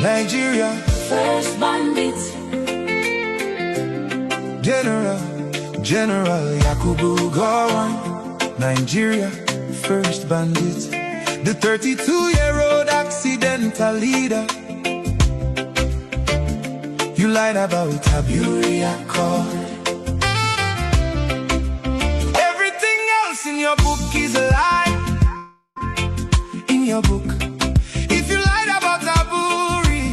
Nigeria, first bandit. General Yakubu Gowon. Nigeria, first bandit. The 32-year-old accidental leader. You lied about Aburi Accord. Everything else in your book is a lie. In your book, if you lied about Aburi,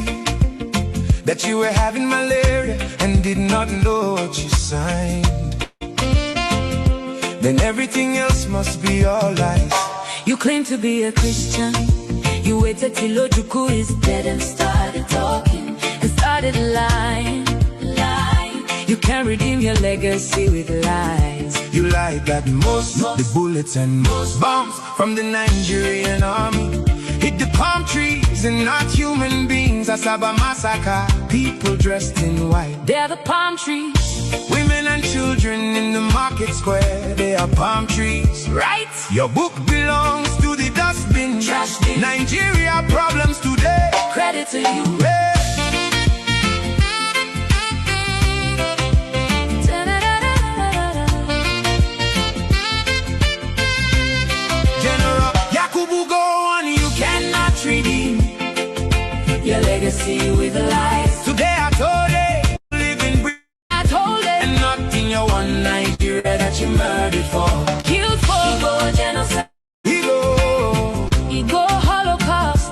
that you were having malaria and did not know what you signed, then everything else must be all lies. You claim to be a Christian. You waited till Ojuku is dead and started talking, and started lying. You can't redeem your legacy with lies. You lied that most the bullets and most bombs from the Nigerian army hit the palm trees and not human beings. Asaba massacre, people dressed in white. They're the palm trees. Women and children in the market square, they are palm trees, right? Your book belongs to the dustbin. Trash bin. Nigeria problems today. Credit to you. Hey. General Yakubu Gowon, you cannot redeem your legacy with lies. Today I told it, live in Britain. I told it, and not in your one Nigeria that you murdered for. Killed for. Ego genocide. Ego Holocaust.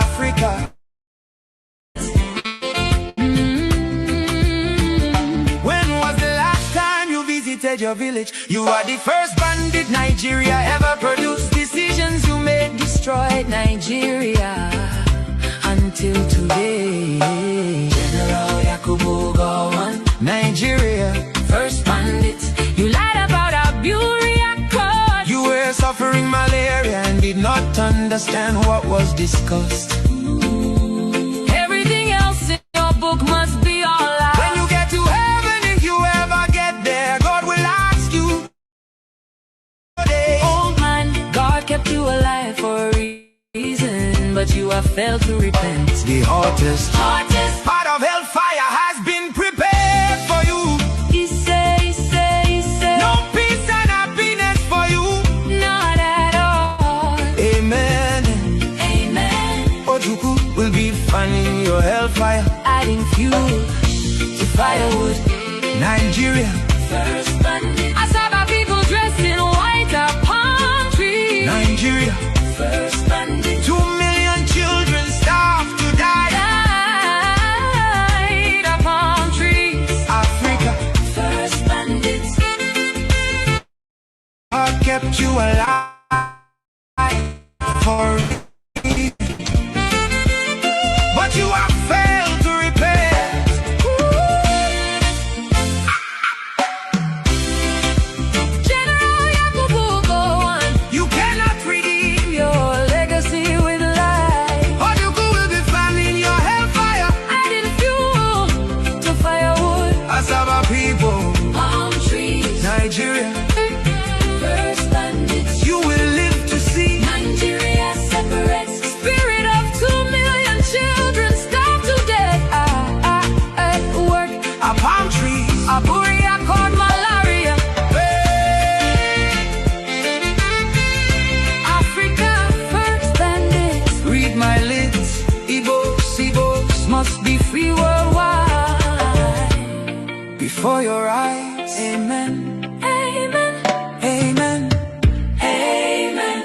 Africa. When was the last time you visited your village? You are the first bandit Nigeria ever produced. Decisions you made destroyed Nigeria until today. General Yakubu Gowon. Nigeria, first bandit. You lied about Aburi Accord. You were suffering malaria and did not understand what was discussed. Everything else in your book must be all lies. When you get to heaven, if you ever get there, God will ask you. Old man, God kept you alive for a reason, but you have failed to repent. The hottest part of hellfire has been prepared for you. He say. No peace and happiness for you. Not at all. Amen. Amen. Ojuku will be fanning your hellfire, adding fuel to firewood. Nigeria, first bandit. I saw the people dressed in white are palm trees. Nigeria, first bandit. 2 million children starved to die. Died are palm trees. Africa, first bandit. I kept you alive for a reason, but you have failed to repent. General Yakubu Gowon, You cannot redeem your legacy with lies. Ojuku will be fanning your hellfire, adding fuel to firewood. Asaba people, Palm trees. Nigeria, first bandits. you will live to see Nigeria separates. Spirit of 2 million children starved to death. At work. our palm trees. Aburi Accord malaria. Africa first bandits. Read my lips, Igbos Must be free worldwide. before your eyes. Amen. Amen. Amen. Amen.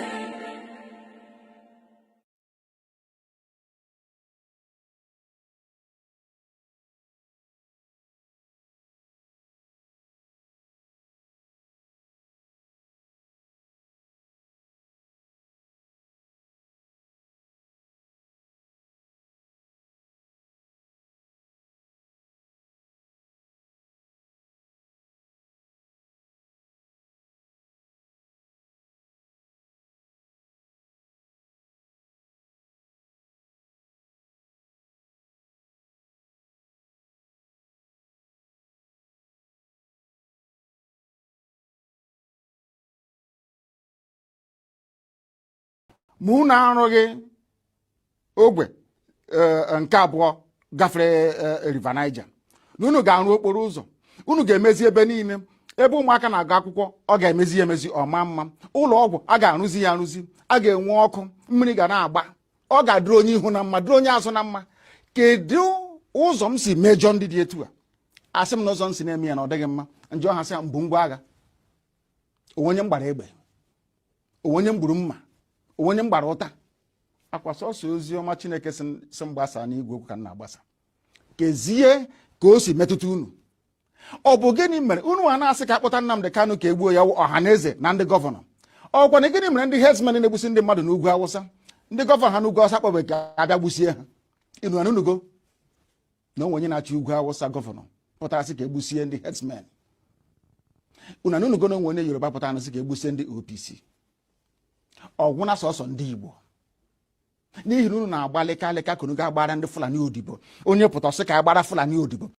mụ na-arụghị ogwe nke abụọ gafere River Niger na unu ga-arụ okporo ụzọ unu ga-emezi ebe niile ebe ụmụaka na-agụ akwụkwọ ọ ga-emezi emezi ọma mma ụlọ ọgwụ a ga-arụzi ya arụzi a ga-enwe ọkụ mmiri ga na-agba ọ ga-adịrị onye ihu na mma dịrị onye azụ na mma kedu ụzọ m si mejọ ndị dị etu a asị m na ụzọ m si na-eme ya na ọ dịghị mma njọ ha sị ya mbụ ngwa agha onwenye m gbara egbe onwenye m gburu mma onwenye m gbara ụta akwa sọsọ ozi ọma Chineke si m gbasa n'igwe okwu ka m na-agbasa kezie ka o si metụta unu ọ bụ gịnị mere unu a na-asị ka akpọta Nnamdi Kanu ka egbuo ya ọha na eze na ndị gọvanọ ọkwa na gịnị mere ndị herdsmen na-egbusi ndị mmadụ n'ugwu Awụsa ndị gọvanọ ha n'ugwu Awụsa kpọbe ka abịa gbusie ha inu anunugo na onwe onye na-achị ugwu Awụsa gọvanọ pụtara sị ka egbusie ndị herdsmen unu anunugo na onwe onye Yoruba pụtara sị ka egbusie ndị OPC ọgwụ na sọsọ ndị Igbo n'ihi na unu na-agba leka ka unu ga-agbara ndị Fulani odibo onye pụta sị ka agbara Fulani odibo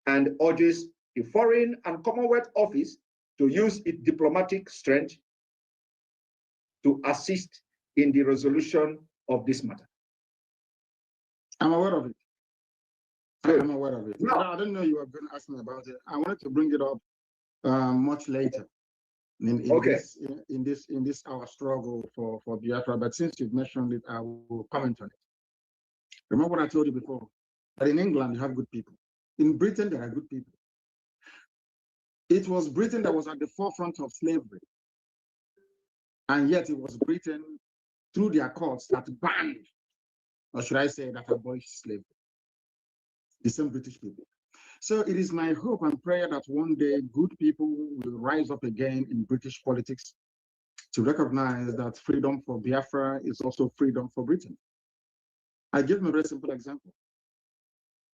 and urges the Foreign and Commonwealth Office to use its diplomatic strength to assist in the resolution of this matter. I'm aware of it. I'm aware of it. No, I didn't know you were going to ask me about it. I wanted to bring it up much later in this our struggle for Biafra. But since you've mentioned it, I will comment on it. Remember what I told you before, that in England you have good people. In Britain, there are good people. It was Britain that was at the forefront of slavery. And yet it was Britain, through their courts, that banned, or should I say, that abolished slavery. The same British people. So it is my hope and prayer that one day good people will rise up again in British politics to recognize that freedom for Biafra is also freedom for Britain. I give them a very simple example.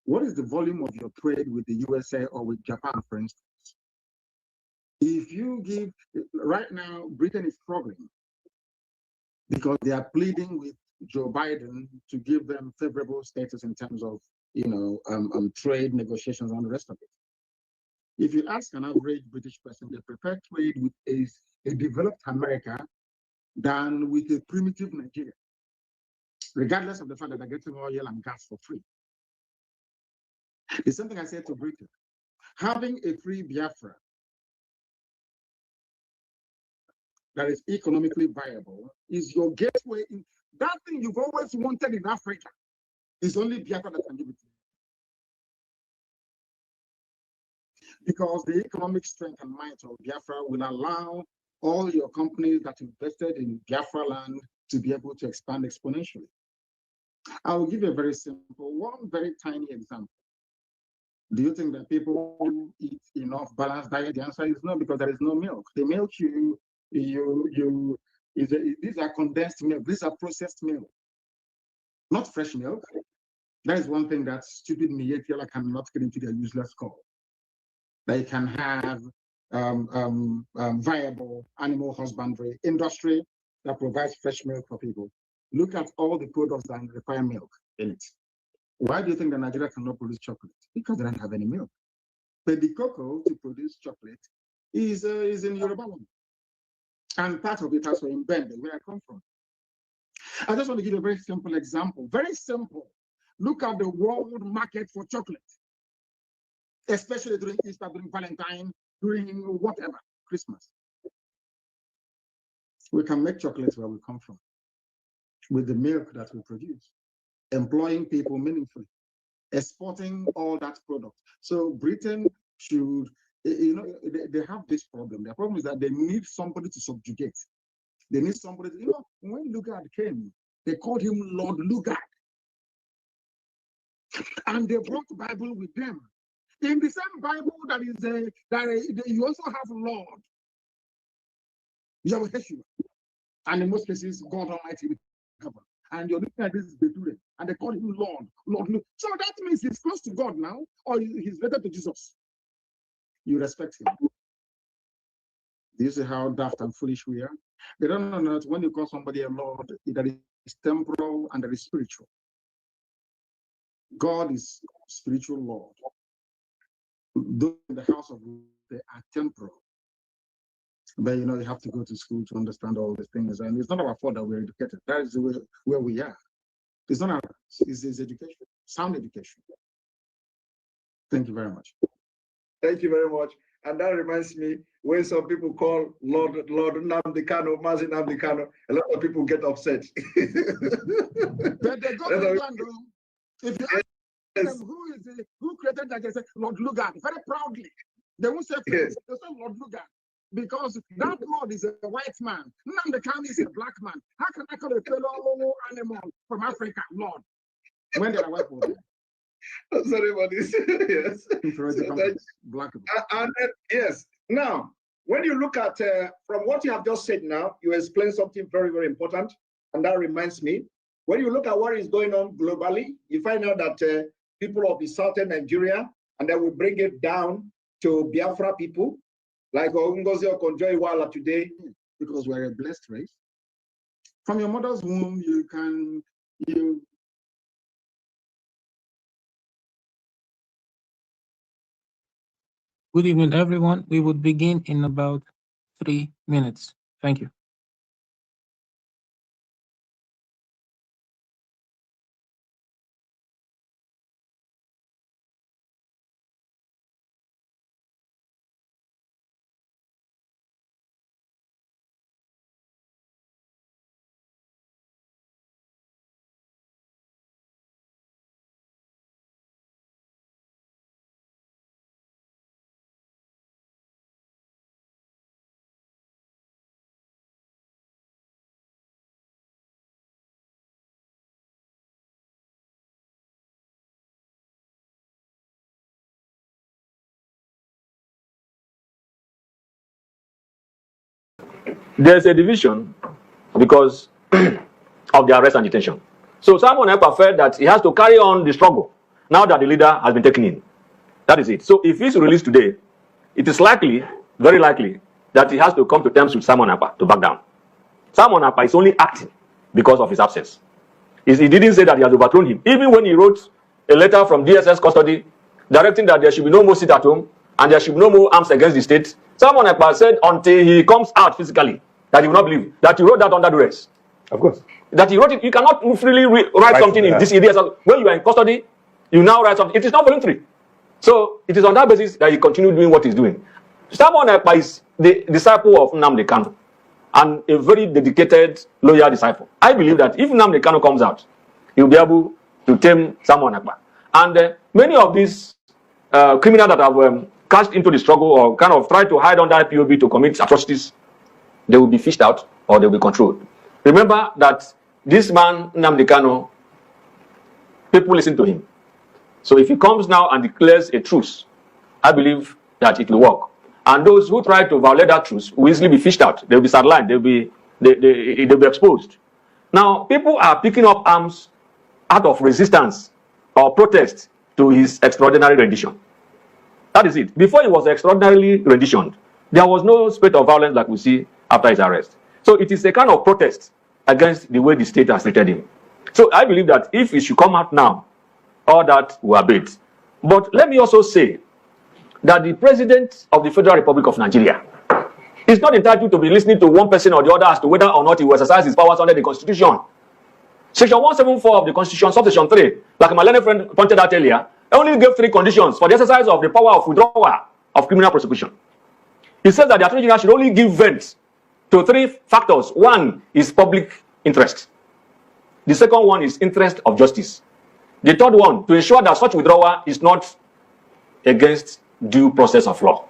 What is the volume of your trade with the USA or with Japan, for instance? If you give, right now, Britain is struggling because they are pleading with Joe Biden to give them favorable status in terms of, trade negotiations and the rest of it. If you ask an average British person, they prefer trade with a developed America than with a primitive Nigeria, regardless of the fact that they're getting oil and gas for free. It's something I said to Britain. Having a free Biafra that is economically viable is your gateway. That thing you've always wanted in Africa is only Biafra that can give it to you. Because the economic strength and might of Biafra will allow all your companies that invested in Biafra land to be able to expand exponentially. I will give you a very simple, one very tiny example. Do you think that people eat enough balanced diet? The answer is no, because there is no milk. The milk these are condensed milk. These are processed milk, not fresh milk. That is one thing that stupid Mietiala cannot get into their useless call. They can have viable animal husbandry industry that provides fresh milk for people. Look at all the products that require milk in it. Why do you think that Nigeria cannot produce chocolate? Because they don't have any milk. But the cocoa to produce chocolate is in Yoruba land. And part of it also in Bende, where I come from. I just want to give you a very simple example. Very simple. Look at the world market for chocolate, especially during Easter, during Valentine, during whatever, Christmas. We can make chocolate where we come from with the milk that we produce, employing people meaningfully, exporting all that product. So Britain should, they have this problem. Their problem is that they need somebody to subjugate. They need somebody to, when Lugard came, they called him Lord Lugard. And they brought the Bible with them. In the same Bible that is you also have Lord. Yahweh Yeshua. And in most cases, God Almighty will cover. And you're looking at this Bethuel, and they call him Lord, Lord. So that means he's close to God now, or he's related to Jesus. You respect him. Do you see how daft and foolish we are? They don't know that when you call somebody a Lord, that is temporal and that is spiritual. God is spiritual Lord. Those in the house of God, they are temporal. But you have to go to school to understand all these things. And it's not our fault that we're educated. That is where we are. It's not our it's education, sound education. Thank you very much. Thank you very much. And that reminds me, when some people call Lord Nnamdi Kanu, Mazi Nnamdi Kanu, a lot of people get upset. But they go to England, if you ask them who created that, they say Lord Lugard, very proudly. They won't say yes. They say Lord Lugard. Because that Lord is a white man. Nnamdi Kanu is a black man. How can I call a fellow animal from Africa Lord when they are white people? Sorry about this. Yes. Black people. And yes. Now, when you look at from what you have just said now, you explained something very, very important. And that reminds me, when you look at what is going on globally, you find out that people of the southern Nigeria, and then we bring it down to Biafra people, like Ngozi Okonjo-Iweala today. Because we're a blessed race. From your mother's womb, Good evening, everyone. We would begin in about 3 minutes. Thank you. There's a division because of the arrest and detention. So Simon Ekpa felt that he has to carry on the struggle now that the leader has been taken in. That is it. So if he's released today, it is likely, very likely, that he has to come to terms with Simon Ekpa to back down. Simon Ekpa is only acting because of his absence. He didn't say that he has overthrown him. Even when he wrote a letter from DSS custody directing that there should be no more sit at home and there should be no more arms against the state, Simon Ekpa said until he comes out physically that he will not believe that he wrote that under duress. Of course. That he wrote it. You cannot freely write something in this idea. When you are in custody, you now write something. It is not voluntary. So it is on that basis that he continued doing what he's doing. Simon Ekpa is the disciple of Nnamdi Kanu and a very dedicated, loyal disciple. I believe that if Nnamdi Kanu comes out, he will be able to tame Simon Ekpa. And many of these criminals that have cashed into the struggle or kind of tried to hide under IPOB to commit atrocities, they will be fished out or they will be controlled. Remember that this man, Nnamdi Kanu, people listen to him. So if he comes now and declares a truce, I believe that it will work. And those who try to violate that truce will easily be fished out. They'll be sidelined. They'll be exposed. Now, people are picking up arms out of resistance or protest to his extraordinary rendition. That is it. Before he was extraordinarily renditioned, there was no spate of violence like we see after his arrest. So it is a kind of protest against the way the state has treated him. So I believe that if he should come out now, all that will abate. But let me also say that the president of the Federal Republic of Nigeria is not entitled to be listening to one person or the other as to whether or not he will exercise his powers under the Constitution. Section 174 of the Constitution, subsection 3, like my learned friend pointed out earlier, only gave 3 conditions for the exercise of the power of withdrawal of criminal prosecution. He says that the Attorney General should only give vent to 3 factors. One is public interest. The second one is interest of justice. The third one, to ensure that such withdrawal is not against due process of law.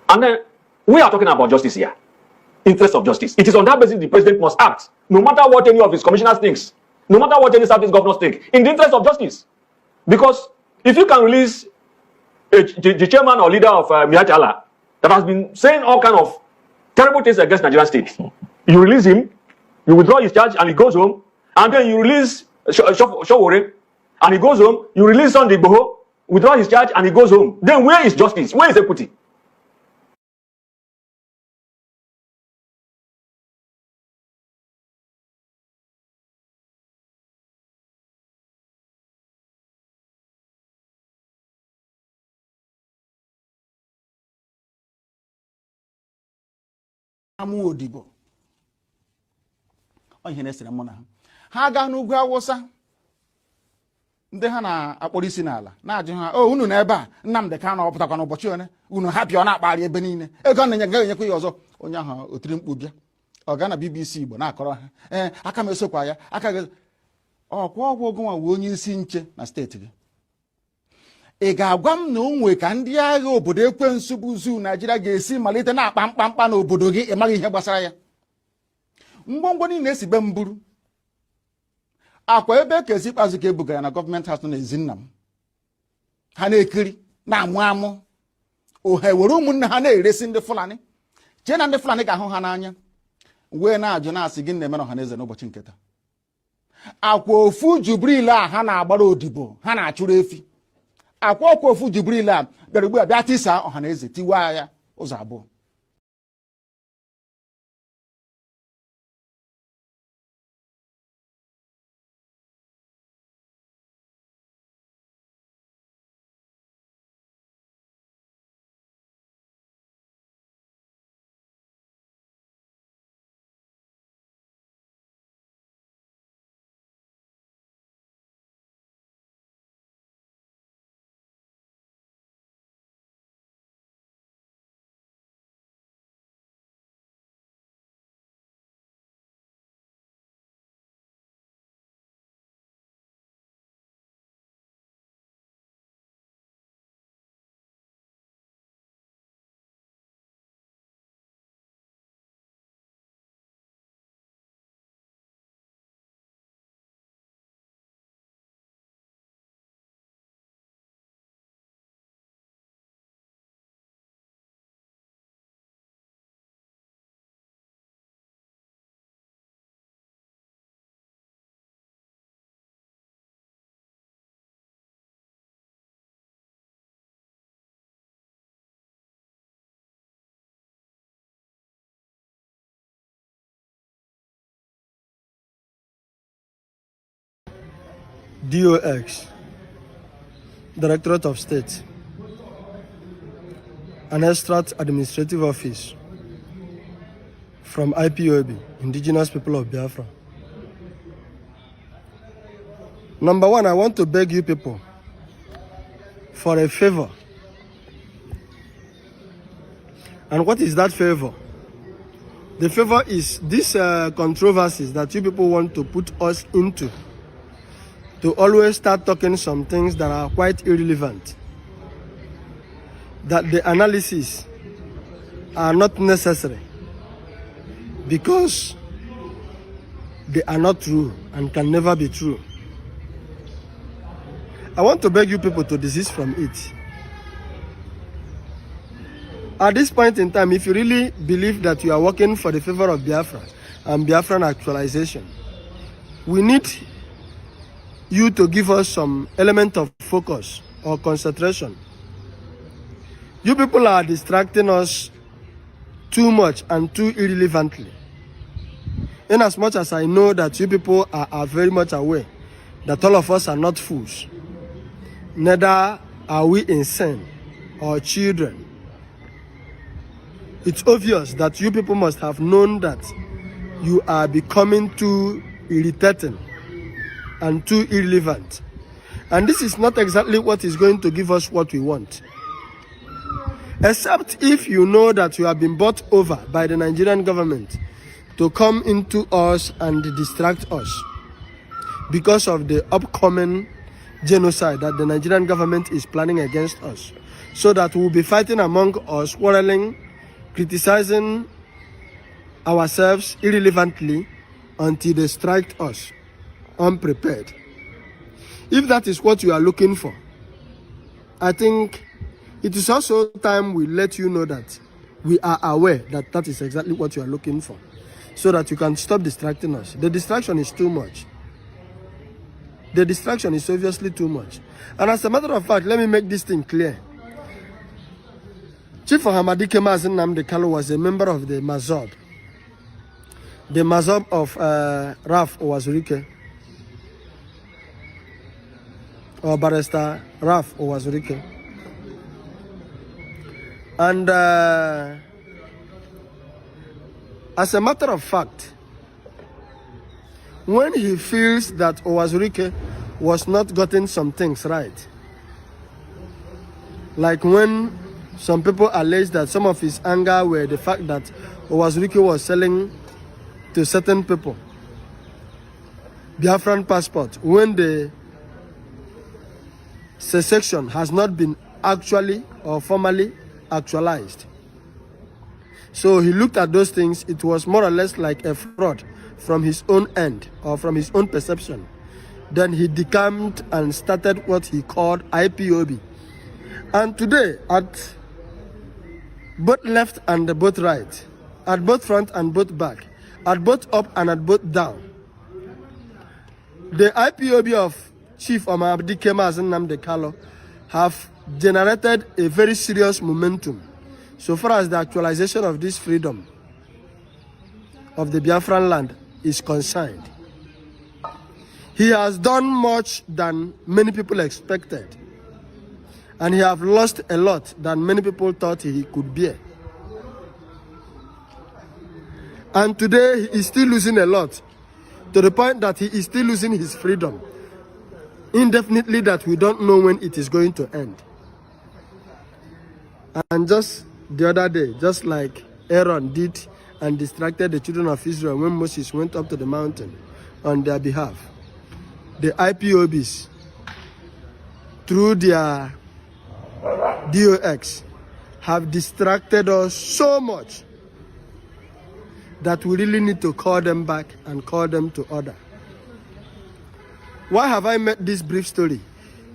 And then we are talking about justice here. Interest of justice. It is on that basis the president must act, no matter what any of his commissioners thinks, no matter what any Southeast governors think, in the interest of justice. Because if you can release the chairman or leader of Miyachi Allah that has been saying all kind of terrible things against Nigerian state. You release him, you withdraw his charge, and he goes home. And then you release Showore, and he goes home. You release Sunday Igboho, withdraw his charge, and he goes home. Then where is justice? Where is equity? Amụ odibo ihe na-esere mụ na ha gaa n'ugwu Awụsa ndị ha na-akpọrọ isi n'ala na-ajụ ha o unu n'ebe a Nnamdị Kanụ ọpụtakwa n'ụbọchị one unu hapịa ọ na-akpagharị ebe niile ego na ga-enyekwa ya ọzọ onye ahụ otiri mkpu bịa ọ gaa na BBC Igbo na-akọrọ ha aka m esokwa ya aka gị ọkwa ọgwụ ogonwa wee onye isi nche na steeti gị ị ga-agwa m na onwe ka ndị agha obodo ekwensu bụ zu Naijiria ga-esi malite na-akpa mkpamkpa n'obodo gị ị maghị ihe gbasara ya ngwongwo niile esi be mburu akwa ebe ka esi ikpeazụ ka ebugara na gọọmenti haus nọ n'ezi nna m ha na-ekiri na-amụ amụ ohe were ụmụnne ha na-eresi ndị Fulani chee na ndị Fulani ga-ahụ ha n'anya wee na-ajụ na-asị gị na-emere ọha na eze n'ụbọchị nketa akwa ofu Jubril a ha na-agbara odibo ha na-achụrụ efi akwa ọkwa ofu Jubril a bịara ugbu a bịa tisa ọha na eze tiwaa ya ụzọ abụọ DOX, Directorate of State, an extract administrative office from IPOB, Indigenous People of Biafra. Number one, I want to beg you people for a favor. And what is that favor? The favor is these controversies that you people want to put us into, to always start talking some things that are quite irrelevant, that the analysis are not necessary because they are not true and can never be true. I want to beg you people to desist from it. At this point in time, if you really believe that you are working for the favor of Biafra and Biafran actualization, we need you to give us some element of focus or concentration. You people are distracting us too much and too irrelevantly. In as much as I know that you people are very much aware that all of us are not fools, neither are we insane or children. It's obvious that you people must have known that you are becoming too irritating and too irrelevant. And this is not exactly what is going to give us what we want. Except if you know that you have been bought over by the Nigerian government to come into us and distract us because of the upcoming genocide that the Nigerian government is planning against us, so that we'll be fighting among us, quarreling, criticizing ourselves irrelevantly until they strike us unprepared. If that is what you are looking for, I think it is also time we let you know that we are aware that that is exactly what you are looking for, so that you can stop distracting us. The distraction is too much. The distraction is obviously too much. And as a matter of fact, let me make this thing clear. Chief Hamadike Mazen Nnamdi Kanu was a member of the Mazob. The Mazob of Raf Owazurike, or Barrister Raf Owazurike. And as a matter of fact, when he feels that Owazurike was not getting some things right, like when some people allege that some of his anger were the fact that Owazurike was selling to certain people Biafran passport when the secession has not been actually or formally actualized. So he looked at those things. It was more or less like a fraud from his own end or from his own perception. Then he decamped and started what he called IPOB. And today, at both left and both right, at both front and both back, at both up and at both down, the IPOB of Chief Hamadike Mazen Nnamdi Kanu have generated a very serious momentum so far as the actualization of this freedom of the Biafran land is concerned. He has done much than many people expected, and he have lost a lot than many people thought he could bear. And today he is still losing a lot, to the point that he is still losing his freedom indefinitely, that we don't know when it is going to end. And just the other day, just like Aaron did and distracted the children of Israel when Moses went up to the mountain on their behalf, the IPOBs, through their DOX, have distracted us so much that we really need to call them back and call them to order. Why have I made this brief story?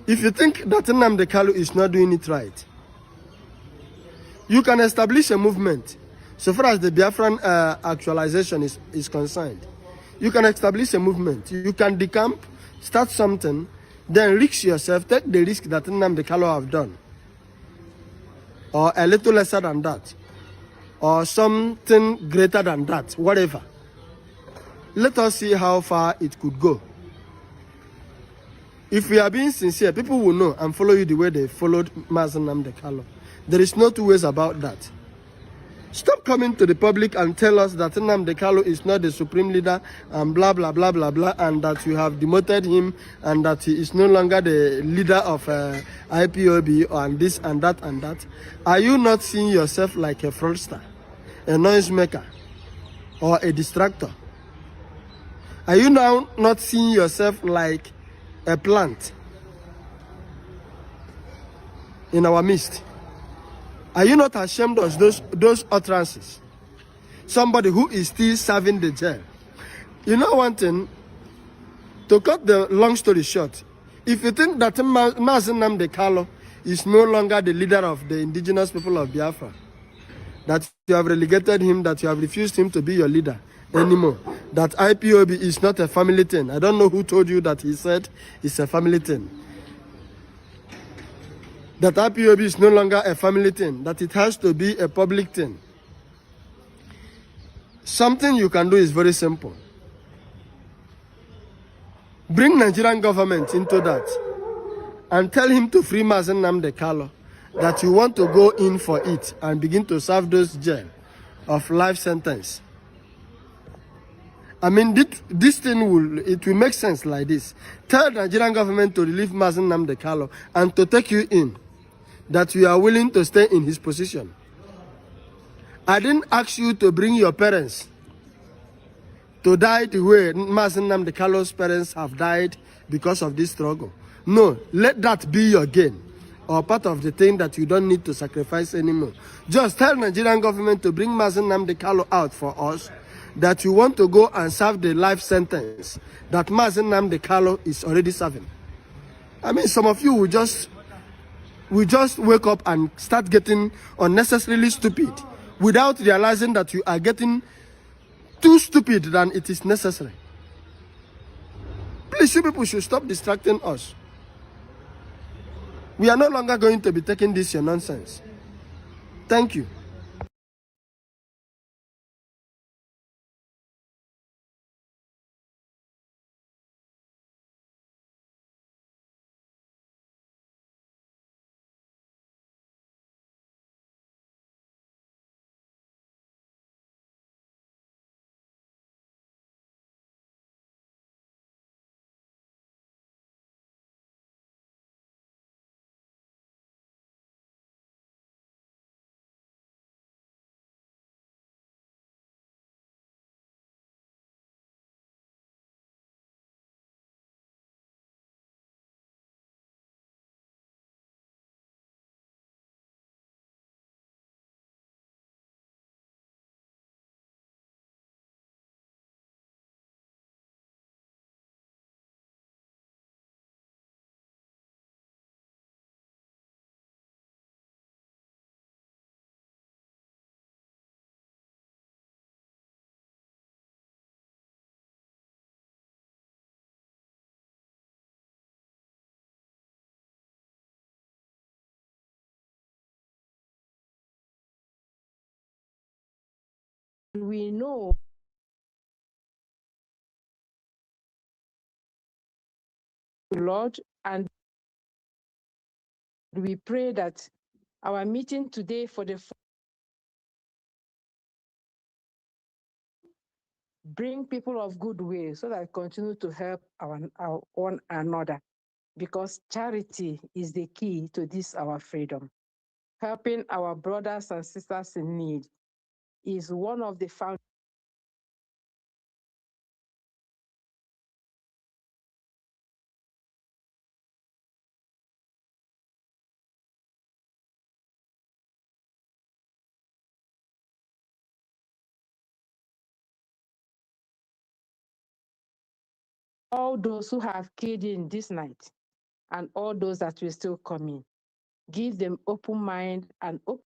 If you think that Nnamdi Kanu is not doing it right, you can establish a movement. So far as the Biafran actualization is concerned, you can establish a movement. You can decamp, start something, then risk yourself, take the risk that Nnamdi Kanu have done, or a little lesser than that, or something greater than that, whatever. Let us see how far it could go. If we are being sincere, people will know and follow you the way they followed Mazen Nnamdi Kanu. There is no two ways about that. Stop coming to the public and tell us that Nnamdi Kanu is not the supreme leader and blah, blah, blah, blah, blah, and that you have demoted him and that he is no longer the leader of IPOB and this and that and that. Are you not seeing yourself like a fraudster, a noise maker, or a distractor? Are you now not seeing yourself like a plant in our midst? Are you not ashamed of those utterances? Somebody who is still serving the jail. You know one thing, to cut the long story short, if you think that Mazen Nnamdi Kanu is no longer the leader of the indigenous people of Biafra, that you have relegated him, that you have refused him to be your leader anymore, that IPOB is not a family thing. I don't know who told you that he said it's a family thing. That IPOB is no longer a family thing, that it has to be a public thing. Something you can do is very simple. Bring Nigerian government into that and tell him to free Mazen Nnamdi Kanu, that you want to go in for it and begin to serve those jail of life sentence. I mean, this thing will make sense like this. Tell the Nigerian government to relieve Mazen Nnamdi Kanu and to take you in, that you are willing to stay in his position. I didn't ask you to bring your parents to die the way Mazen Nnamdi Kanu's parents have died because of this struggle. No, let that be your gain, or part of the thing that you don't need to sacrifice anymore. Just tell Nigerian government to bring Mazen Nnamdi Kanu out for us, that you want to go and serve the life sentence that Mazen Nnamdi Kanu is already serving. I mean, some of you will just wake up and start getting unnecessarily stupid without realizing that you are getting too stupid than it is necessary. Please, you people should stop distracting us. We are no longer going to be taking this your nonsense. Thank you. We know Lord, and we pray that our meeting today for the bring people of goodwill so that we continue to help our one another, because charity is the key to this our freedom. Helping our brothers and sisters in need is one of the foundations all those who have keyed in this night and all those that will still come in. Give them open mind and open.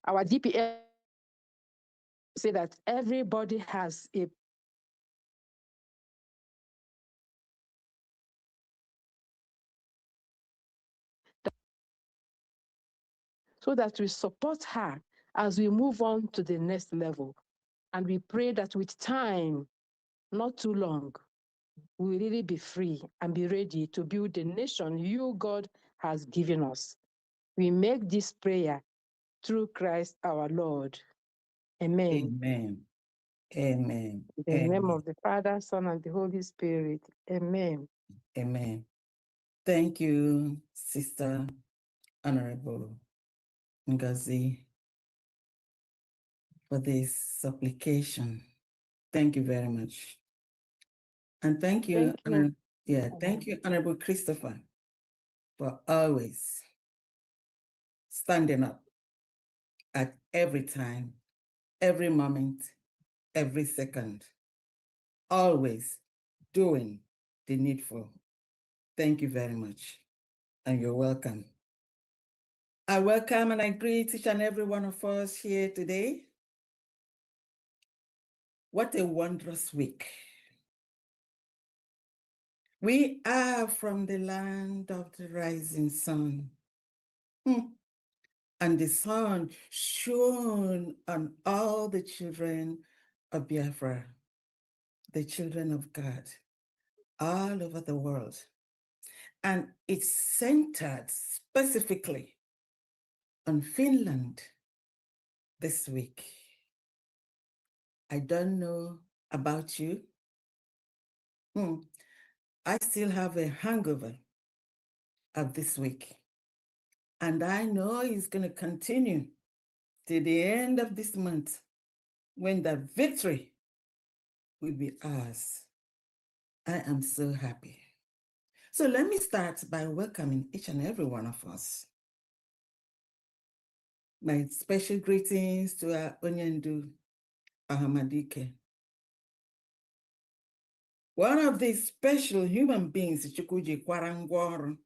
Our DPS say that everybody has a so that we support her as we move on to the next level. And we pray that with time, not too long, we will really be free and be ready to build the nation you, God, has given us. We make this prayer through Christ our Lord. Amen. Amen. Amen. In the Amen. name of the Father, Son, and the Holy Spirit. Amen. Amen. Thank you, Sister Honorable Ngozi, for this supplication. Thank you very much. And thank you, Thank you. thank you, Honorable Christopher, for always standing up at every time, every moment, every second, always doing the needful. Thank you very much, and you're welcome. I welcome and I greet each and every one of us here today. What a wondrous week. We are from the land of the rising sun. And the sun shone on all the children of Biafra, the children of God, all over the world. And it's centered specifically on Finland this week. I don't know about you. I still have a hangover of this week. And I know it's going to continue to the end of this month when the victory will be ours. I am so happy. So let me start by welcoming each and every one of us. My special greetings to our Onyendu Ahamadike, one of the special human beings Chukwuji Kwarangwor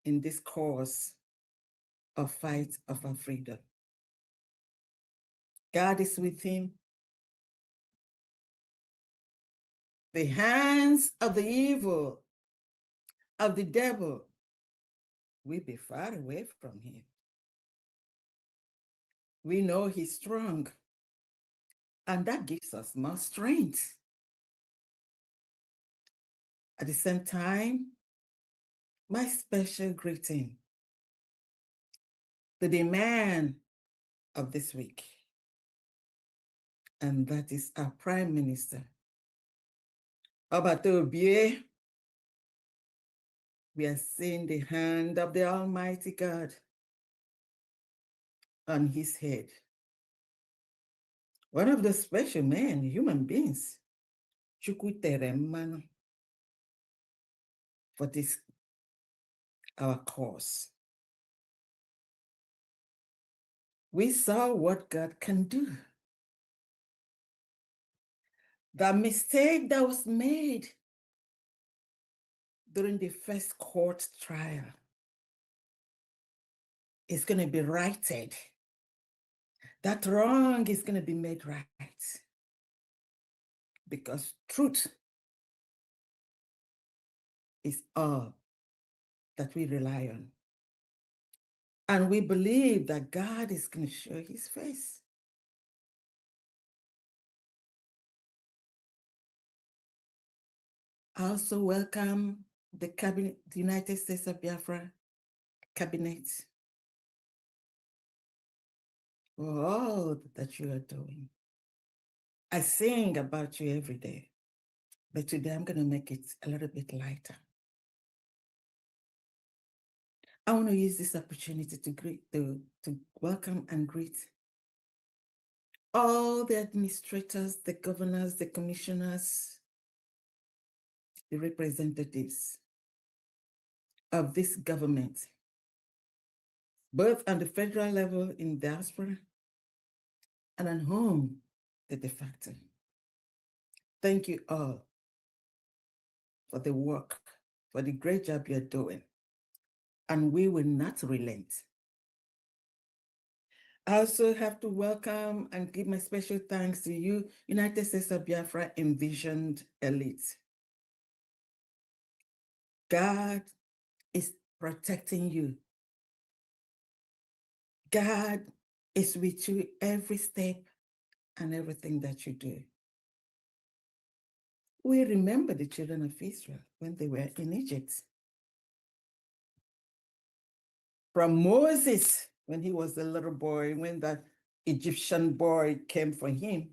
in this cause of fight of our freedom. God is with him. The hands of the evil, of the devil, will be far away from him. We know he's strong, and that gives us more strength. At the same time, my special greeting to the man of this week, and that is our Prime Minister, Obatobie. We are seeing the hand of the Almighty God on his head. One of the special men, human beings, Chukwu tere mmanụ, for this, our cause. We saw what God can do. The mistake that was made during the first court trial is going to be righted. That wrong is going to be made right. Because truth is all that we rely on. And we believe that God is going to show his face. I also welcome the cabinet, the United States of Biafra cabinet, for all that you are doing. I sing about you every day, but today I'm going to make it a little bit lighter. I want to use this opportunity to welcome and greet all the administrators, the governors, the commissioners, the representatives of this government, both on the federal level in diaspora and at home, the de facto. Thank you all for the work, for the great job you're doing, and we will not relent. I also have to welcome and give my special thanks to you, United States of Biafra envisioned elite. God is protecting you. God is with you every step and everything that you do. We remember the children of Israel when they were in Egypt. From Moses, when he was a little boy, when that Egyptian boy came for him,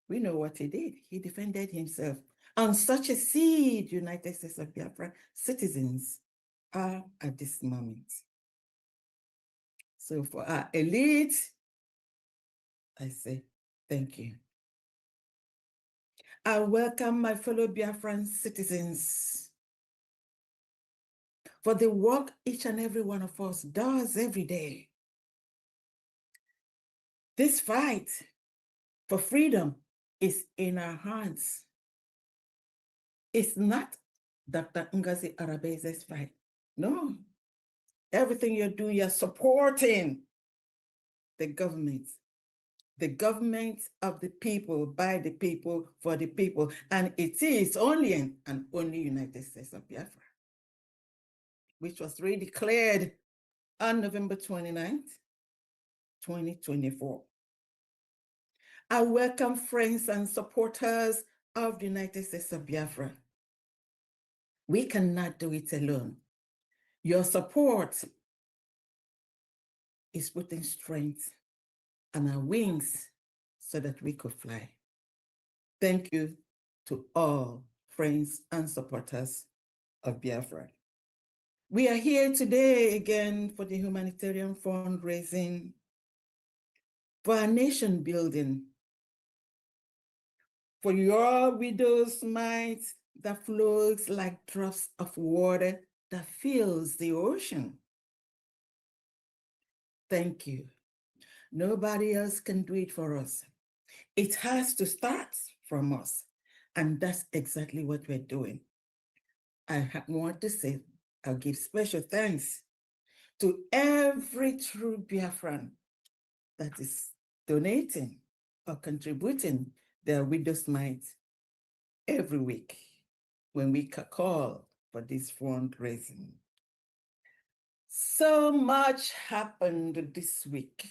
we know what he did. He defended himself. And such a seed, United States of Biafra citizens are at this moment. So for our elite, I say thank you. I welcome my fellow Biafran citizens for the work each and every one of us does every day. This fight for freedom is in our hands. It's not Dr. Ngozi Arabeze's fight. No. Everything you're doing, you're supporting the government of the people, by the people, for the people. And it is only and only United States of Biafra, which was redeclared on November 29th, 2024. I welcome friends and supporters of the United States of Biafra. We cannot do it alone. Your support is putting strength on our wings so that we could fly. Thank you to all friends and supporters of Biafra. We are here today again for the humanitarian fundraising, for our nation building, for your widow's mite that flows like drops of water that fills the ocean. Thank you. Nobody else can do it for us. It has to start from us. And that's exactly what we're doing. I want to say, I'll give special thanks to every true Biafran that is donating or contributing their widow's mite every week when we call for this fundraising. So much happened this week.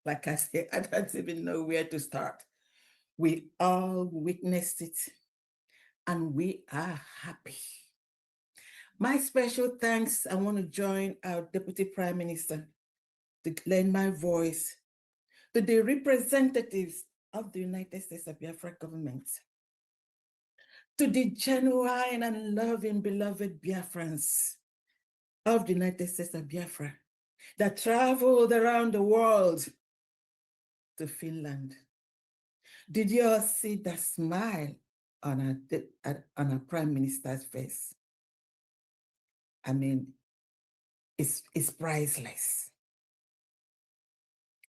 Like I said, I don't even know where to start. We all witnessed it, and we are happy. My special thanks, I want to join our Deputy Prime Minister to lend my voice to the representatives of the United States of Biafra government, to the genuine and loving, beloved Biafrans of the United States of Biafra that traveled around the world to Finland. Did you all see that smile on our Prime Minister's face? I mean, it's priceless.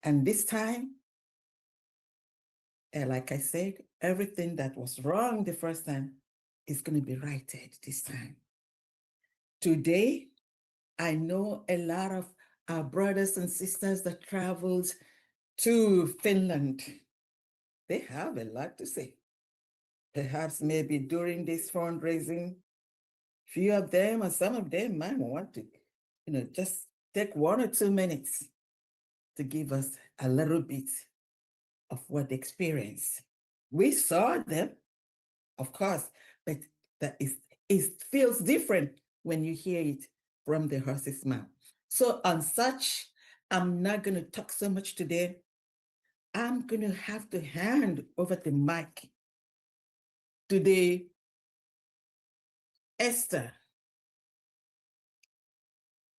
And this time, like I said, everything that was wrong the first time is going to be righted this time. Today, I know a lot of our brothers and sisters that traveled to Finland. They have a lot to say. Perhaps maybe during this fundraising, few of them or some of them might want to, just take 1 or 2 minutes to give us a little bit of what they experienced. We saw them, of course, but it feels different when you hear it from the horse's mouth. So on such, I'm not going to talk so much today. I'm going to have to hand over the mic to the Esther,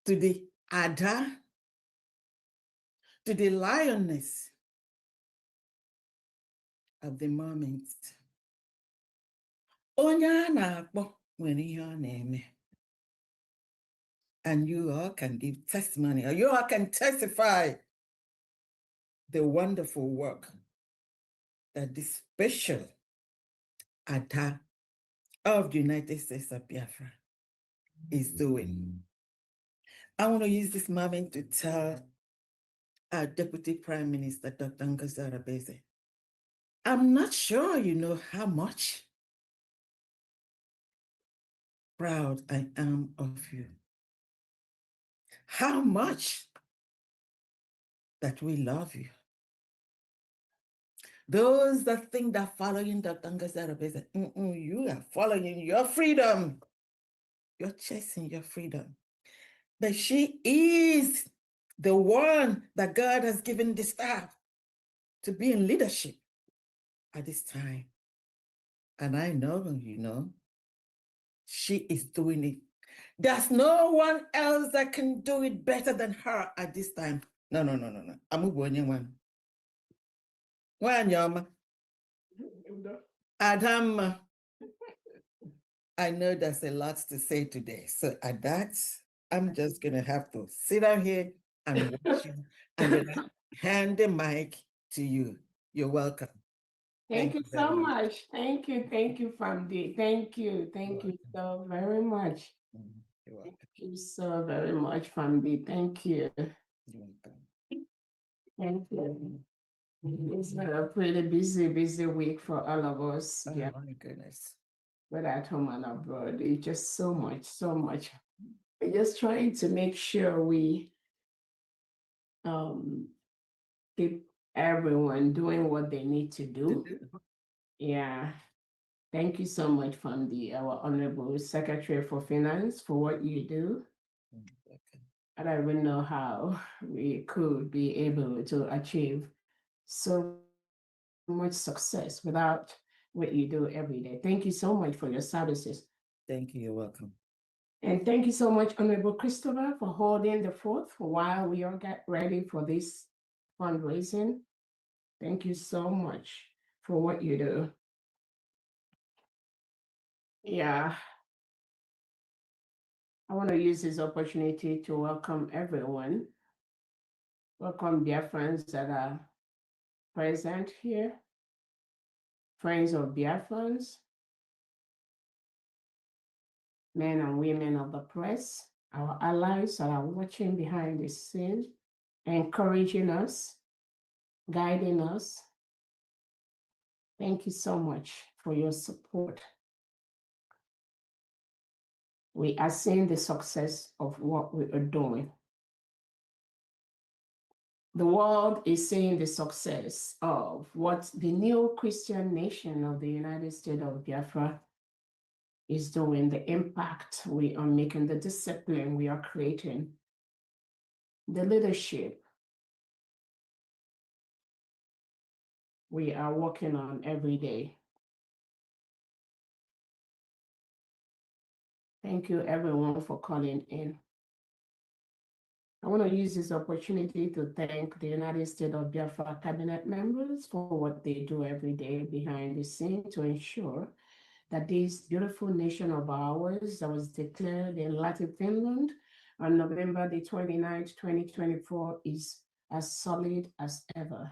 to the Ada, to the lioness of the moment. Onye a na-akpọ nwere ihe ọ na-eme. And you all can give testimony, or you all can testify the wonderful work that this special Ada of the United States of Biafra is doing. I want to use this moment to tell our Deputy Prime Minister, Dr. Ngozi Arabeze, I'm not sure you know how much proud I am of you. How much that we love you. Those that think that following Dr. Ngozi Arabeze, you are following your freedom. You're chasing your freedom. But she is the one that God has given the staff to be in leadership at this time. And I know, she is doing it. There's no one else that can do it better than her at this time. No. I'm going one. Adam, I know there's a lot to say today. So at that, I'm just going to have to sit down here and watch you and then hand the mic to you. You're welcome. Thank you so much. Thank you, Famdi. Thank you so very much. You're welcome. Thank you so very much, Famdi. Thank you. You're welcome. Thank you. It's been a pretty busy week for all of us. Oh, Yeah, my goodness. but at home and abroad, it's just so much. We're just trying to make sure we keep everyone doing what they need to do. Yeah. Thank you so much, Famdi, our Honorable Secretary for Finance, for what you do. I don't even know how we could be able to achieve so much success without what you do every day. Thank you so much for your services. Thank you. You're welcome. And thank you so much, Honorable Christopher, for holding the fort while we all get ready for this fundraising. Thank you so much for what you do. Yeah. I want to use this opportunity to welcome everyone. Welcome dear friends that are present here, friends of Biafrans, men and women of the press, our allies that are watching behind the scene, encouraging us, guiding us. Thank you so much for your support. We are seeing the success of what we are doing. The world is seeing the success of what the new Christian nation of the United States of Biafra is doing, the impact we are making, the discipline we are creating, the leadership we are working on every day. Thank you everyone for calling in. I want to use this opportunity to thank the United States of Biafra cabinet members for what they do every day behind the scene to ensure that this beautiful nation of ours that was declared in Latin Finland on November the 29th, 2024 is as solid as ever.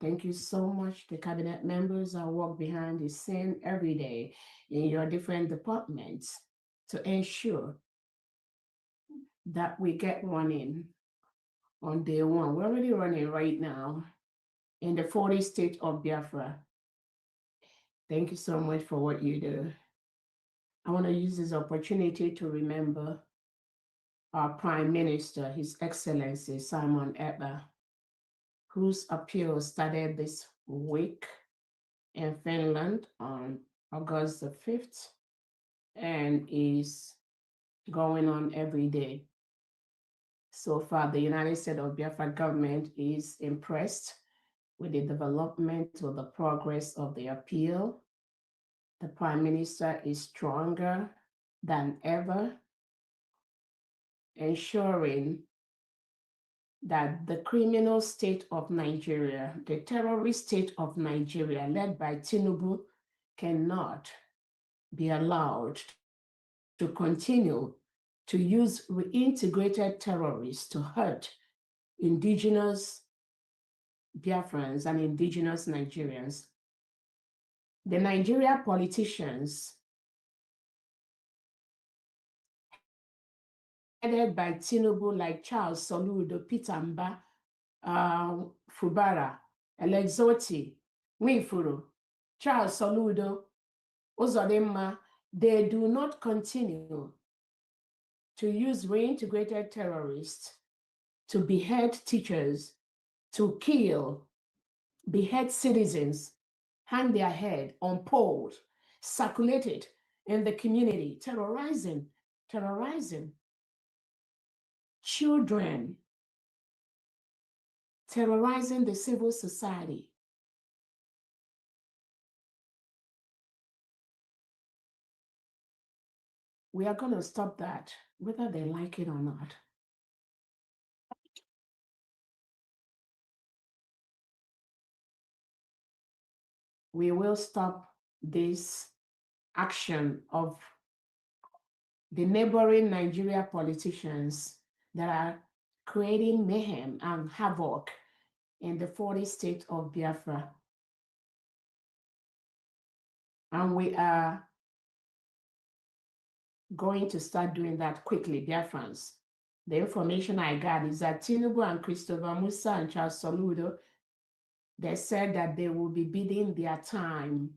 Thank you so much, the cabinet members that work behind the scene every day in your different departments to ensure that we get running on day one. We're already running right now in the 40 state of Biafra. Thank you so much for what you do. I want to use this opportunity to remember our Prime Minister, His Excellency Simon Ekpa, whose appeal started this week in Finland on August the 5th and is going on every day. So far, the United States of Biafra government is impressed with the development or the progress of the appeal. The Prime Minister is stronger than ever, ensuring that the criminal state of Nigeria, the terrorist state of Nigeria led by Tinubu, cannot be allowed to continue to use reintegrated terrorists to hurt indigenous Biafrans and indigenous Nigerians. The Nigeria politicians headed by Tinubu, like Charles Soludo, Peter Mba, Fubara, Alexoti, Nwifuru, Charles Soludo, Uzodimma, they do not continue to use reintegrated terrorists to behead teachers, to kill, behead citizens, hang their head on poles, circulated in the community, terrorizing children, terrorizing the civil society. We are going to stop that, whether they like it or not. We will stop this action of the neighboring Nigeria politicians that are creating mayhem and havoc in the 40 state of Biafra. And we are going to start doing that quickly, Biafrans. The information I got is that Tinubu and Christopher Musa and Charles Soludo, they said that they will be bidding their time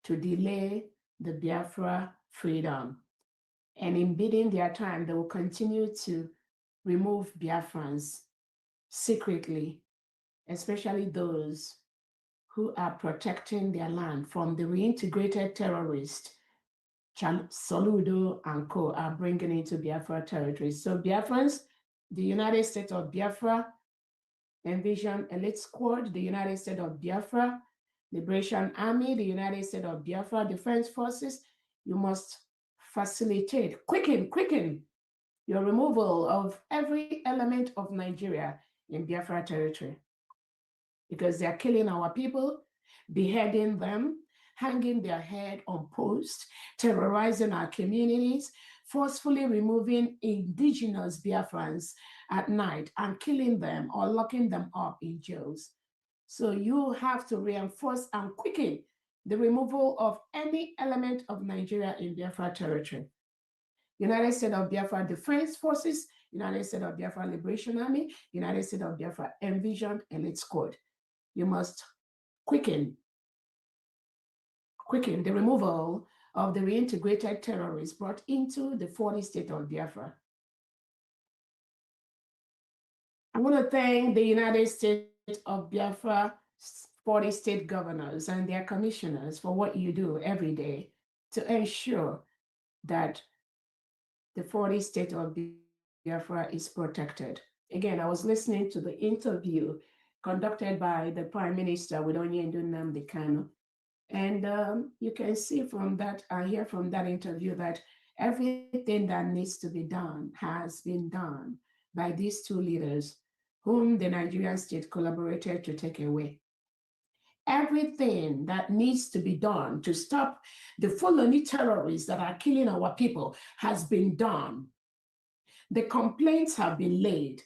to delay the Biafra freedom. And in bidding their time, they will continue to remove Biafrans secretly, especially those who are protecting their land from the reintegrated terrorists Soludo and co are bringing into Biafra territory. So Biafrans, the United States of Biafra, Envision Elite Squad, the United States of Biafra, Liberation Army, the United States of Biafra, Defense Forces, you must facilitate, quicken your removal of every element of Nigeria in Biafra territory, because they're killing our people, beheading them, hanging their head on posts, terrorizing our communities, forcefully removing indigenous Biafrans at night and killing them or locking them up in jails. So you have to reinforce and quicken the removal of any element of Nigeria in Biafra territory, United States of Biafra Defense Forces, United States of Biafra Liberation Army, United States of Biafra Envisioned Elite Squad. You must quicken the removal of the reintegrated terrorists brought into the 40 state of Biafra. I want to thank the United States of Biafra 40 state governors and their commissioners for what you do every day to ensure that the 40 state of Biafra is protected. Again, I was listening to the interview conducted by the Prime Minister with Onyendu Nnamdi Kanu. And you can see from that, I hear from that interview that everything that needs to be done has been done by these two leaders whom the Nigerian state collaborated to take away. Everything that needs to be done to stop the Fulani terrorists that are killing our people has been done. The complaints have been laid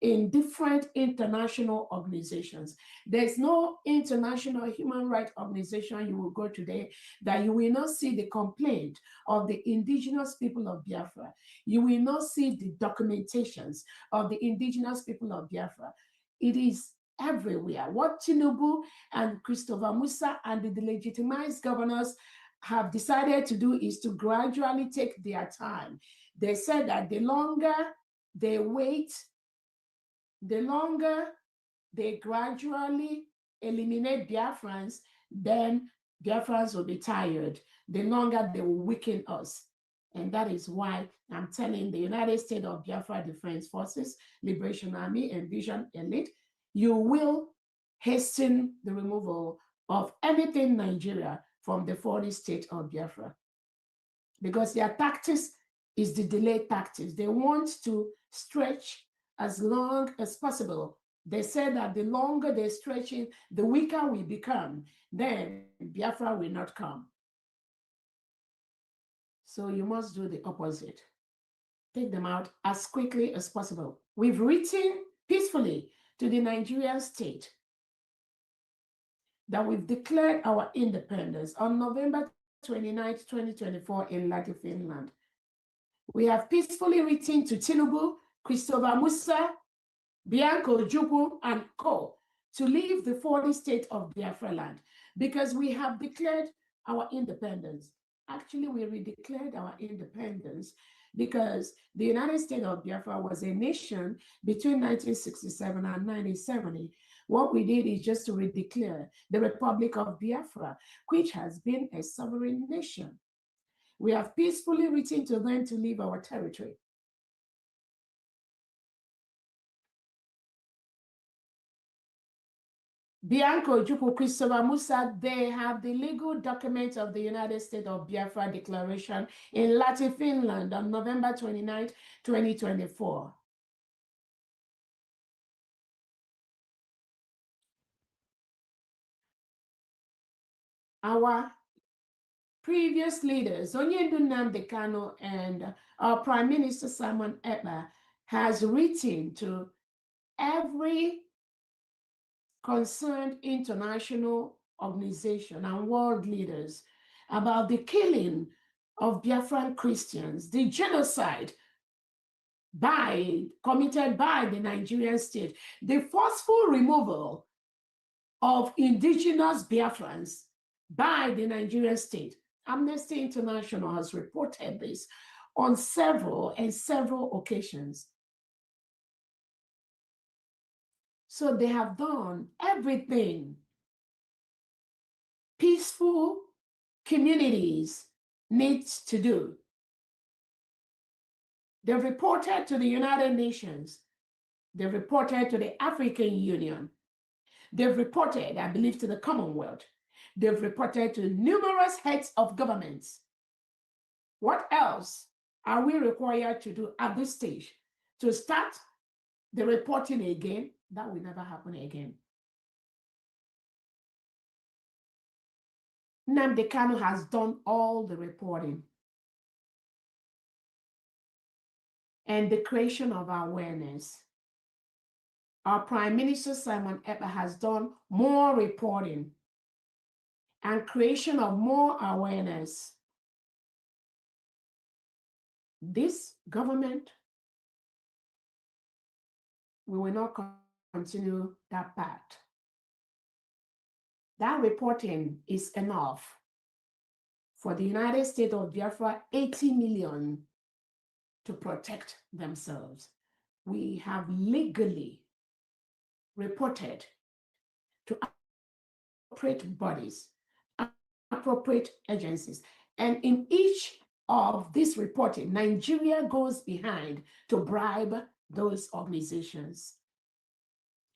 in different international organizations. There's no international human rights organization you will go today that you will not see the complaint of the indigenous people of Biafra. You will not see the documentations of the indigenous people of Biafra. It is everywhere. What Tinubu and Christopher Musa and the delegitimized governors have decided to do is to gradually take their time. They said that the longer they wait, the longer they gradually eliminate Biafrans, then Biafrans will be tired. The longer they will weaken us. And that is why I'm telling the United States of Biafra Defense Forces, Liberation Army, and Vision Elite, you will hasten the removal of anything Nigeria from the 40 state of Biafra. Because their tactics is the delay tactics. They want to stretch as long as possible. They said that the longer they stretch it, the weaker we become, then Biafra will not come. So you must do the opposite. Take them out as quickly as possible. We've written peacefully to the Nigerian state that we've declared our independence on November 29, 2024 in Lati, Finland. We have peacefully written to Tinubu, Christopher Musa, Bianco Ojukwu, and co. to leave the 40 state of Biafra land because we have declared our independence. Actually, we redeclared our independence because the United States of Biafra was a nation between 1967 and 1970. What we did is just to redeclare the Republic of Biafra, which has been a sovereign nation. We have peacefully written to them to leave our territory. Bianco Ojukwu, Christopher Musa, they have the legal document of the United States of Biafra Declaration in Lati, Finland on November 29, 2024. Our previous leaders, Onyendu Nnamdi Kanu and our Prime Minister Simon Ekpa, has written to every concerned international organization and world leaders about the killing of Biafran Christians, the genocide committed by the Nigerian state, the forceful removal of indigenous Biafrans by the Nigerian state. Amnesty International has reported this on several occasions. So they have done everything peaceful communities need to do. They've reported to the United Nations. They've reported to the African Union. They've reported, I believe, to the Commonwealth. They've reported to numerous heads of governments. What else are we required to do at this stage? To start the reporting again? That will never happen again. Nnamdi Kanu has done all the reporting and the creation of awareness. Our Prime Minister Simon Ekpa has done more reporting and creation of more awareness. this government, we will not continue that path. That reporting is enough for the United States of Biafra 80 million to protect themselves. We have legally reported to appropriate bodies, appropriate agencies. And in each of this reporting, Nigeria goes behind to bribe those organizations,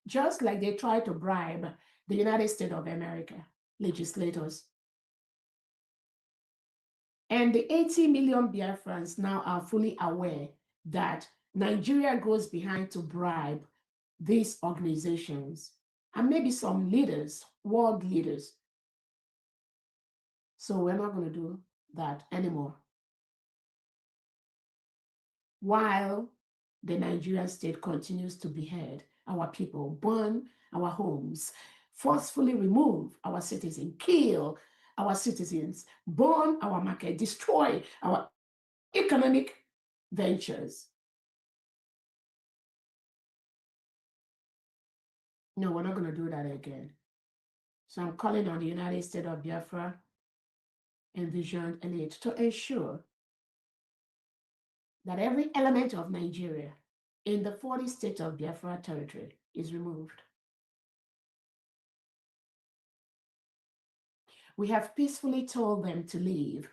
just like they try to bribe the United States of America legislators. And the 80 million Biafrans now are fully aware that Nigeria goes behind to bribe these organizations and maybe some leaders, world leaders. So we're not going to do that anymore. While the Nigerian state continues to behead our people, burn our homes, forcefully remove our citizens, kill our citizens, burn our market, destroy our economic ventures. No, we're not going to do that again. So I'm calling on the United States of Biafra and Vision Elite to ensure that every element of Nigeria in the 40 states of Biafra territory is removed. We have peacefully told them to leave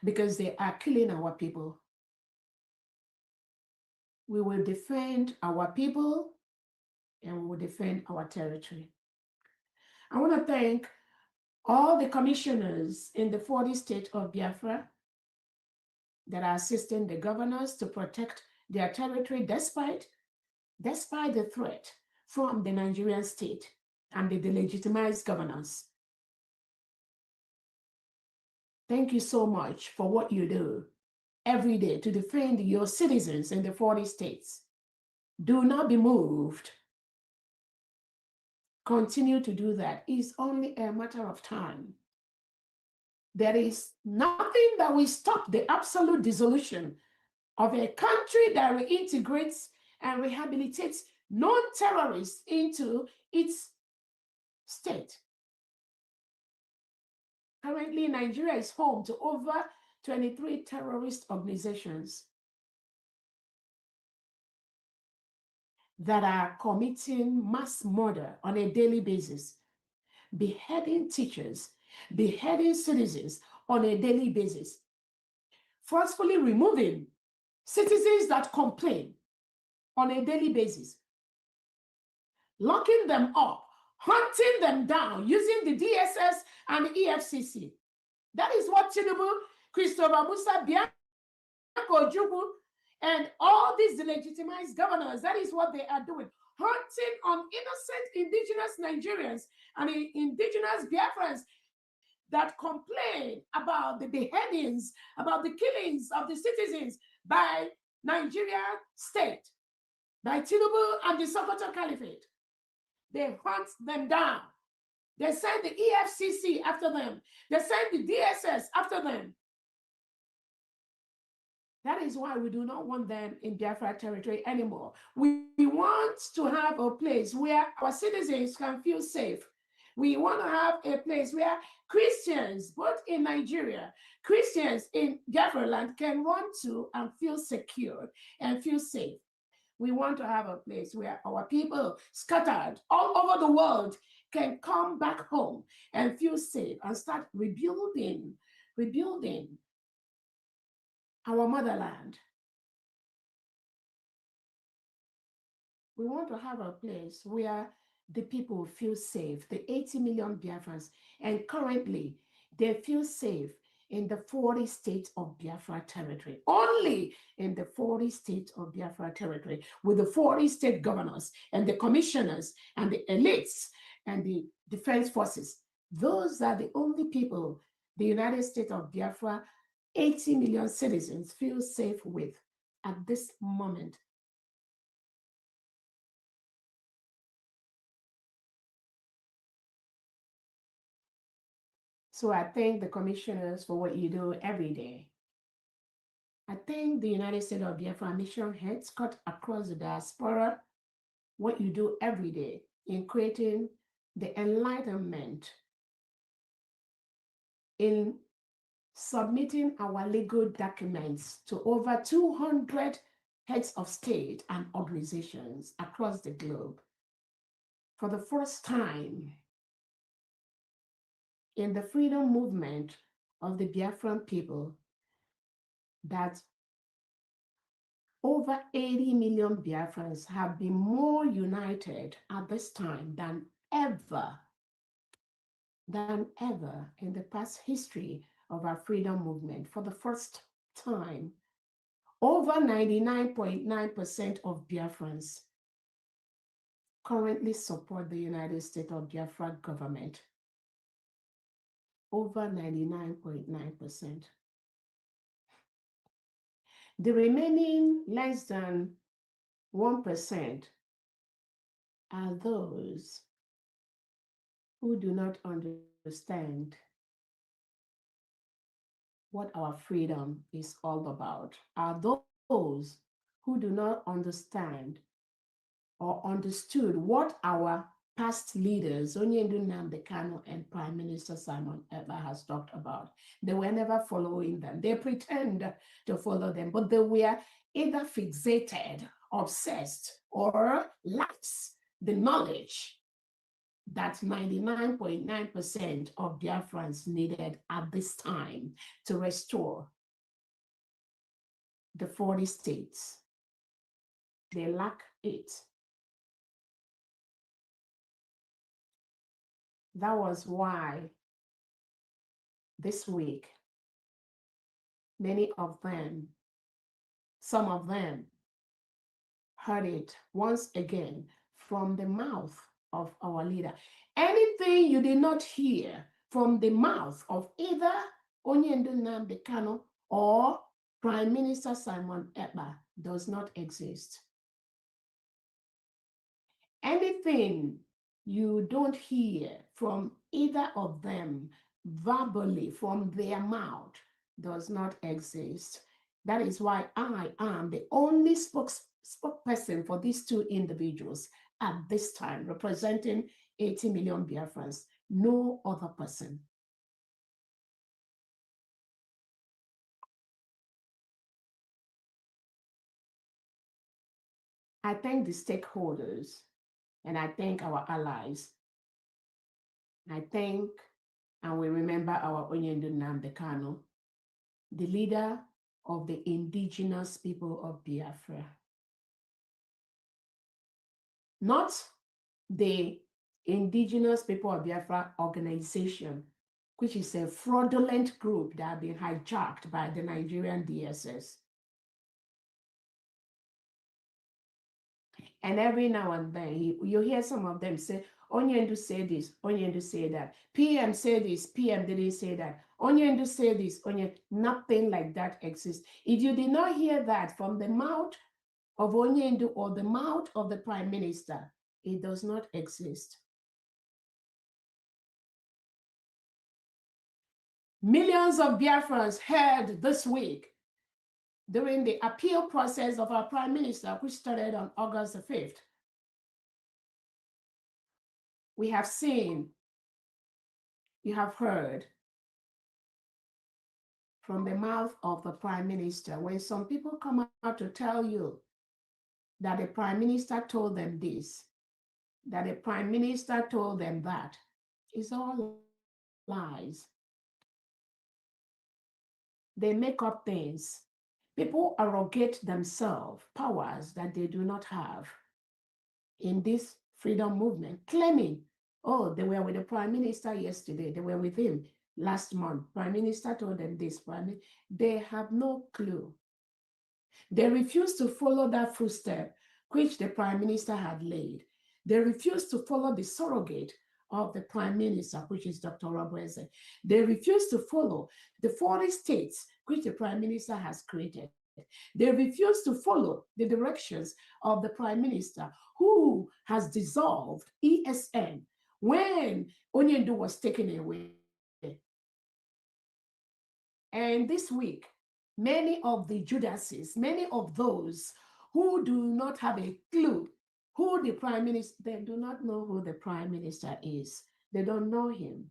because they are killing our people. We will defend our people and we will defend our territory. I want to thank all the commissioners in the 40 states of Biafra that are assisting the governors to protect their territory despite the threat from the Nigerian state and the delegitimized governors. Thank you so much for what you do every day to defend your citizens in the 40 states. Do not be moved. Continue to do that. It's only a matter of time. There is nothing that will stop the absolute dissolution of a country that reintegrates and rehabilitates non-terrorists into its state. Currently, Nigeria is home to over 23 terrorist organizations that are committing mass murder on a daily basis, beheading teachers, beheading citizens on a daily basis, forcefully removing citizens that complain on a daily basis, locking them up, hunting them down using the DSS and EFCC. That is what Tinubu, Christopher Musa, Bianco Jubu, and all these legitimized governors, that is what they are doing. Hunting on innocent indigenous Nigerians and indigenous Biafrans that complain about the beheadings, about the killings of the citizens by Nigeria state, by Tinubu and the Sokoto Caliphate. They hunt them down. They send the EFCC after them. They send the DSS after them. That is why we do not want them in Biafra territory anymore. We want to have a place where our citizens can feel safe. We want to have a place where Christians, both in Nigeria, Christians in Biafra land, can run to and feel secure and feel safe. We want to have a place where our people scattered all over the world can come back home and feel safe and start rebuilding our motherland. We want to have a place where the people feel safe, the 80 million Biafrans, and currently they feel safe in the 40 states of Biafra territory, only in the 40 states of Biafra territory, with the 40 state governors and the commissioners and the elites and the defense forces. Those are the only people the United States of Biafra, 80 million citizens, feel safe with at this moment. So I thank the commissioners for what you do every day. I thank the United States of Biafra mission heads cut across the diaspora, what you do every day in creating the enlightenment, in submitting our legal documents to over 200 heads of state and organizations across the globe. For the first time in the freedom movement of the Biafran people, that over 80 million Biafrans have been more united at this time than ever in the past history of our freedom movement. For the first time, over 99.9% of Biafrans currently support the United States of Biafra government. Over 99.9%. The remaining less than 1% are those who do not understand what our freedom is all about, are those who do not understand or understood what our past leaders, Onyendu Nnamdi Kanu and Prime Minister Simon Ekpa has talked about. They were never following them. They pretend to follow them, but they were either fixated, obsessed, or lacks the knowledge that 99.9% of Biafrans needed at this time to restore the 40 states. They lack it. That was why this week, many of them, some of them, heard it once again from the mouth of our leader. Anything you did not hear from the mouth of either Onyendu Nnamdi Kanu or Prime Minister Simon Ekpa does not exist. Anything you don't hear from either of them verbally from their mouth does not exist. That is why I am the only spokesperson for these two individuals at this time, representing 80 million Biafrans, no other person. I thank the stakeholders and I thank our allies. I thank and we remember our Onyendu Nnamdi Kanu, the leader of the indigenous people of Biafra. Not the indigenous people of Biafra organization, which is a fraudulent group that have been hijacked by the Nigerian DSS. And every now and then, you hear some of them say, Onyendu say this, Onyendu say that. PM say this, PM didn't say that. Onyendu say this, Onyendu, nothing like that exists. If you did not hear that from the mouth of Onyendu or the mouth of the Prime Minister, it does not exist. Millions of Biafrans heard this week during the appeal process of our Prime Minister, which started on August the 5th. We have seen, you have heard from the mouth of the Prime Minister, when some people come out to tell you that the Prime Minister told them this, that the Prime Minister told them that, it's all lies. They make up things. People arrogate themselves powers that they do not have in this freedom movement, claiming, oh, they were with the Prime Minister yesterday, they were with him last month. Prime Minister told them this. They have no clue. They refuse to follow that footstep which the Prime Minister had laid. They refuse to follow the surrogate of the Prime Minister, which is Dr. Robweze. They refuse to follow the 40 states which the Prime Minister has created. They refuse to follow the directions of the Prime Minister, who has dissolved ESN when Onyendu was taken away. And this week, many of the Judases, many of those who do not have a clue who the prime minister, they do not know who the prime minister is. They don't know him.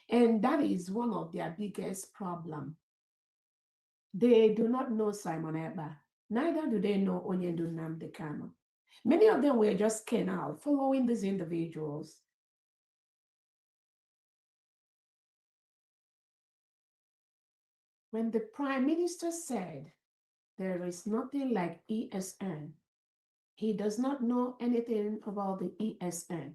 And that is one of their biggest problems. They do not know Simon Ekpa. Neither do they know Onyendu Nnamdi Kanu. Many of them were just canal following these individuals. When the prime minister said there is nothing like ESN, he does not know anything about the ESN.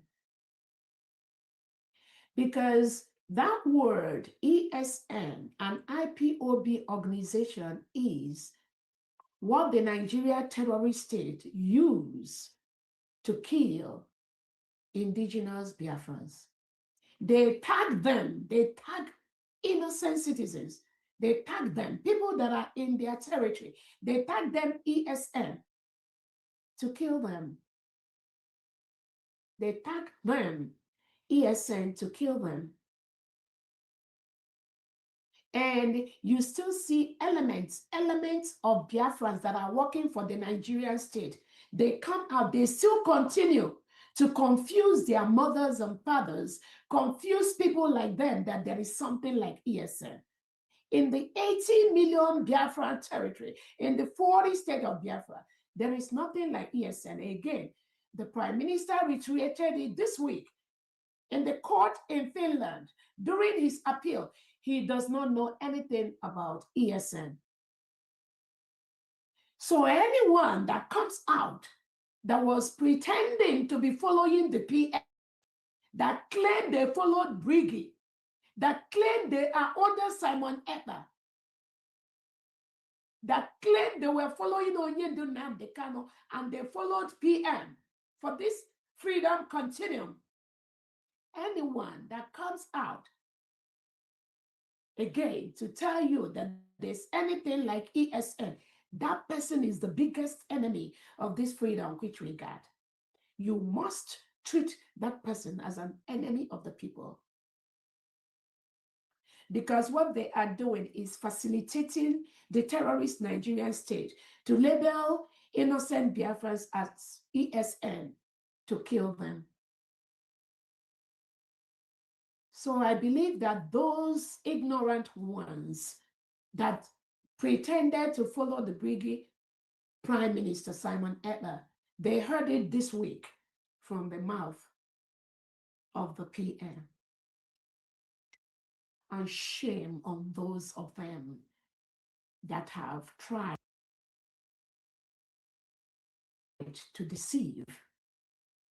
Because that word, ESN, an IPOB organization, is what the Nigeria terrorist state used to kill indigenous Biafrans. They tag them, they tag innocent citizens, they tag them, people that are in their territory, they tag them ESN to kill them. They tag them ESN to kill them. And you still see elements of Biafrans that are working for the Nigerian state. They come out, they still continue to confuse their mothers and fathers, confuse people like them that there is something like ESN. In the 80 million Biafran territory, in the 40 state of Biafra, there is nothing like ESN. Again, the prime minister reiterated it this week in the court in Finland during his appeal. He does not know anything about ESN. So anyone that comes out that was pretending to be following the PM, that claimed they followed Briggy, that claimed they are under Simon Ekpa, that claimed they were following Onyendu Nnamdi Kanu and they followed PM for this freedom continuum. Anyone that comes out again to tell you that there's anything like ESN, that person is the biggest enemy of this freedom which we got. You must treat that person as an enemy of the people. Because what they are doing is facilitating the terrorist Nigerian state to label innocent Biafrans as ESN to kill them. So I believe that those ignorant ones that pretended to follow the Brigade Prime Minister Simon Ekpa, they heard it this week from the mouth of the PM. And shame on those of them that have tried to deceive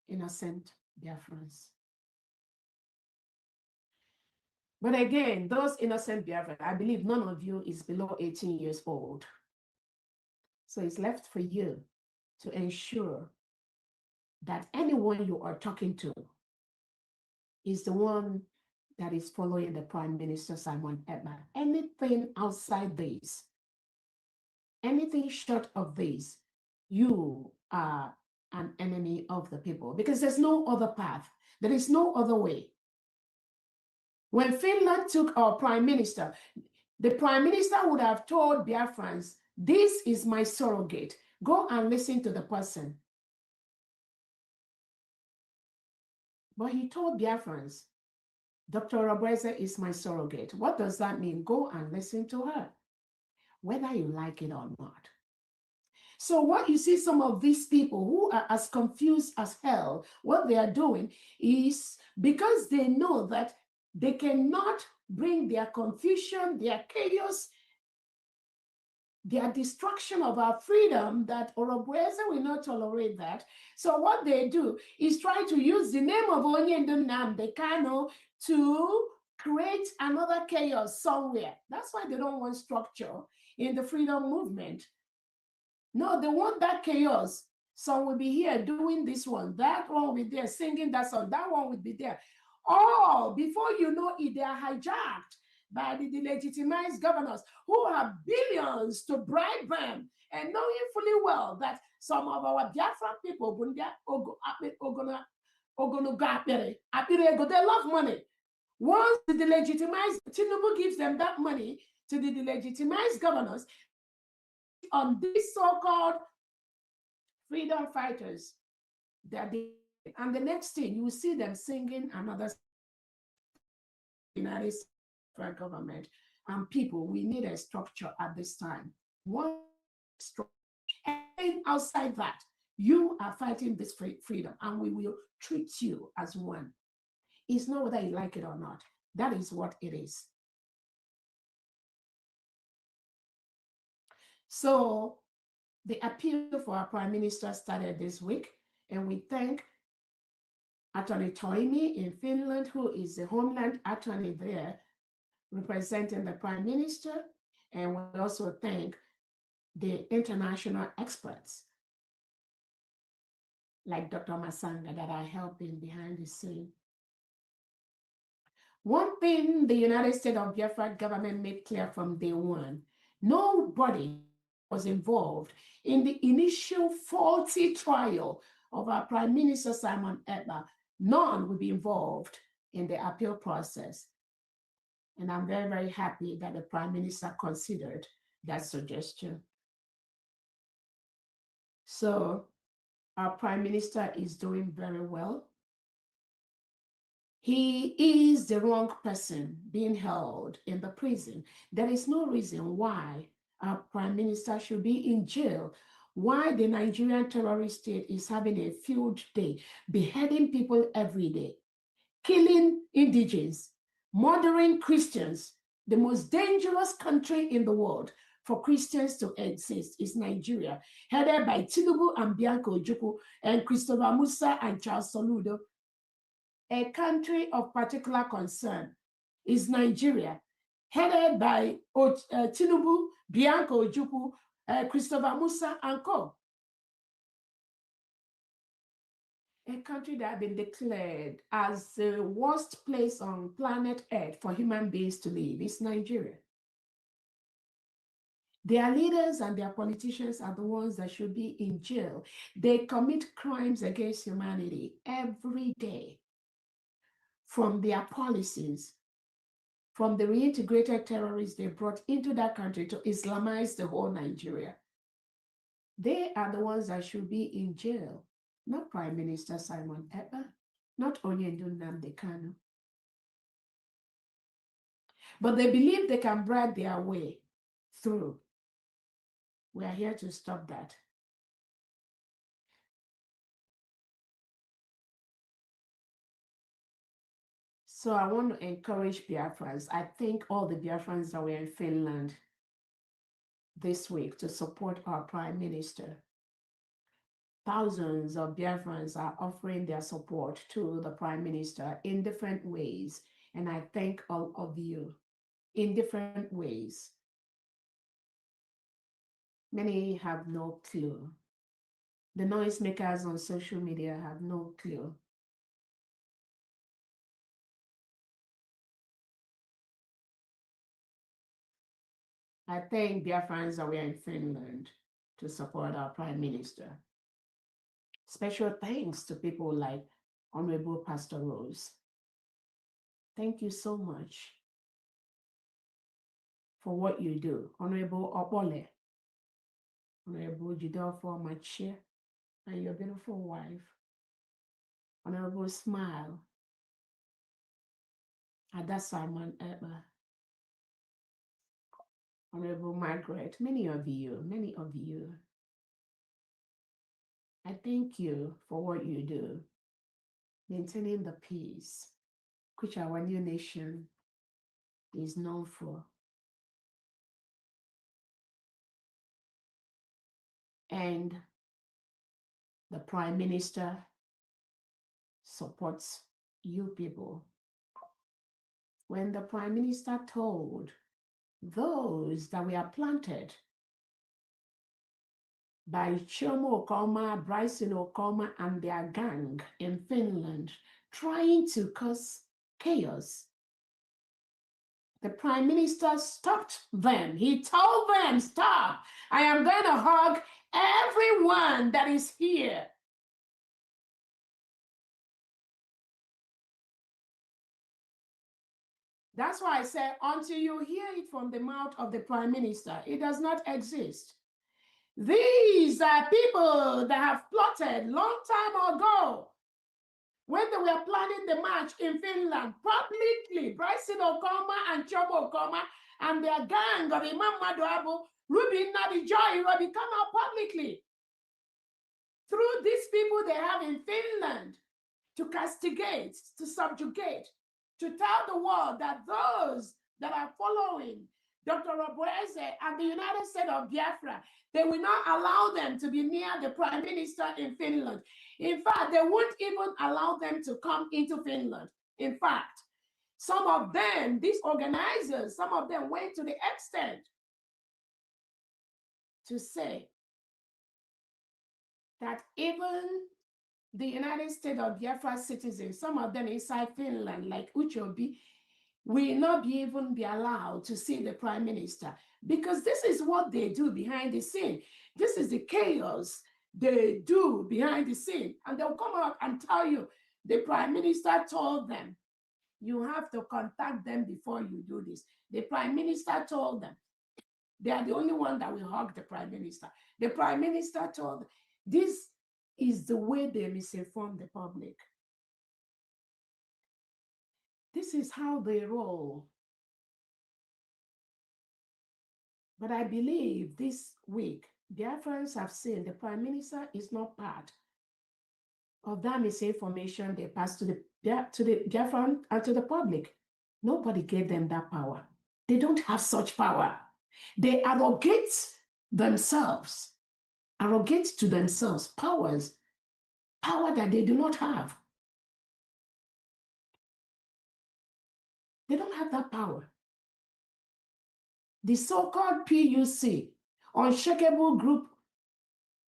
innocent Biafrans. But again, those innocent Biafrans, I believe none of you is below 18 years old. So it's left for you to ensure that anyone you are talking to is the one that is following the Prime Minister Simon Ekpa. Anything outside this, anything short of this, you are an enemy of the people because there's no other path. There is no other way. When Finland took our prime minister, the prime minister would have told Biafrans, this is my surrogate. Go and listen to the person. But he told Biafrans, Dr. Robreza is my surrogate. What does that mean? Go and listen to her, whether you like it or not. So what you see some of these people who are as confused as hell, what they are doing is because they know that they cannot bring their confusion, their chaos, their destruction of our freedom, that Orobueze will not tolerate that. So what they do is try to use the name of Onyendu Nnamdi Kanu to create another chaos somewhere. That's why they don't want structure in the freedom movement. No, they want that chaos. Some will be here doing this one, that one will be there singing that song, that one will be there. Oh, before you know it, they are hijacked by the delegitimized governors who have billions to bribe them, and knowing fully well that some of our Biafran people, they love money. Once the delegitimized Tinubu gives them that money to the delegitimized governors on these so-called freedom fighters that they, and the next thing you will see them singing another United States government and people. We need a structure at this time. One structure, and outside that, you are fighting this freedom, and we will treat you as one. It's not whether you like it or not. That is what it is. So the appeal for our prime minister started this week, and we thank Attorney Toimi in Finland, who is the Homeland Attorney there, representing the prime minister. And we also thank the international experts like Dr. Masanga that are helping behind the scene. One thing the United States of Biafra government made clear from day one, nobody was involved in the initial faulty trial of our Prime Minister Simon Ekpa. None will be involved in the appeal process. And I'm very, very happy that the Prime Minister considered that suggestion. So our Prime Minister is doing very well. He is the wrong person being held in the prison. There is no reason why our Prime Minister should be in jail, why the Nigerian terrorist state is having a field day, beheading people every day, killing indigents, murdering Christians. The most dangerous country in the world for Christians to exist is Nigeria, headed by Tinubu and Bianca Ojukwu and Christopher Musa and Charles Soludo. A country of particular concern is Nigeria, headed by Tinubu, Bianca Ojukwu, Christopher Musa, and co. A country that has been declared as the worst place on planet Earth for human beings to live is Nigeria. Their leaders and their politicians are the ones that should be in jail. They commit crimes against humanity every day. From their policies, from the reintegrated terrorists they brought into that country to Islamize the whole Nigeria. They are the ones that should be in jail, not Prime Minister Simon Ekpa, not Onyendu Nnamdi Kanu. But they believe they can bribe their way through. We are here to stop that. So I want to encourage Biafrans. I thank all the Biafrans that were in Finland this week to support our Prime Minister. Thousands of Biafrans are offering their support to the Prime Minister in different ways. And I thank all of you in different ways. Many have no clue. The noisemakers on social media have no clue. I thank Biafrans that we are in Finland to support our Prime Minister. Special thanks to people like Honorable Pastor Rose. Thank you so much for what you do. Honorable Opole, Honorable Jidofo Machia, and your beautiful wife. Honorable Smile, Ada Simon Ekpa, Honorable Margaret, many of you. I thank you for what you do, maintaining the peace, which our new nation is known for. And the Prime Minister supports you people. When the Prime Minister told those that were planted by Chomo Okoma, Bryson Okoma, and their gang in Finland, trying to cause chaos, the Prime Minister stopped them. He told them, stop. I am going to hug everyone that is here. That's why I say, until you hear it from the mouth of the Prime Minister, it does not exist. These are people that have plotted long time ago when they were planning the march in Finland publicly. Bryson Okoma and Chobo Okoma and their gang of Imam Maduabu, Ruby Nadi Joy, Robbie come out publicly through these people they have in Finland to castigate, to subjugate, to tell the world that those that are following Dr. Oboeze and the United States of Biafra, they will not allow them to be near the Prime Minister in Finland. In fact, they won't even allow them to come into Finland. In fact, some of them, these organizers, some of them went to the extent to say that even the United States of Biafra citizens, some of them inside Finland, like Uchobi, will not even be allowed to see the Prime Minister, because this is what they do behind the scene. This is the chaos they do behind the scene. And they'll come out and tell you, the Prime Minister told them, you have to contact them before you do this. The Prime Minister told them. They are the only one that will hug the Prime Minister. The Prime Minister told them. This is the way they misinform the public. This is how they roll. But I believe this week, Biafrans have seen the Prime Minister is not part of that misinformation they passed to the Biafran and to the public. Nobody gave them that power. They don't have such power. They arrogate themselves, arrogate to themselves powers, power that they do not have. They don't have that power. The so-called PUC, unshakable group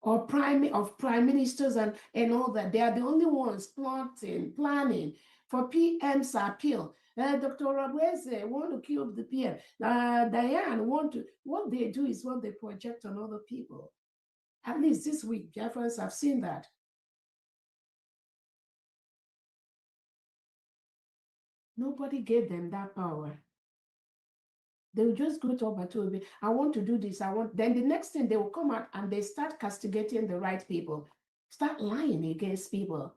of prime ministers and all that, they are the only ones planning for PM's appeal. Dr. Oboeze want to kill the PM. Diane what they do is what they project on other people. At least this week, Biafrans have seen that. Nobody gave them that power. They will just go to Obatobe, I want to do this, then the next thing they will come out and they start castigating the right people, start lying against people.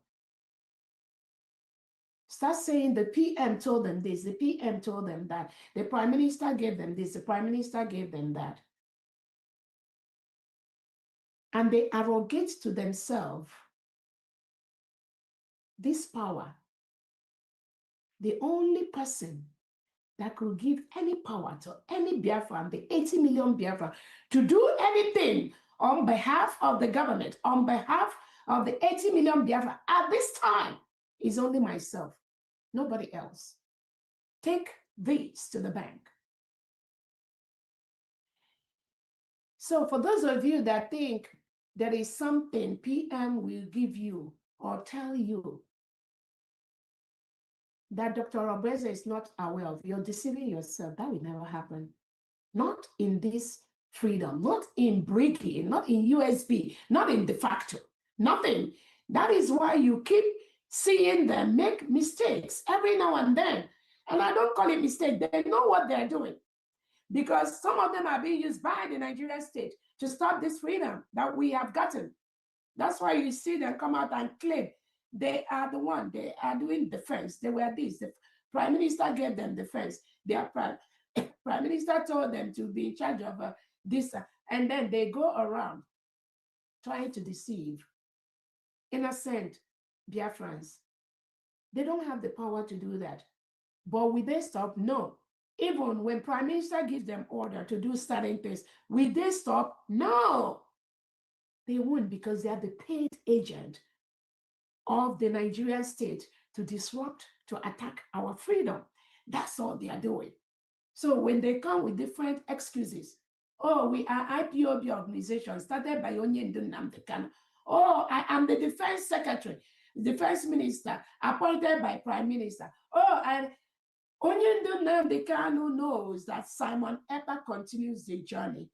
Start saying the PM told them this, the PM told them that, the Prime Minister gave them this, the Prime Minister gave them that. And they arrogate to themselves this power. The only person that could give any power to any Biafran, the 80 million Biafra, to do anything on behalf of the government, on behalf of the 80 million Biafra at this time is only myself, nobody else. Take this to the bank. So for those of you that think there is something PM will give you or tell you that Dr. Oboeze is not aware of, you're deceiving yourself. That will never happen. Not in this freedom, not in breaking, not in USB, not in de facto, nothing. That is why you keep seeing them make mistakes every now and then. And I don't call it mistake. They know what they're doing, because some of them are being used by the Nigerian state to stop this freedom that we have gotten. That's why you see them come out and claim they are the one, they are doing defense. They were this. The Prime Minister gave them defense. Their Prime Minister told them to be in charge of this. And then they go around trying to deceive innocent Biafrans. They don't have the power to do that. But will they stop? No. Even when Prime Minister gives them order to do certain things, will they stop? No. They won't, because they are the paid agent of the Nigerian state to disrupt, to attack our freedom. That's all they are doing. So when they come with different excuses, oh, we are IPOB organization started by Onyendu Nnamdi Kanu. Oh, I am the defense secretary, defense minister appointed by Prime Minister. Oh, and Onyendu Nnamdi Kanu knows that Simon Ekpa continues the journey.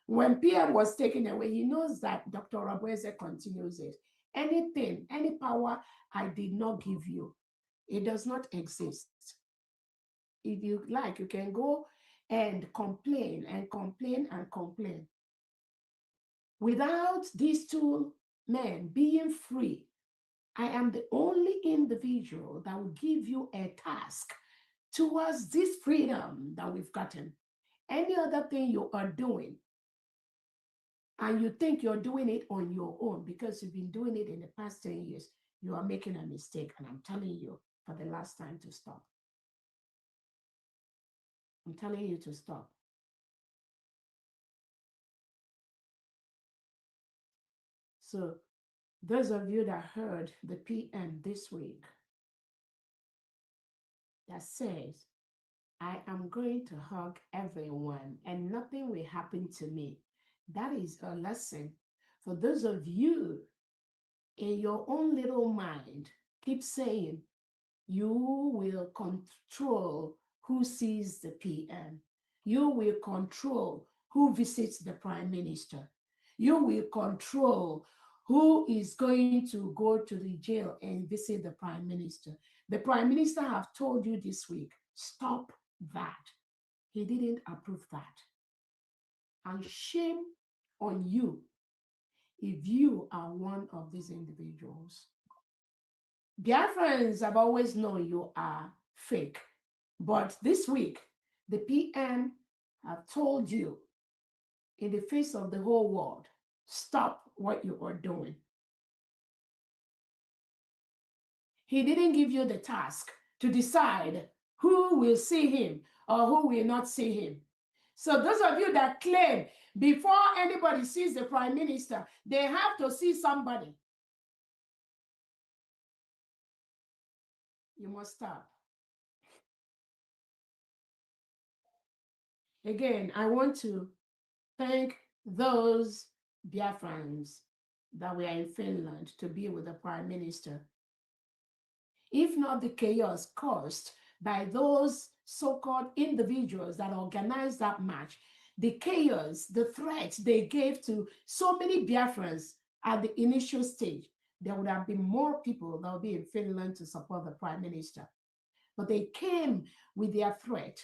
When PM was taken away, he knows that Dr. Oboeze continues it. Anything, any power I did not give you, it does not exist. If you like, you can go and complain and complain and complain. Without these two men being free, I am the only individual that will give you a task towards this freedom that we've gotten. Any other thing you are doing, and you think you're doing it on your own because you've been doing it in the past 10 years, you are making a mistake. And I'm telling you for the last time to stop. I'm telling you to stop. So those of you that heard the PM this week that says, I am going to hug everyone and nothing will happen to me. That is a lesson for those of you in your own little mind. Keep saying you will control who sees the PM. You will control who visits the prime minister. You will control who is going to go to the jail and visit the prime minister. The prime minister have told you this week, stop that. He didn't approve that. And shame on you if you are one of these individuals. Biafrans have always known you are fake. But this week, the PM have told you in the face of the whole world, stop what you are doing. He didn't give you the task to decide who will see him or who will not see him. So those of you that claim before anybody sees the prime minister, they have to see somebody. You must stop. Again, I want to thank those Biafrans that were in Finland to be with the prime minister. If not the chaos caused by those so-called individuals that organized that march, the chaos, the threats they gave to so many Biafrans at the initial stage, there would have been more people that would be in Finland to support the prime minister. But they came with their threat.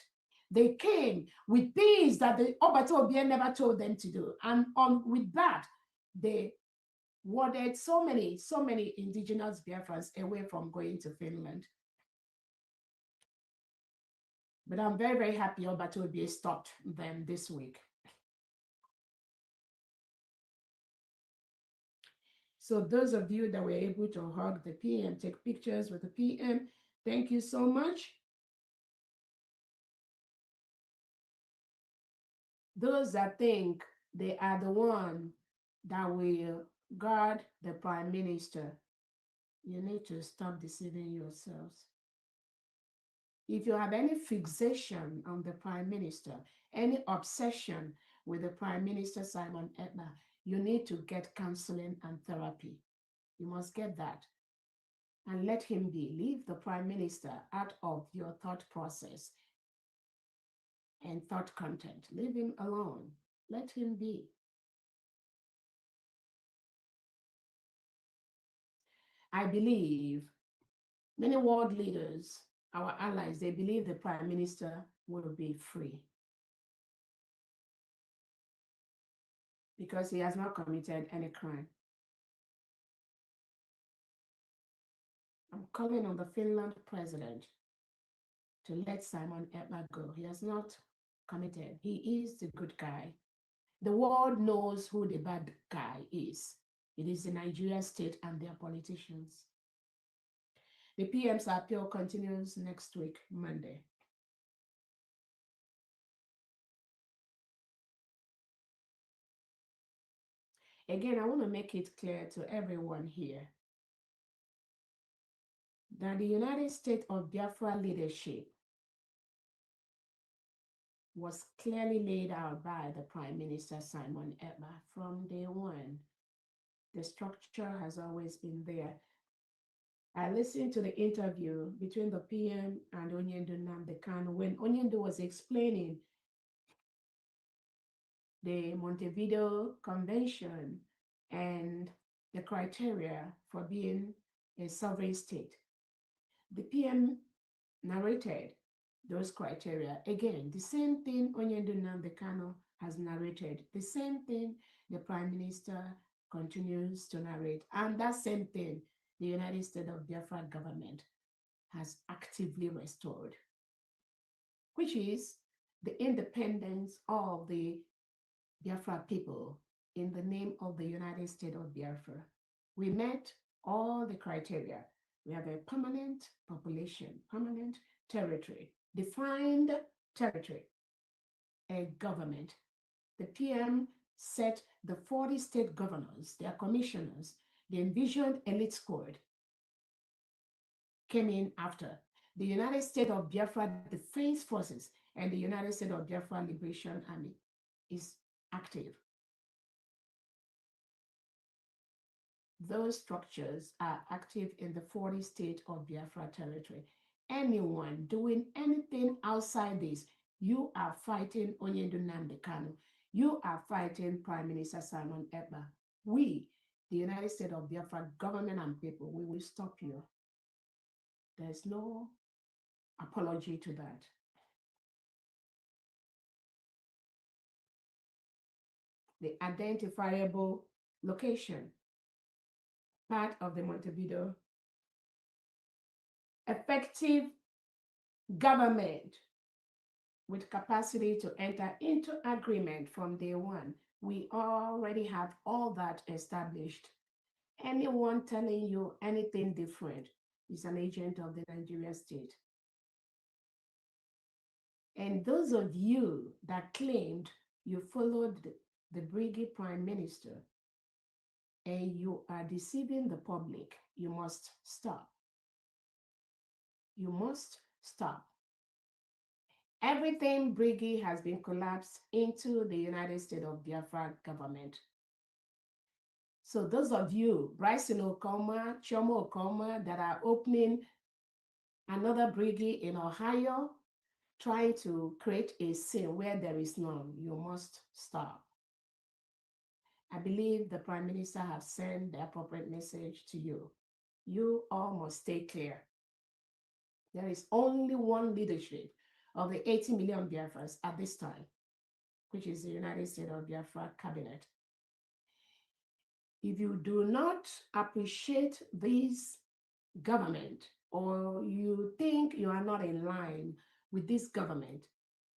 They came with things that the Obato Obien never told them to do. And with that, they warded so many indigenous Biafrans away from going to Finland. But I'm very, very happy Obato Obien stopped them this week. So those of you that were able to hug the PM, take pictures with the PM, thank you so much. Those that think they are the one that will guard the prime minister, you need to stop deceiving yourselves. If you have any fixation on the prime minister, any obsession with the prime minister, Simon Etna, you need to get counseling and therapy. You must get that. And let him be. Leave the prime minister out of your thought process and thought content. Leave him alone. Let him be. I believe many world leaders, our allies, they believe the prime minister will be free because he has not committed any crime. I'm calling on the Finland president to let Simon Etna go. He has not committed. He is the good guy. The world knows who the bad guy is. It is the Nigerian state and their politicians. The PM's appeal continues next week, Monday. Again, I want to make it clear to everyone here that the United States of Biafra leadership was clearly laid out by the Prime Minister Simon Etna from day one. The structure has always been there. I listened to the interview between the PM and Onyendu Nnamdi Kanu when Onyendu was explaining the Montevideo Convention and the criteria for being a sovereign state. The PM narrated those criteria. Again, the same thing Onyendu Nnamdi Kanu has narrated, the same thing the Prime Minister continues to narrate, and that same thing the United States of Biafra government has actively restored, which is the independence of the Biafra people in the name of the United States of Biafra. We met all the criteria. We have a permanent population, permanent territory, defined territory, a government. The PM set the 40 state governors, their commissioners, the envisioned elite squad came in after. The United States of Biafra Defense Forces and the United States of Biafra Liberation Army is active. Those structures are active in the 40 state of Biafra territory. Anyone doing anything outside this, you are fighting Onyendu Nnamdi Kanu. You are fighting Prime Minister Simon Ekpa. We, the United States of Biafra government and people, we will stop you. There's no apology to that. The identifiable location, part of the Montevideo, effective government with capacity to enter into agreement from day one. We already have all that established. Anyone telling you anything different is an agent of the Nigerian state. And those of you that claimed you followed the Brigade Prime Minister and you are deceiving the public, you must stop. You must stop. Everything Brigade has been collapsed into the United States of Biafra government. So those of you, Bryson Okoma, Chomo Okoma, that are opening another Brigade in Ohio, trying to create a scene where there is none, you must stop. I believe the Prime Minister has sent the appropriate message to you. You all must stay clear. There is only one leadership of the 80 million Biafras at this time, which is the United States of Biafra cabinet. If you do not appreciate this government, or you think you are not in line with this government,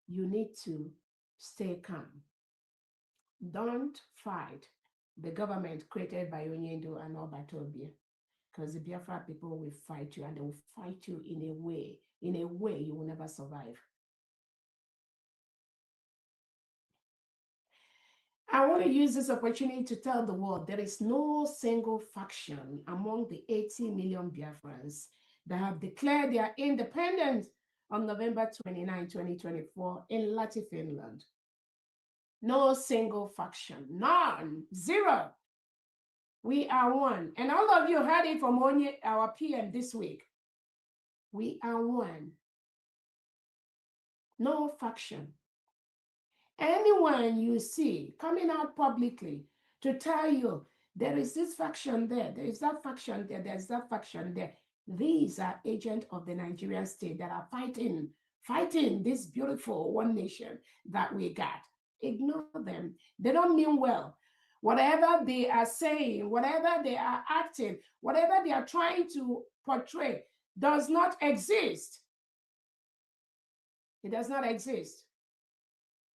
you need to stay calm. Don't fight the government created by Onyendu and Obatobia, because the Biafra people will fight you, and they will fight you in a way you will never survive. I want to use this opportunity to tell the world there is no single faction among the 80 million Biafrans that have declared their independence on November 29, 2024 in Lahti, Finland. No single faction, none, zero. We are one. And all of you heard it from our PM this week. We are one. No faction. Anyone you see coming out publicly to tell you there is this faction there, there is that faction there, there's that faction there, these are agents of the Nigerian state that are fighting this beautiful one nation that we got. Ignore them. They don't mean well. Whatever they are saying, whatever they are acting, whatever they are trying to portray does not exist. It does not exist.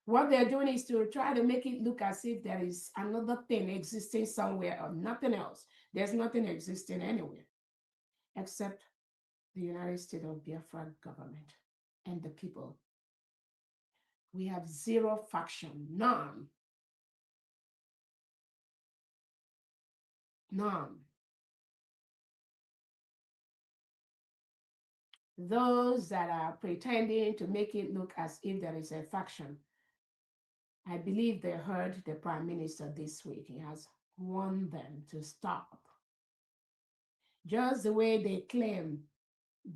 What they're doing is to try to make it look as if there is another thing existing somewhere or nothing else. There's nothing existing anywhere except the United States of Biafra government and the people. We have zero faction, none. None. Those that are pretending to make it look as if there is a faction, I believe they heard the Prime Minister this week. He has warned them to stop. Just the way they claim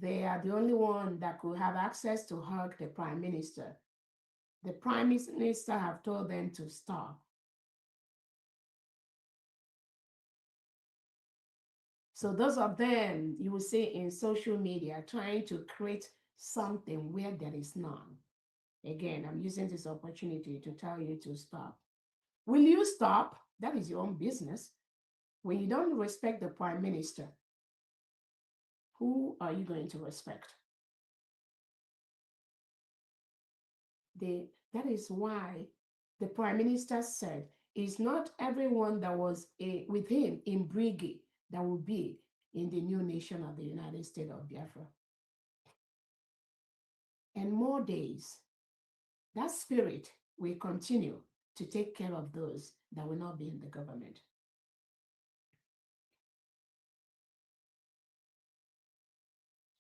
they are the only one that could have access to hug the Prime Minister. The Prime Minister have told them to stop. So those of them you will see in social media trying to create something where there is none. Again, I'm using this opportunity to tell you to stop. Will you stop? That is your own business. When you don't respect the prime minister, who are you going to respect? That is why the prime minister said, it's not everyone that was with him in Brigade that will be in the new nation of the United States of Biafra. And more days, that spirit will continue to take care of those that will not be in the government.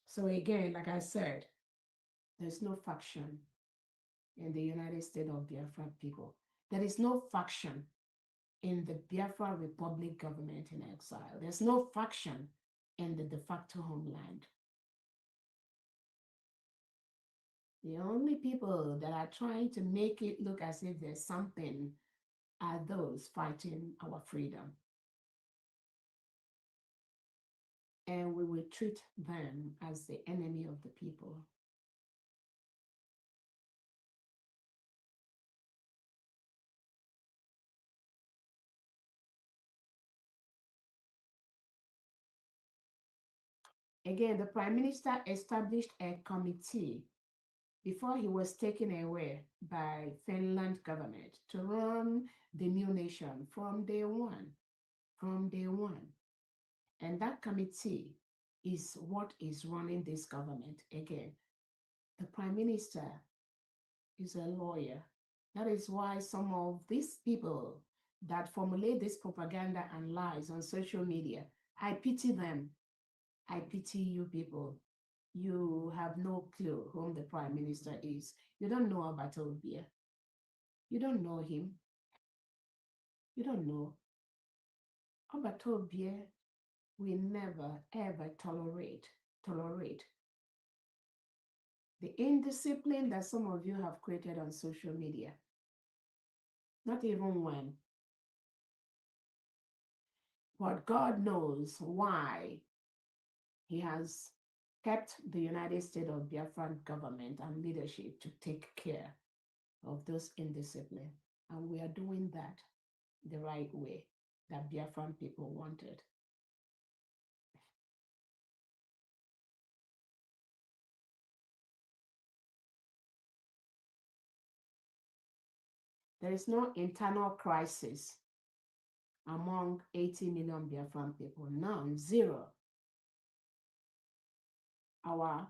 So again, like I said, there's no faction in the United States of Biafra people. There is no faction in the Biafra Republic government in exile. There's no faction in the de facto homeland. The only people that are trying to make it look as if there's something are those fighting our freedom. And we will treat them as the enemy of the people. Again, the Prime Minister established a committee before he was taken away by Finland government to run the new nation from day one. And that committee is what is running this government. Again, the Prime Minister is a lawyer. That is why some of these people that formulate this propaganda and lies on social media, I pity them. I pity you people. You have no clue whom the Prime Minister is. You don't know about Obia. You don't know him. You don't know. Obatobia will never, ever tolerate the indiscipline that some of you have created on social media. Not even when. But God knows why he has kept the United States of Biafran government and leadership to take care of those indiscipline. And we are doing that the right way that Biafran people wanted. There is no internal crisis among 80 million Biafran people. None, zero. Our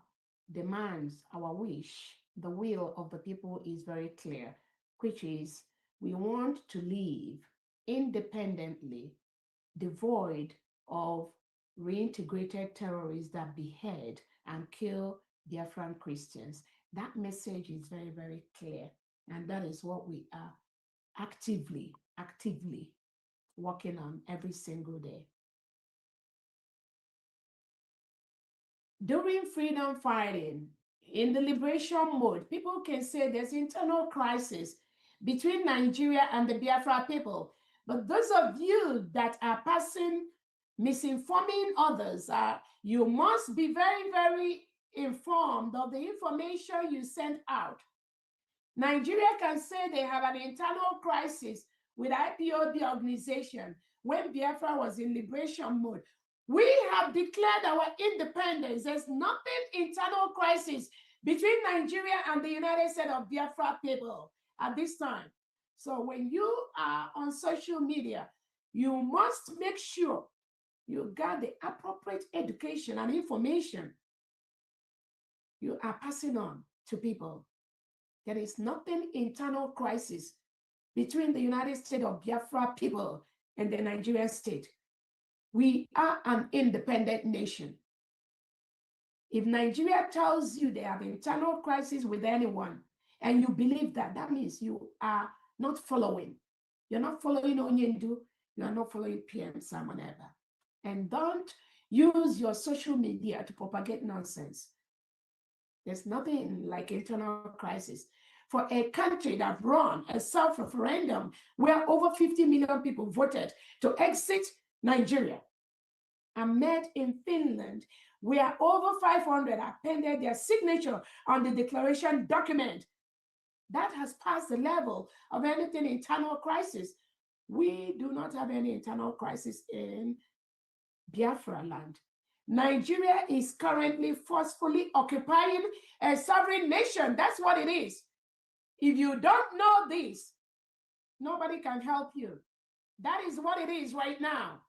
demands, our wish, the will of the people is very clear, which is we want to live independently, devoid of reintegrated terrorists that behead and kill Biafran Christians. That message is very, very clear. And that is what we are actively working on every single day. During freedom fighting, in the liberation mode, people can say there's internal crisis between Nigeria and the Biafra people. But those of you that are misinforming others, you must be very, very informed of the information you send out. Nigeria can say they have an internal crisis with IPOB organization when Biafra was in liberation mode. We have declared our independence. There's nothing internal crisis between Nigeria and the United States of Biafra people at this time. So when you are on social media, you must make sure you got the appropriate education and information you are passing on to people. There is nothing internal crisis between the United States of Biafra people and the Nigerian state. We are an independent nation. If Nigeria tells you they have internal crisis with anyone and you believe that, that means you are not following. You're not following Onyendu. You are not following PM Simon Eba. And don't use your social media to propagate nonsense. There's nothing like internal crisis. For a country that ran a self-referendum where over 50 million people voted to exit Nigeria, and met in Finland, where over 500 appended their signature on the declaration document. That has passed the level of anything internal crisis. We do not have any internal crisis in Biafra land. Nigeria is currently forcefully occupying a sovereign nation. That's what it is. If you don't know this, nobody can help you. That is what it is right now.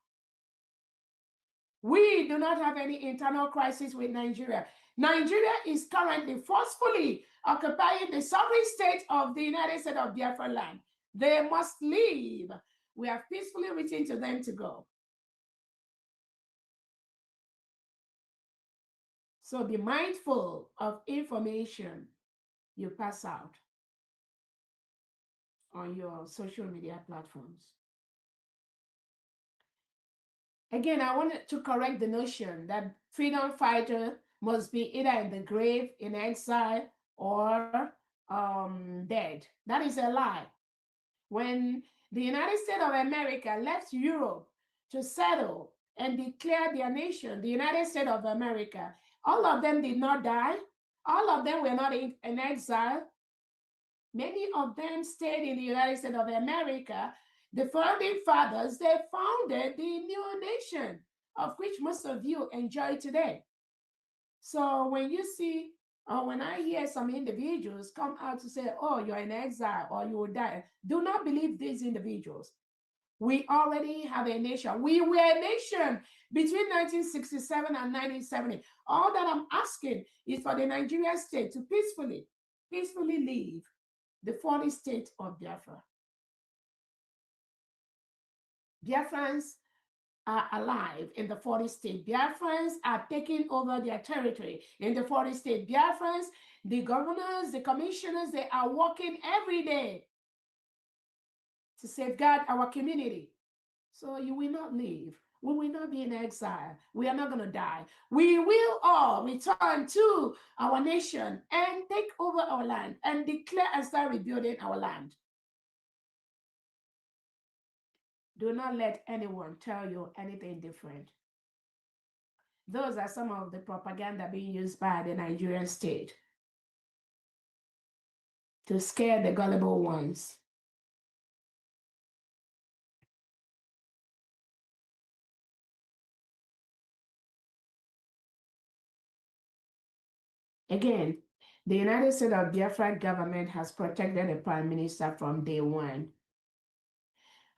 We do not have any internal crisis with Nigeria. Nigeria is currently forcefully occupying the sovereign state of the United States of Biafra land. They must leave. We have peacefully written to them to go. So be mindful of information you pass out on your social media platforms. Again, I wanted to correct the notion that freedom fighter must be either in the grave, in exile, or dead. That is a lie. When the United States of America left Europe to settle and declare their nation, the United States of America, all of them did not die. All of them were not in exile. Many of them stayed in the United States of America. The founding fathers, they founded the new nation, of which most of you enjoy today. So when you see, or when I hear some individuals come out to say, oh, you're in exile or you will die, do not believe these individuals. We already have a nation. We were a nation between 1967 and 1970. All that I'm asking is for the Nigerian state to peacefully leave the 40 state of Biafra. Biafrans are alive in the 40 state. Biafrans are taking over their territory in the 40 state. Biafrans, the governors, the commissioners, they are working every day to safeguard our community. So you will not leave. We will not be in exile. We are not going to die. We will all return to our nation and take over our land and declare and start rebuilding our land. Do not let anyone tell you anything different. Those are some of the propaganda being used by the Nigerian state to scare the gullible ones. Again, the United States of Biafra government has protected the Prime Minister from day one.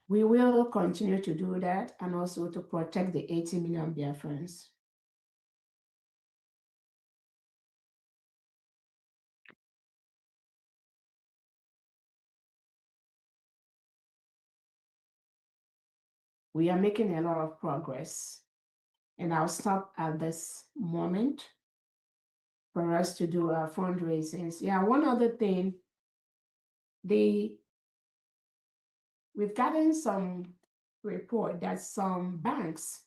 We will continue to do that and also to protect the 80 million Biafrans. We are making a lot of progress, and I'll stop at this moment for us to do our fundraisings. Yeah, one other thing, we've gotten some report that some banks,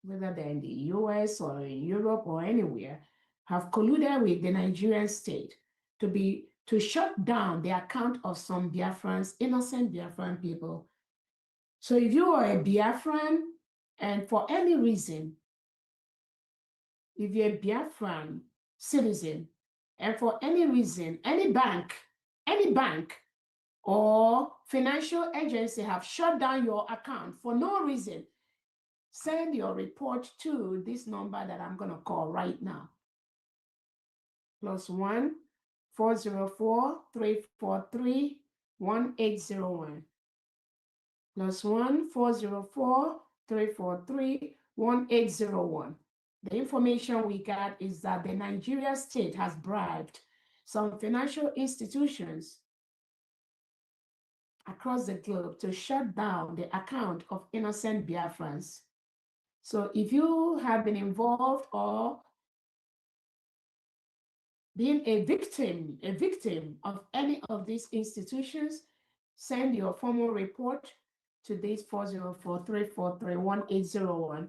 whether they're in the US or in Europe or anywhere, have colluded with the Nigerian state to shut down the account of some Biafrans, innocent Biafran people. So if you are a Biafran and for any reason, if you're a Biafran citizen and for any reason, any bank or financial agency have shut down your account for no reason, send your report to this number that I'm going to call right now. +1 404 343 1801. +1 404 343 1801. The information we got is that the Nigeria state has bribed some financial institutions across the globe to shut down the account of innocent Biafrans. So if you have been involved or been a victim of any of these institutions, send your formal report to this 404 343 1801.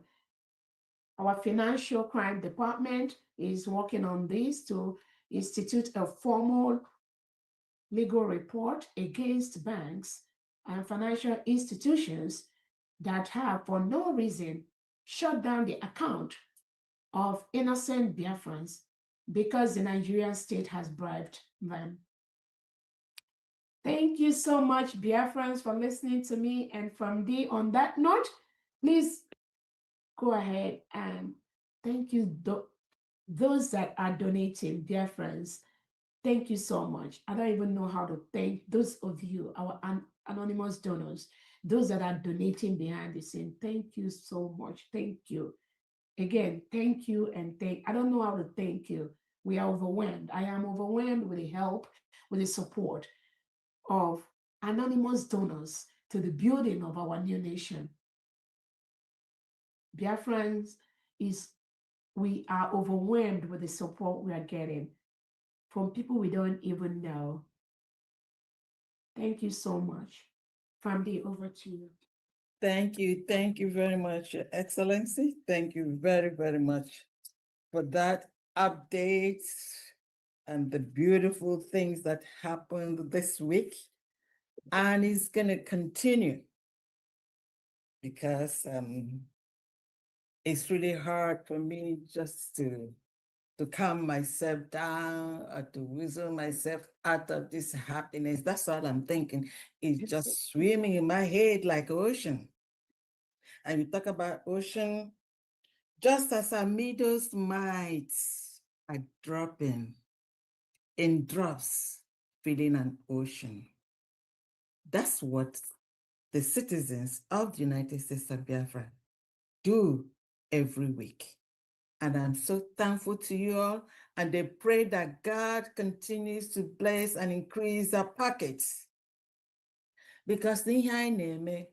Our financial crime department is working on this to institute a formal legal report against banks and financial institutions that have, for no reason, shut down the account of innocent Biafrans because the Nigerian state has bribed them. Thank you so much, Biafrans, for listening to me. And from D, on that note, please go ahead and thank you, those that are donating, Biafrans. Thank you so much. I don't even know how to thank those of you, our anonymous donors, those that are donating behind the scene. Thank you so much. Thank you. Again, thank you and I don't know how to thank you. We are overwhelmed. I am overwhelmed with the help, with the support of anonymous donors to the building of our new nation. Biafrans, we are overwhelmed with the support we are getting from people we don't even know. Thank you so much. Family, over to you. Thank you. Thank you very much, Your Excellency. Thank you very, very much for that update and the beautiful things that happened this week. And it's going to continue because it's really hard for me just to calm myself down or to whistle myself out of this happiness. That's all I'm thinking. It's just swimming in my head like ocean. And you talk about ocean, just as our meadows mites are dropping in drops, filling an ocean. That's what the citizens of the United States of Biafra do every week. And I'm so thankful to you all. And I pray that God continues to bless and increase our pockets. Because n'ihe anyị na-eme,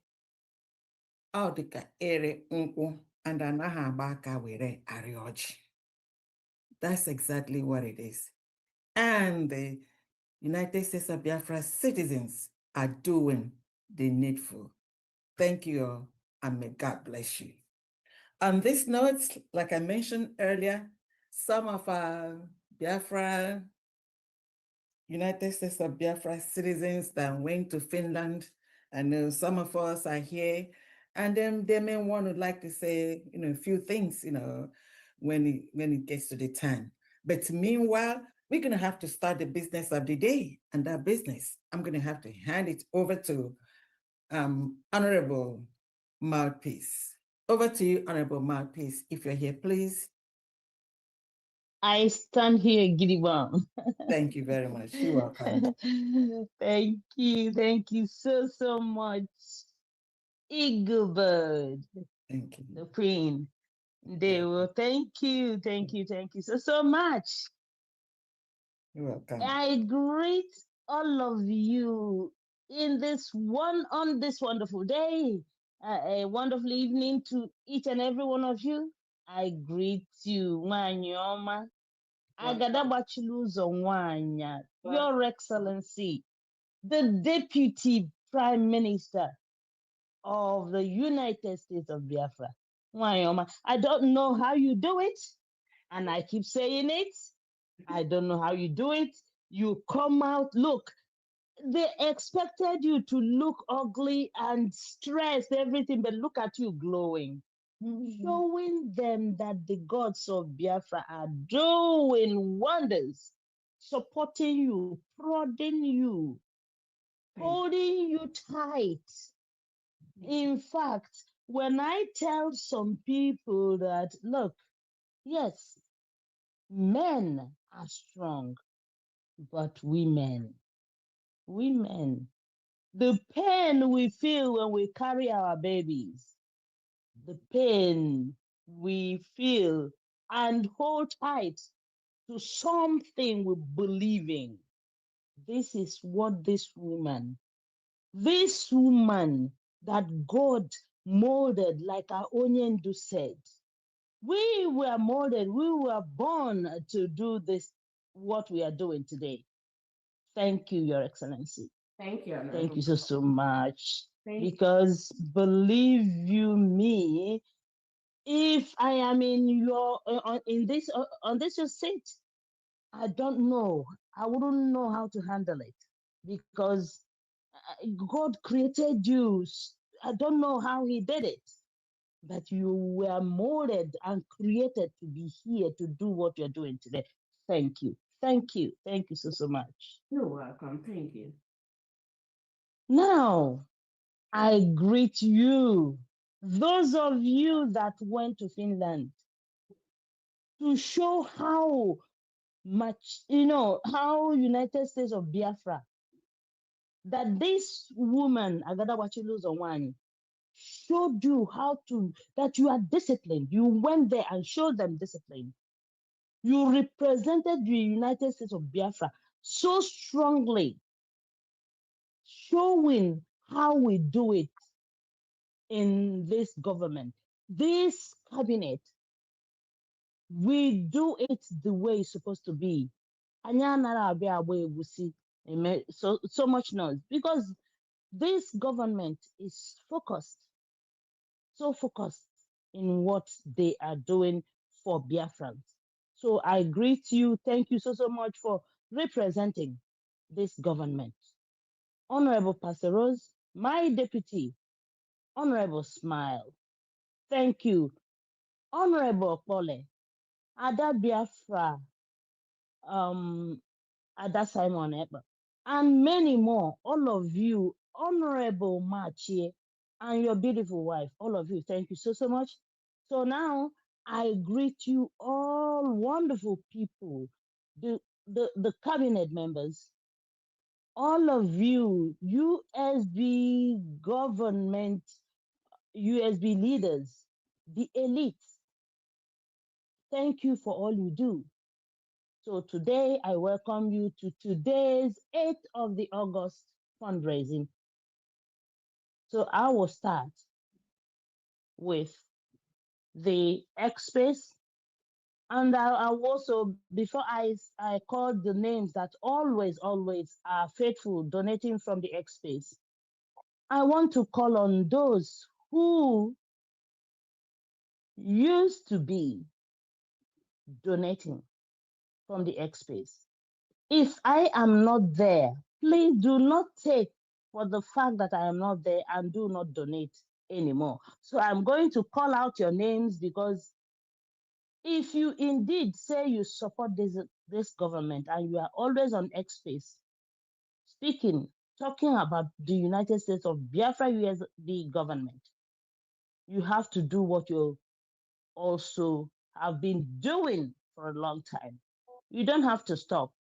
ọ dị ka ere nkwụ and anaghị agba aka were arị ọjị. That's exactly what it is. And the United States of Biafra citizens are doing the needful. Thank you all, and may God bless you. On this note, like I mentioned earlier, some of our Biafra, United States of Biafra citizens that went to Finland, I know some of us are here, and then they may want to like to say, a few things, when it gets to the time. But meanwhile, we're going to have to start the business of the day, and that business, I'm going to have to hand it over to Honorable Mouthpiece. Over to you, Honorable Mouthpiece. If you're here, please. I stand here, Gidiwam. Thank you very much. You're welcome. Thank you so much. Eagle Bird. Thank you. The Queen. They will thank you so much. You're welcome. I greet all of you on this wonderful day. A wonderful evening to each and every one of you. I greet you, Wanyoma. Agadabachiluzo Wanya, Your Excellency, the Deputy Prime Minister of the United States of Biafra. Wanyoma, I don't know how you do it, and I keep saying it. I don't know how you do it. You come out, look, they expected you to look ugly and stressed, everything, but look at you glowing. Showing them that the gods of Biafra are doing wonders, supporting you, prodding you, holding you tight. In fact, when I tell some people that, look, yes, men are strong, but women, the pain we feel when we carry our babies, the pain we feel and hold tight to something we believe in. This is what this woman that God molded, like our Onyendu said, we were molded, we were born to do this, what we are doing today. Thank you, Your Excellency. Thank you. Thank you so much. Because believe you me, if I am in your on this your seat, I don't know. I wouldn't know how to handle it because God created you. I don't know how He did it, but you were molded and created to be here to do what you're doing today. Thank you. Thank you. Thank you so, so much. You're welcome. Thank you. Now, I greet you, those of you that went to Finland, to show how much, how United States of Biafra, that this woman, Agada Wachilu Zowani, showed you that you are disciplined. You went there and showed them discipline. You represented the United States of Biafra so strongly, showing how we do it in this government, this cabinet. We do it the way it's supposed to be. So much noise because this government is focused, so focused in what they are doing for Biafrans. So I greet you. Thank you so, so much for representing this government. Honorable Pastor Rose, my deputy, Honorable Smile, thank you. Honorable Pole, Ada Biafra, Ada Simon Eber, and many more, all of you, Honorable Machie, and your beautiful wife, all of you, thank you so, so much. So now I greet you all wonderful people, the cabinet members, all of you, USB government, USB leaders, the elites, thank you for all you do. So today I welcome you to today's 8th of the August fundraising. So I will start with the X space. And I also, before I call the names that always are faithful donating from the X space, I want to call on those who used to be donating from the X space. If I am not there, please do not take for the fact that I am not there and do not donate anymore. So I'm going to call out your names because if you indeed say you support this government and you are always on X space, talking about the United States of Biafra, the government, you have to do what you also have been doing for a long time. You don't have to stop.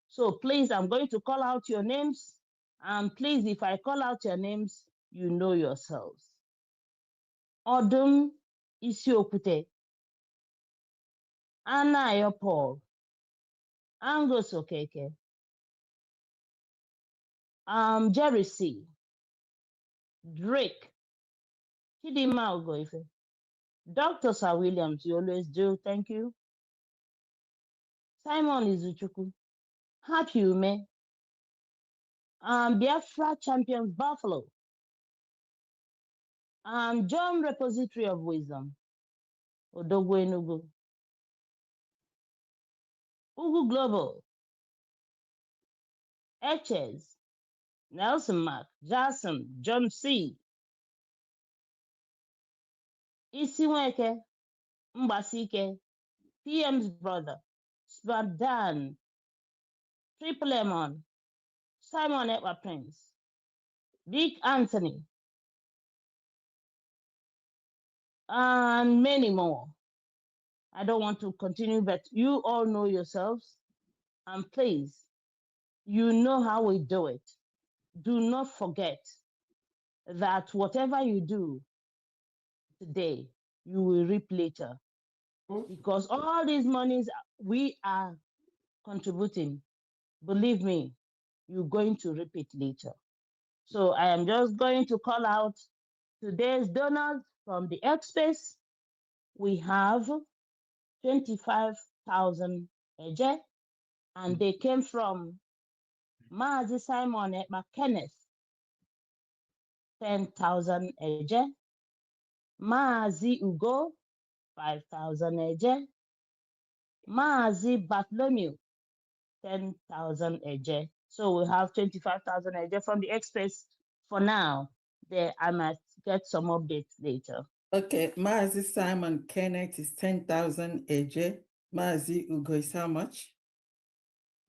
So please, I'm going to call out your names. And please, if I call out your names, you know yourselves. Odum Isiokute, Anayo Paul, Angus Okeke, Jerry C, Drake, Chidima Ogoife, Dr. Sir Williams, you always do, thank you. Simon Izuchuku, Happy Ume, Biafra Champions Buffalo, John Repository of Wisdom, Odogwu Enugu, Ugu Global, Etches, Nelson Mark, Jason, John C, Isiweke, Mbasike, PM's brother, Spardan, Triple Lemon, Simon Edward Prince, Big Anthony, and many more. I don't want to continue, but you all know yourselves. And please, you know how we do it. Do not forget that whatever you do today, you will reap later. Because all these monies we are contributing, believe me, you're going to reap it later. So I am just going to call out today's donors from the X space. We have 25,000 eje, and they came from Maazi Simon Ekpa Kenneth, 10,000 eje, Maazi Ugo, 5,000 eje, Maazi Bartholomew, 10,000 eje. So we have 25,000 eje from the X space for now. I might get some updates later. Okay, Mazi Simon Kenneth is 10,000 AJ. Mazi Ugo is how much?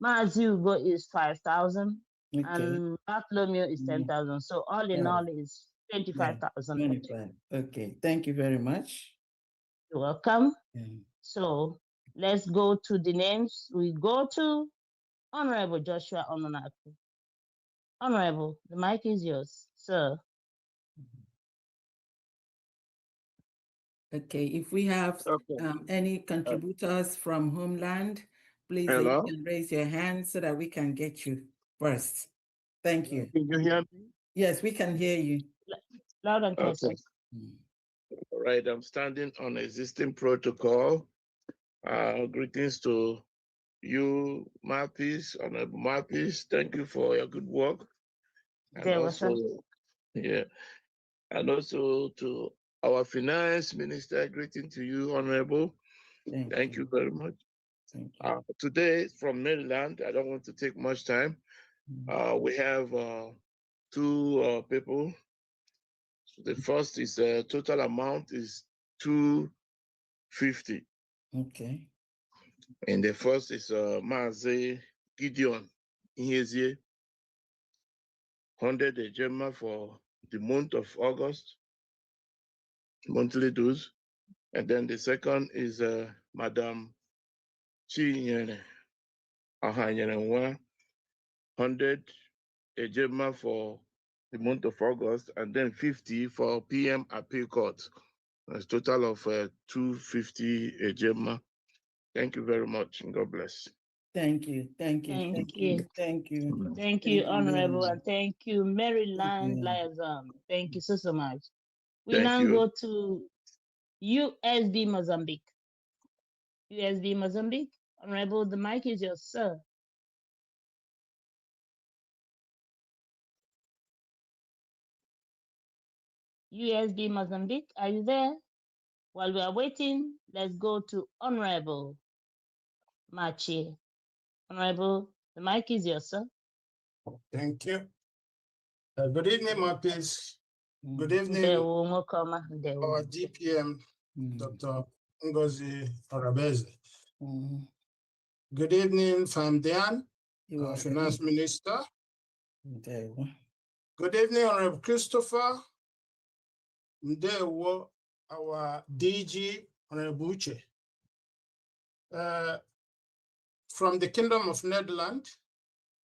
Mazi Ugo is 5,000 Okay. and Bartholomew is 10,000. So all in all is 25,000. 25. Okay, thank you very much. You're welcome. Yeah. So let's go to the names. We go to Honorable Joshua Ononaku. Honorable, the mic is yours, sir. Okay, if we have any contributors from Homeland, please you can raise your hand so that we can get you first. Thank you. Can you hear me? Yes, we can hear you. Loud and clear, sir. All right, I'm standing on existing protocol. Greetings to you, Marpis, Honorable Marpis. Thank you for your good work. And also, and also to our finance minister, greeting to you, Honorable. Thank you very much. Thank you. Today from Maryland, I don't want to take much time. We have two people. So the first is total amount is 250. Okay. And the first is Maze Gideon Inhezie, 100 Ejema for the month of August, monthly dues. And then the second is Madam Chinyere Ahanyere 100 Ejema for the month of August, and then 50 for PM Appeal Court. That's a total of 250 Ejema. Thank you very much, and God bless. Thank you. Thank you. Thank you. Thank you. Thank you, Honorable, and thank you, Maryland Liaison. Thank you so much. We now go to USB Mozambique. USB Mozambique, Honorable, the mic is yours, sir. USB Mozambique, are you there? While we are waiting, let's go to Honorable Machi. Honorable, the mic is yours, sir. Thank you. Good evening, Marpis. Good evening, our DPM, Dr. Ngozi Orabeze. Good evening, Famdian, our Finance Minister. Good evening, Honorable Christopher Ndewo, our DG, Honorable Uche. From the Kingdom of Netherlands,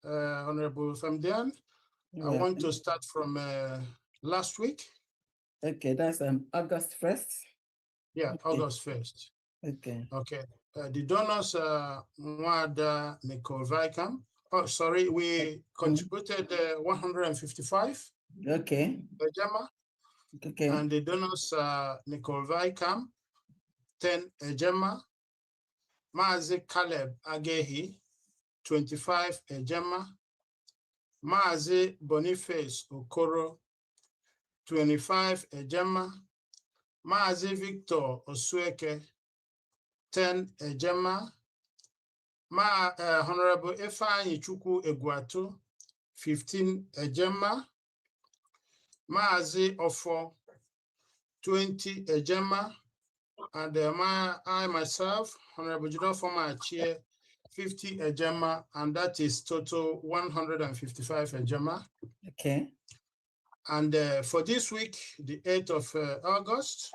Honorable Famdian, I want to start from last week. Okay, that's August 1st. Yeah, okay. August 1st. Okay. Okay. The donors, Mwada Nicole Vicam. Oh, sorry, we contributed 155. Okay. Ejema. Okay. And the donors, Nicole Vicam, 10 Ejema. Maazi Caleb Agehi, 25 Ejema. Maazi Boniface Okoro, 25 Ejema. Maazi Victor Osueke, 10 Ejema. Honorable Ifeanyi Chukwu Egwatu, 15 Ejema. Maazi Ofo, 20 Ejema. And I myself, Honorable Jidofoma Achie, 50 Ejema, and that is total 155 Ejema. Okay. And for this week, the 8th of August,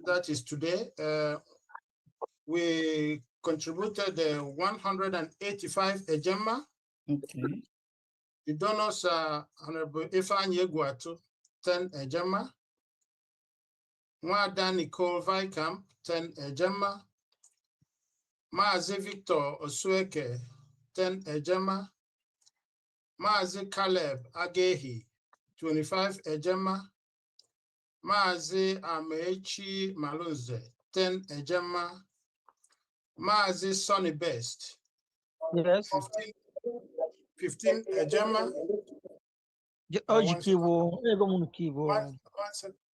that is today, we contributed 185 Ejema. Okay. The donors are Honorable Ifeanyi Egwatu, 10 Ejema. Mwada Nicole Vicam, 10 Ejema. Maazi Victor Osueke, 10 Ejema. Maazi Caleb Agehi, 25 Ejema. Maazi Amechi Maluze, 10 Ejema. Maazi Sonny Best, yes. 15 Ejema.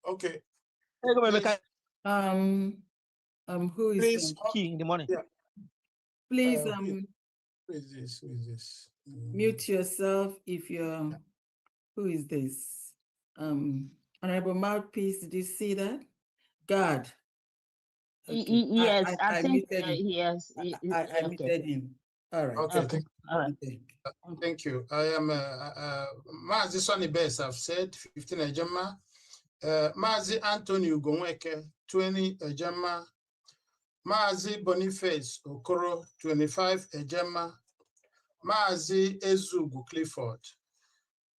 Okay. Who is please, key in the morning? Yeah. Please, who is this? Mute yourself if you're, who is this? Honorable Mouthpiece, did you see that? God. Yes, I think muted him. he has. I Okay. muted him. All right. Okay, Okay. All right. thank you. I am Mazi Sonny Best. I've said 15 Ejema. Mazi Anthony Ugomweke 20 Ejema. Mazi Boniface Okoro 25 Ejema. Mazi Ezugu Clifford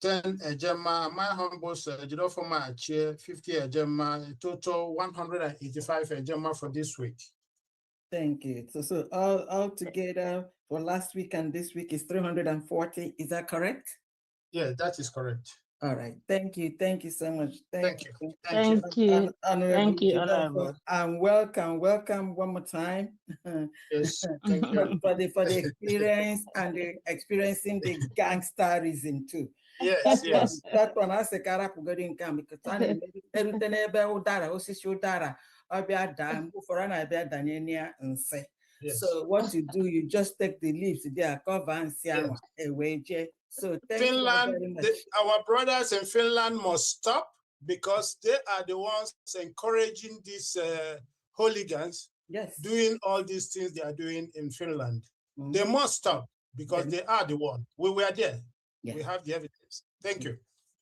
10 Ejema. My humble Jidofoma Chair 50 Ejema. Total 185 Ejema for this week. Thank you. So all together for last week and this week is 340. Is that correct? Yeah, that is correct. All right. Thank you. Thank you so much. Thank you. Thank you. Honorable Honorable. Jidofo, and welcome one more time. Yes, thank you. for the experience and experiencing the gangsterism too. Yes, yes. That one has a character because udara and say. Yes. So what you do, you just take the leaves there, cover and see away. So thank you very much. Our brothers in Finland must stop because they are the ones encouraging these hooligans doing all these things they are doing in Finland. They must stop because they are the one. We were there. We have the evidence. Thank you.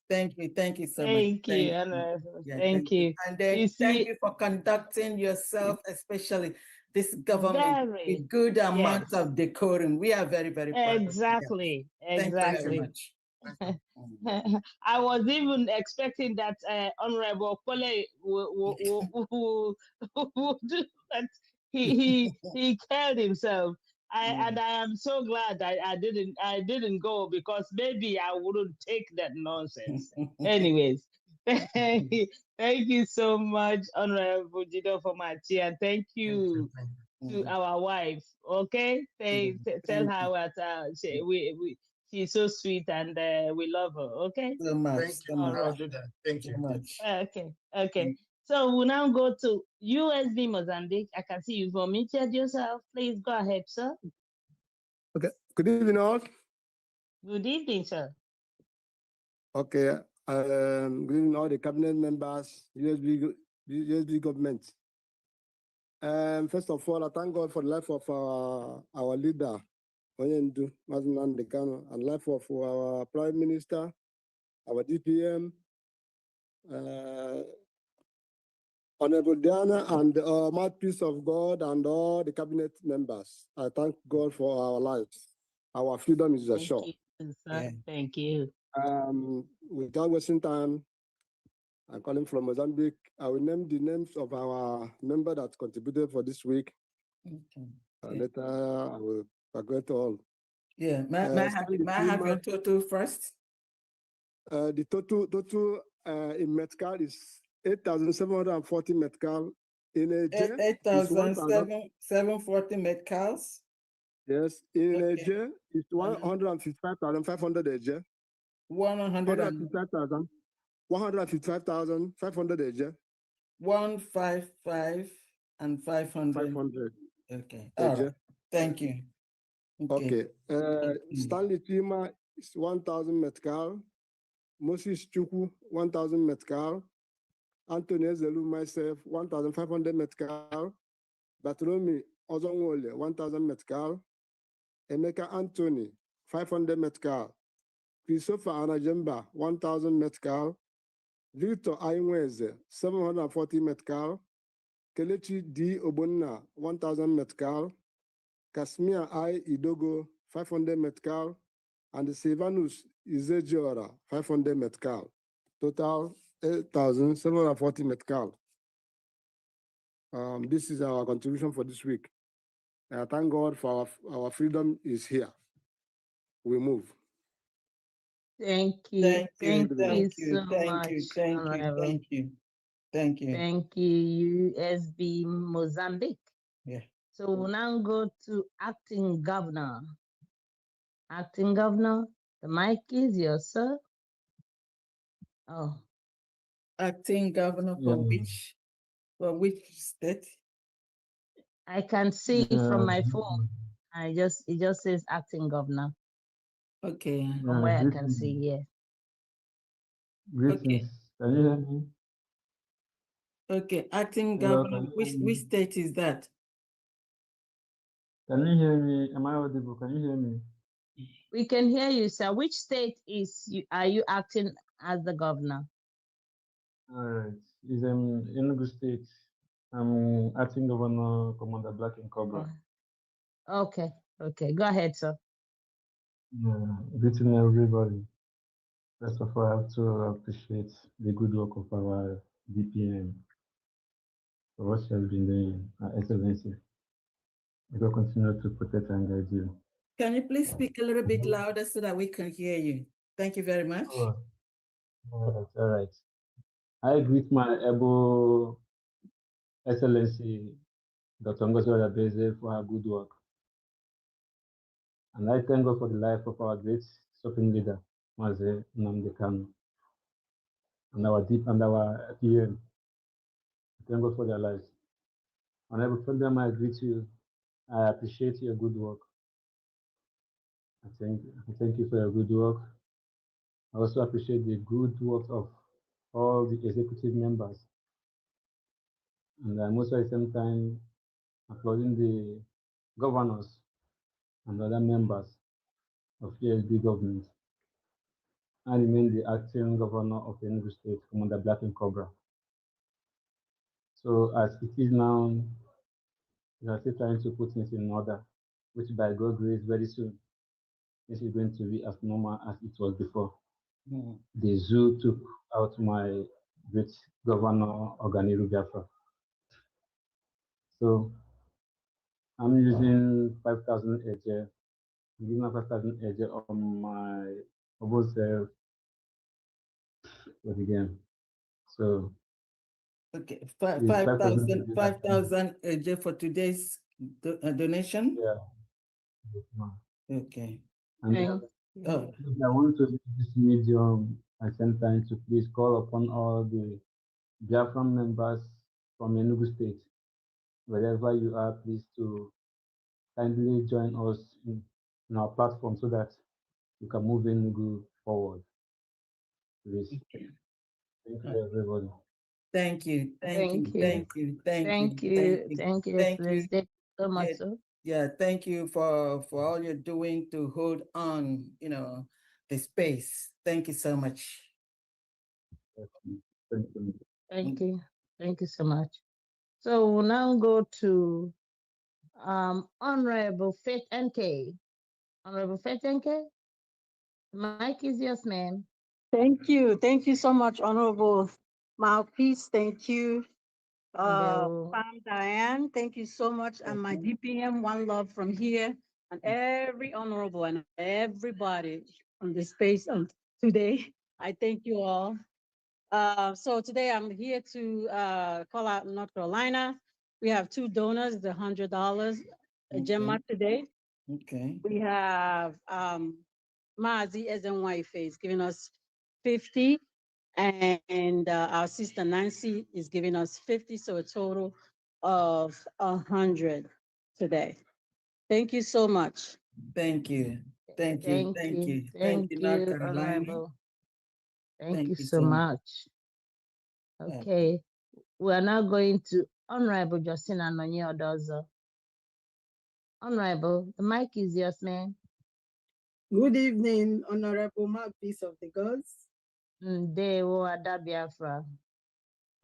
Thank you so much. Thank you, Honorable. Thank you. And then thank you for conducting yourself, especially this government, with good amount of decorum. We are very, very proud. Exactly. Thank you very much. I was even expecting that Honorable Kole would do that. He killed himself. And I am so glad I didn't go because maybe I wouldn't take that nonsense. Anyways, thank you so much, Honorable Jido Machi, and thank you to our wife. Okay, tell her what she's so sweet and we love her. Okay. So much. Thank you. I'll do that. Thank you. So much. Okay. So we'll now go to USB Mozambique. I can see you've unmuted yourself. Please go ahead, sir. Okay. Good evening, all. Good evening, sir. Okay. Good evening, all the cabinet members, USB government. First of all, I thank God for the life of our leader, Onyendu Mazinan Dekano, and life of our Prime Minister, our DPM, Honorable Diana, and the mouthpiece of God, and all the cabinet members. I thank God for our lives. Our freedom is assured. Thank you, sir. Thank you. Without wasting time, I'm calling from Mozambique. I will name the names of our members that contributed for this week. Later, I will forget all. Yeah, may I have your total first? The total in Metcal is 8,740 Metcal. In a 8,740 Metcals. Yes, in a J is 155,500 a J. 155,000. 155,500 a J. 155 and 500. 500. Okay. All right. Thank you. Okay. Stanley Chima is 1,000 Metcal. Moses Chuku, 1,000 Metcal. Anthony Ezelu, myself, 1,500 Metcal. Bartholomew Ozonwole, 1,000 Metcal. Emeka Anthony, 500 Metcal. Christopher Anajemba, 1,000 Metcal. Victor Ainweze, 740 Metcal. Kelechi D. Obonna, 1,000 Metcal. Kasmia I. Idogo, 500 Metcal. And Silvanus Izejiora, 500 Metcal. Total 8,740 Metcal. This is our contribution for this week. Thank God for our freedom is here. We move. Thank you. Thank you so much. Thank you. Thank you, USB Mozambique. Yeah. So we'll now go to acting governor. Acting governor, the mic is yours, sir. Oh. Acting governor for which state? I can see from my phone. It just says acting governor. Okay. From where I can see, yeah. Greetings. Can you hear me? Okay, acting Hello, governor, which state is that? can you hear me? Am I audible? Can you hear me? We can hear you, sir. Which state are you acting as the governor? All right. It's Enugu State. I'm acting governor, Commander Black and Cobra. Okay, okay. Go ahead, sir. Greeting everybody. First of all, I have to appreciate the good work of our DPM for what she has been doing, Her Excellency. We will continue to protect and guide you. Can you please speak a little bit louder so that we can hear you? Thank you very much. Oh, all right. I greet my able Excellency, Dr. Ngozi Oyagbeze, for her good work. And I thank God for the life of our great supreme leader, Mazi Nnamdi Kanu, and our PM. Thank God for their lives. And I will tell them I greet you. I appreciate your good work. I thank you for your good work. I also appreciate the good work of all the executive members. And I'm also at the same time applauding the governors and other members of ESB government. I remain the acting governor of Enugu State, Commander Black and Cobra. So as it is now, we are still trying to put things in order, which by God's grace, very soon, this is going to be as normal as it was before. The zoo took out my great governor, Oganiru Biafra. So I'm using 5,000 AJ, giving my 5,000 AJ on my almost again. So okay, 5,000 AJ for today's donation. Yeah. Okay. And I want to use this medium at the same time to please call upon all the Biafra members from Enugu State, wherever you are, please to kindly join us in our platform so that we can move Enugu forward. Please. Thank you, everybody. Thank you. Thank you so much, sir. Yeah, thank you for all you're doing to hold on, the space. Thank you so much. Thank you. Thank you so much. So we'll now go to Honorable Faith NK. Honorable Faith NK, the mic is yours, ma'am. Thank you. Thank you so much, Honorable Mouthpiece. Thank you. Pam Diane, thank you so much. And my DPM, one love from here, and every honorable and everybody on the space today. I thank you all. So today I'm here to call out North Carolina. We have two donors, the $100 Gemma today. Okay. We have Mazi Ezenwaife is giving us 50, and our sister Nancy is giving us 50, so a total of 100 today. Thank you so much. Thank you. Thank you. Thank you. Thank you, North Carolina. Honorable. Thank you so much. Okay, we are now going to Honorable Justina Nonye Odozo. Honorable, the mic is yours, ma'am. Good evening, Honorable Mouthpiece of the Gods. Ndewo Ada Biafra.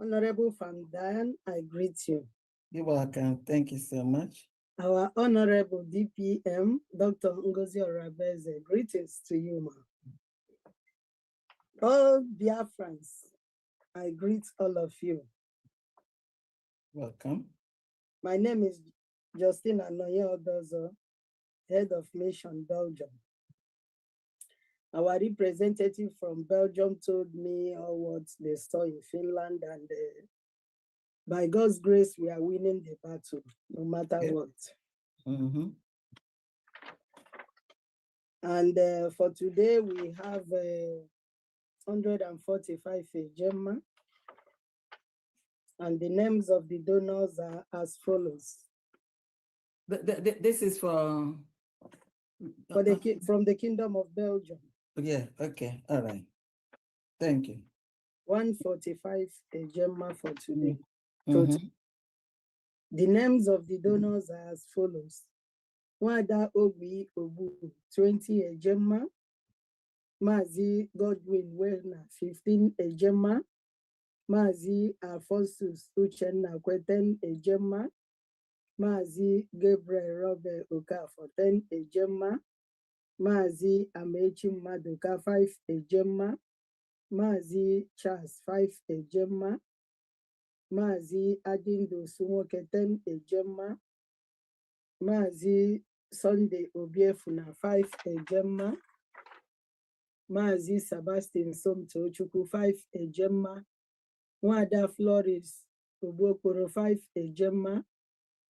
Honorable Van Diane, I greet you. You're welcome. Thank you so much. Our Honorable DPM, Dr. Ngozi Oyagbeze, greetings to you, ma. All Biafrans, I greet all of you. Welcome. My name is Justina Nonye Odozo, Head of Mission, Belgium. Our representative from Belgium told me all what they saw in Finland, and by God's grace, we are winning the battle, no matter what. And for today, we have 145 Gemma, and the names of the donors are as follows. This is from the Kingdom of Belgium. Yeah, okay, all right. Thank you. 145 Gemma for today. total. The names of the donors are as follows. Wada Ogbi Obu, 20 Ejema. Mazi Godwin Werner, 15 Ejema. Mazi Alphonsus Uchenna, 10 Ejema. Mazi Gabriel Robert Okafor, 10 Ejema. Mazi Amechi Maduka, 5 Ejema. Mazi Charles, 5 Ejema. Mazi Adindo Sumoke, 10 Ejema. Mazi Sunday Obiefuna, 5 Ejema. Mazi Sebastian Somto Chuku, 5 Ejema. Wada Flores Obokoro, 5 Ejema.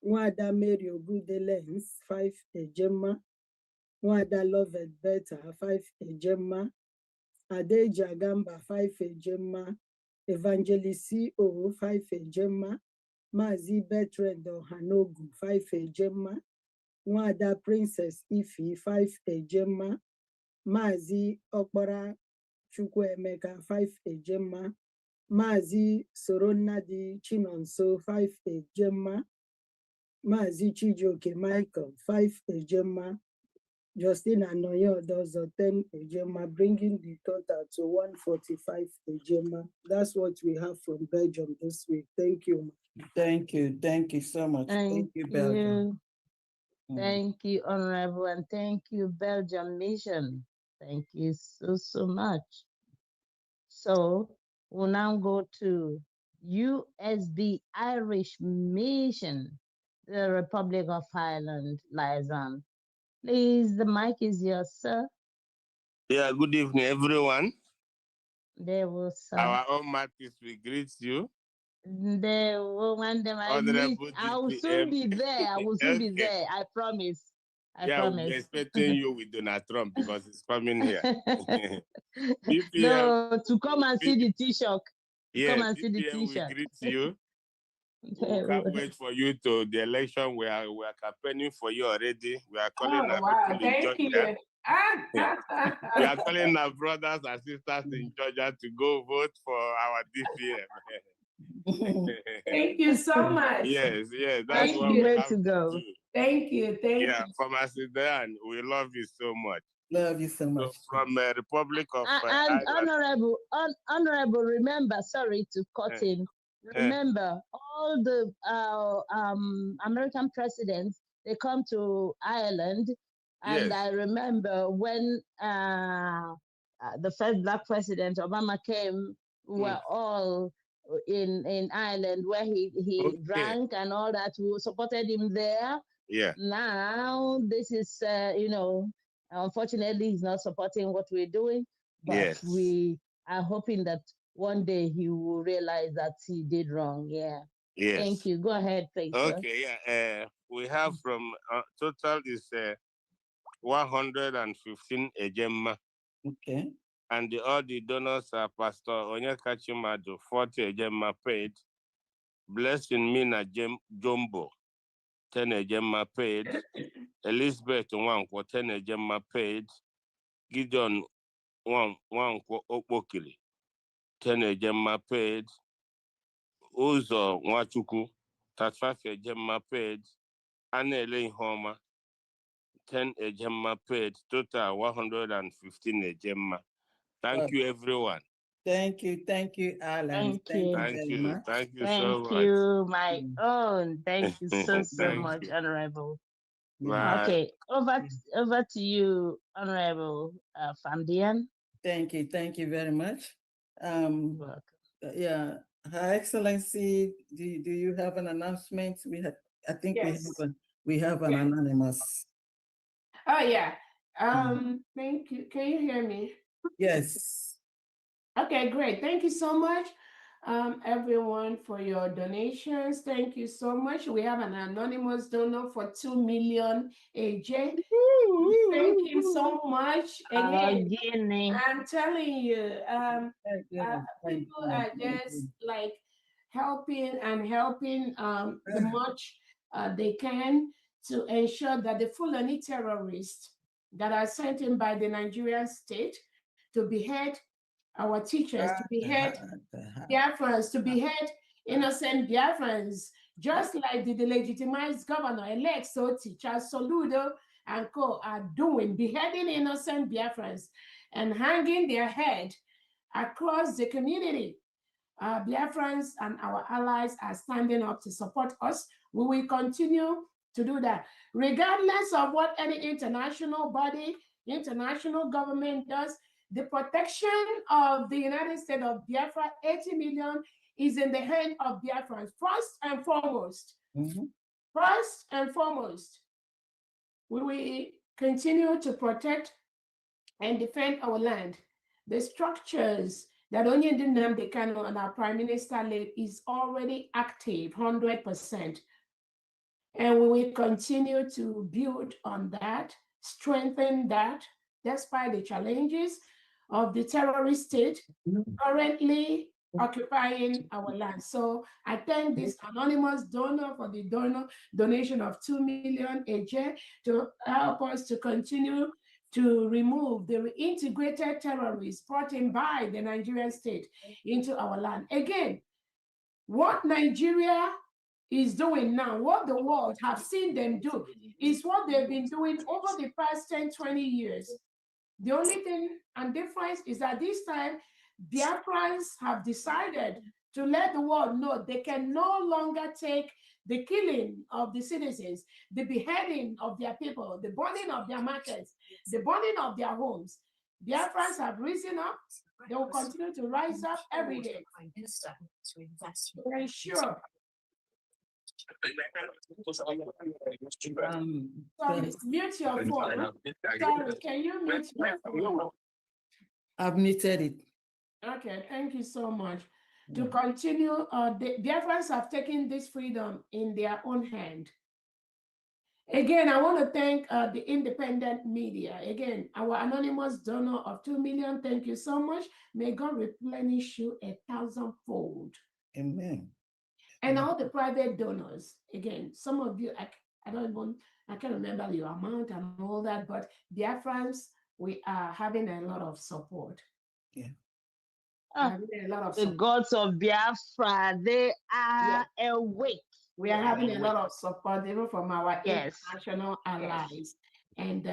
Wada Mary Ogudelens, 5 Ejema. Wada Loved Beta, 5 Ejema. Adeja Gamba, 5 Ejema. Evangelist CO, 5 Ejema. Mazi Bertrand Hanogu, 5 Ejema. Wada Princess Ifi, 5 Ejema. Mazi Okpara Chukwuemeka, 5 Ejema. Mazi Soronadi Chinonso, 5 Ejema. Mazi Chijoke Michael, 5 Ejema. Justina Noyo Dozo, 10 Ejema, bringing the total to 145 Ejema. That's what we have from Belgium this week. Thank you. Thank you. Thank you so much. Thank you, Belgium. Thank you, Honorable, and thank you, Belgium Mission. Thank you so much. So we'll now go to USB Irish Mission, the Republic of Ireland, liaison. Please, the mic is yours, sir. Yeah, good evening, everyone. There was Our own Martis, we greet you. the woman that I will soon be there. I will soon be there. I promise. I promise. We'll be expecting you with Donald Trump because he's coming here. No, to come and see the Taoiseach. Yeah, come and see the we Taoiseach. greet you. We can't wait for you to the election. We are campaigning for you already. We are calling our people in Georgia. We are calling our brothers and sisters in Georgia to go vote for our DPM. Thank you so much. Yes, that's what we have to do. Thank you. From Sudan, we love you so much. Love you so much. So from Republic of and Ireland. honorable, remember, sorry to cut in. Remember, all the American presidents, they come to Ireland, and I remember when the first Black president, Obama, came, we were all in Ireland, where he drank and all that. We supported him there. Yeah. Now this is unfortunately he's not supporting what we're doing, but we are hoping that one day he will realize that he did wrong. Yeah. Yes. Thank you. Go ahead, please. Okay. Yeah. We have from total is 115 ejema. Okay. And all the donors are Pastor Onyeka Chimadu, 40 ejema paid. Blessing Mina Jumbo, 10 ejema paid. Elizabeth Wankwo, 10 ejema paid. Gideon Wankwo Okpokili, 10 ejema paid. Uzo Nwachukwu, 35 ejema paid. Anele Ihoma, 10 ejema paid. Total 115 ejema. Thank you, everyone. Thank you, Alan. Thank you very much. Thank you so much. Thank you, my own. Thank you so much, Honorable. Bye. Okay, over to you, Honorable Famdian. Thank you very much. Yeah, Her Excellency, do you have an announcement? I think we have an anonymous. Oh yeah. Thank you. Can you hear me? Yes. Okay, great. Thank you so much, everyone, for your donations. Thank you so much. We have an anonymous donor for 2 million AJ. Thank you so much. Again, I'm telling you, people are just like helping the much they can to ensure that the Fulani terrorists that are sent in by the Nigerian state to behead our teachers, to behead Biafrans, to behead innocent Biafrans, just like the delegitimized governor-elect Soti, Charles Soludo and co are doing, beheading innocent Biafrans and hanging their head across the community. Biafrans and our allies are standing up to support us. We will continue to do that, regardless of what any international body, international government does. The protection of the United States of Biafra, 80 million, is in the hand of Biafrans, first and foremost. First and foremost, we will continue to protect and defend our land. The structures that Onyedin Nnamdi Kanu and our Prime Minister led is already active, 100%. And we will continue to build on that, strengthen that, despite the challenges of the terrorist state currently occupying our land. So I thank this anonymous donor for the donation of 2 million AJ to help us to continue to remove the integrated terrorists brought in by the Nigerian state into our land. Again, what Nigeria is doing now, what the world have seen them do, is what they've been doing over the past 10, 20 years. The only thing and difference is that this time, Biafrans have decided to let the world know they can no longer take the killing of the citizens, the beheading of their people, the burning of their markets, the burning of their homes. Biafrans have risen up. They will continue to rise up every day to ensure. Sorry, mute your phone. Sorry, can you mute your phone? I've muted it. Okay, thank you so much. To continue, the Biafrans have taken this freedom in their own hand. Again, I want to thank the independent media. Again, our anonymous donor of 2 million, thank you so much. May God replenish you 1,000-fold. Amen. And all the private donors, again, some of you, I can't remember your amount and all that, but Biafrans, we are having a lot of support. Yeah. Having a lot of The support. gods of Biafra, they are awake. We are having a lot of support, even from our Yes. international allies. And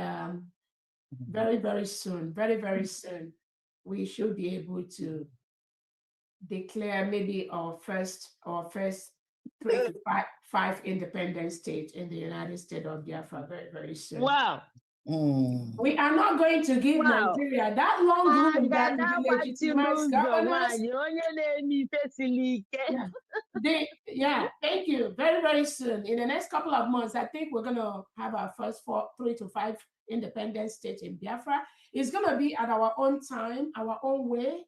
very, very soon, very, very soon, we should be able to declare maybe our first 3 to 5 independent states in the United States of Biafra very, very soon. Wow. We are not going to give Nigeria that long room that the legitimized governors. Yeah, thank you. Very, very soon. In the next couple of months, I think we're going to have our first 3 to 5 independent states in Biafra. It's going to be at our own time, our own way,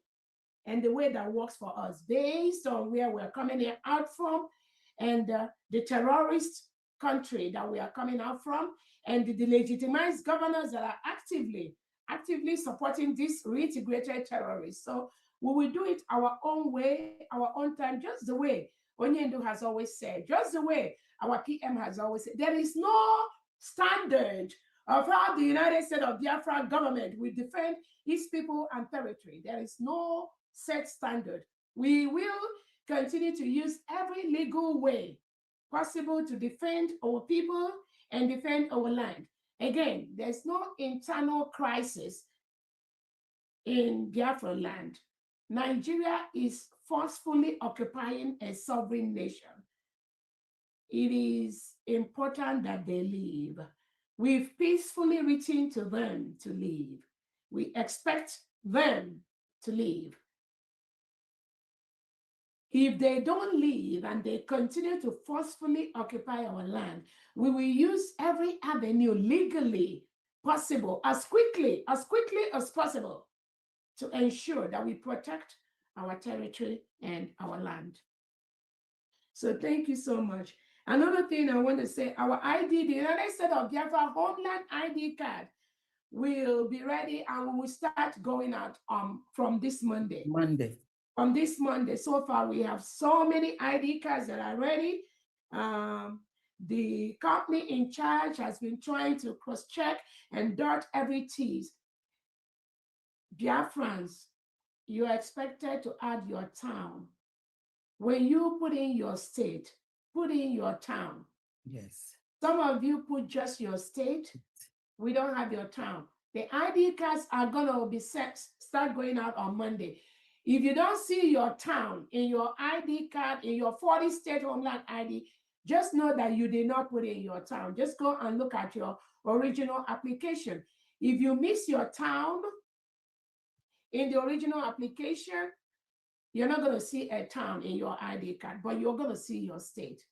and the way that works for us, based on where we're coming out from, and the terrorist country that we are coming out from, and the legitimized governors that are actively supporting these reintegrated terrorists. So we will do it our own way, our own time, just the way Onyendo has always said, just the way our PM has always said. There is no standard of how the United States of Biafra government will defend its people and territory. There is no set standard. We will continue to use every legal way possible to defend our people and defend our land. Again, there's no internal crisis in Biafra land. Nigeria is forcefully occupying a sovereign nation. It is important that they leave. We've peacefully written to them to leave. We expect them to leave. If they don't leave and they continue to forcefully occupy our land, we will use every avenue legally possible, as quickly as possible, to ensure that we protect our territory and our land. So thank you so much. Another thing I want to say, our ID, the United States of Biafra Homeland ID card will be ready, and we will start going out from this Monday. On this Monday, so far we have so many ID cards that are ready. The company in charge has been trying to cross-check and dot every T's. Biafrans, you are expected to add your town When you put in your state, put in your town. Yes. Some of you put just your state. We don't have your town. The ID cards are gonna be start going out on Monday. If you don't see your town in your ID card, in your 40 state homeland ID, just know that you did not put in your town. Just go and look at your original application. If you miss your town in the original application, you're not gonna see a town in your ID card, but you're gonna see your state.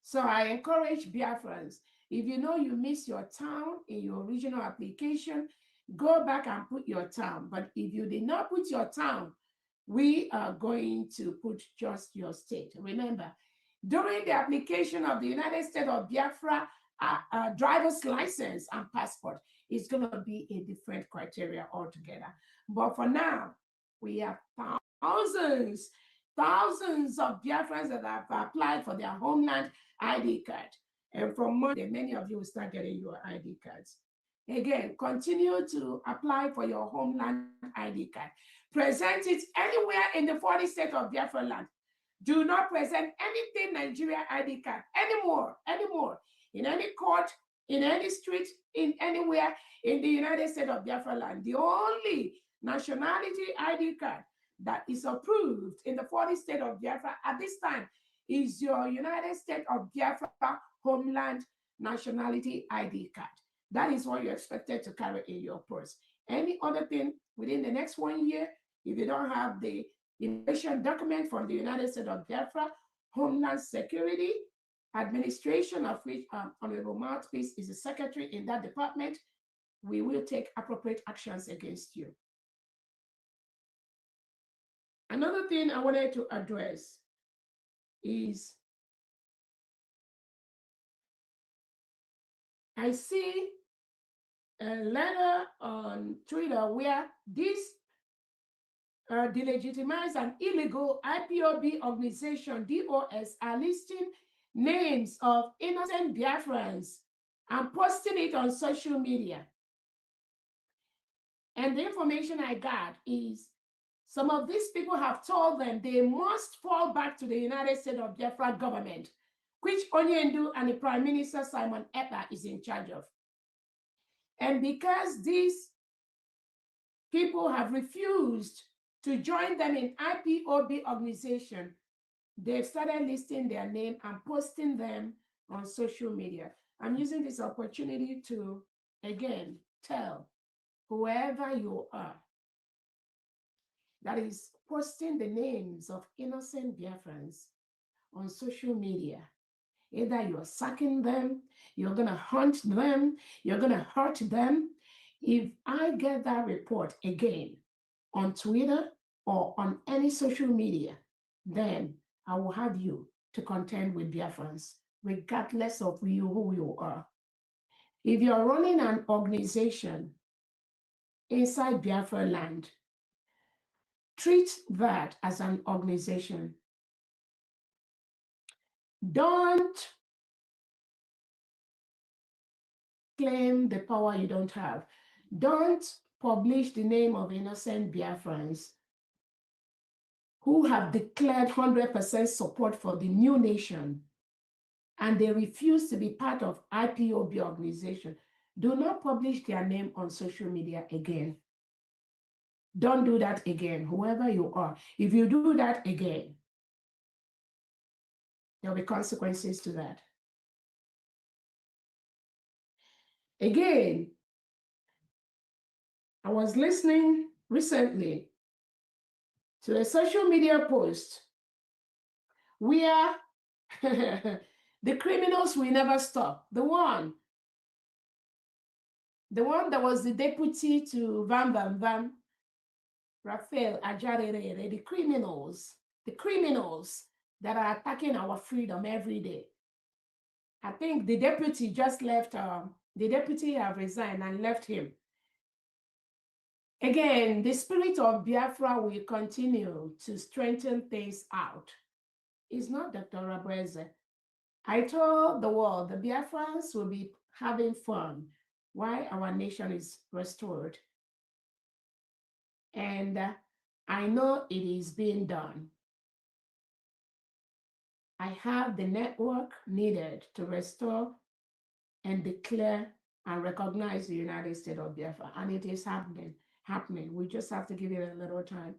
So I encourage Biafrans, if you know you miss your town in your original application, go back and put your town. But if you did not put your town, we are going to put just your state. Remember, during the application of the United States of Biafra driver's license and passport, it's going to be a different criteria altogether. But for now, we have thousands of Biafrans that have applied for their homeland ID card. And from Monday, many of you will start getting your ID cards. Again, continue to apply for your homeland ID card. Present it anywhere in the 40 states of Biafra land. Do not present anything Nigeria ID card anymore. In any court, in any street, in anywhere in the United States of Biafra land. The only nationality ID card that is approved in the 40 states of Biafra at this time is your United States of Biafra homeland nationality ID card. That is what you're expected to carry in your purse. Any other thing within the next 1 year, if you don't have the immigration document from the United States of Biafra, Homeland Security Administration, of which Honorable Mouthpiece is the secretary in that department, we will take appropriate actions against you. Another thing I wanted to address is I see a letter on Twitter where this delegitimized and illegal IPOB organization, DOS, are listing names of innocent Biafrans and posting it on social media. And the information I got is some of these people have told them they must fall back to the United States of Biafra government, which Onyendu and the Prime Minister Simon Ekpa is in charge of. And because these people have refused to join them in IPOB organization, they've started listing their name and posting them on social media. I'm using this opportunity to, again, tell whoever you are that is posting the names of innocent Biafrans on social media. Either you're sacking them, you're gonna hunt them, you're gonna hurt them. If I get that report again on Twitter or on any social media, then I will have you to contend with Biafrans, regardless of who you are. If you're running an organization inside Biafra land, treat that as an organization. Don't claim the power you don't have. Don't publish the name of innocent Biafrans who have declared 100% support for the new nation and they refuse to be part of IPOB organization. Do not publish their name on social media again. Don't do that again, whoever you are. If you do that again, there'll be consequences to that. Again, I was listening recently to a social media post where the criminals will never stop. The one that was the deputy to Van Van Van, Raphael Ajarere, the criminals that are attacking our freedom every day. I think the deputy just left, the deputy have resigned and left him. Again, the spirit of Biafra will continue to strengthen things out. It's not Dr. Rabreze. I told the world the Biafrans will be having fun while our nation is restored. And I know it is being done. I have the network needed to restore and declare and recognize the United States of Biafra. And it is happening. We just have to give it a little time.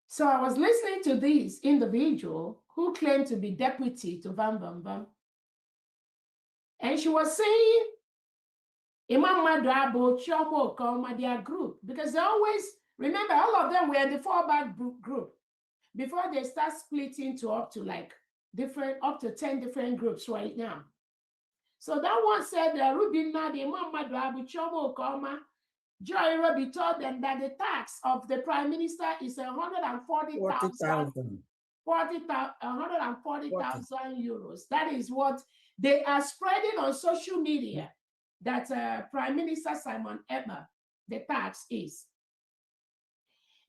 So I was listening to this individual who claimed to be deputy to Vam Vam Vam. And she was saying, Imam Madrabo, Chomo, Koma, their group, because they always, remember, all of them were in the 4-back group before they start splitting to up to 10 different groups right now. So that one said, Rubina, the Imam Madrabo, Chomo, Koma, Joy Robbie told them that the tax of the prime minister is 140,000 euros. That is what they are spreading on social media, that Prime Minister Simon Emma, the tax is.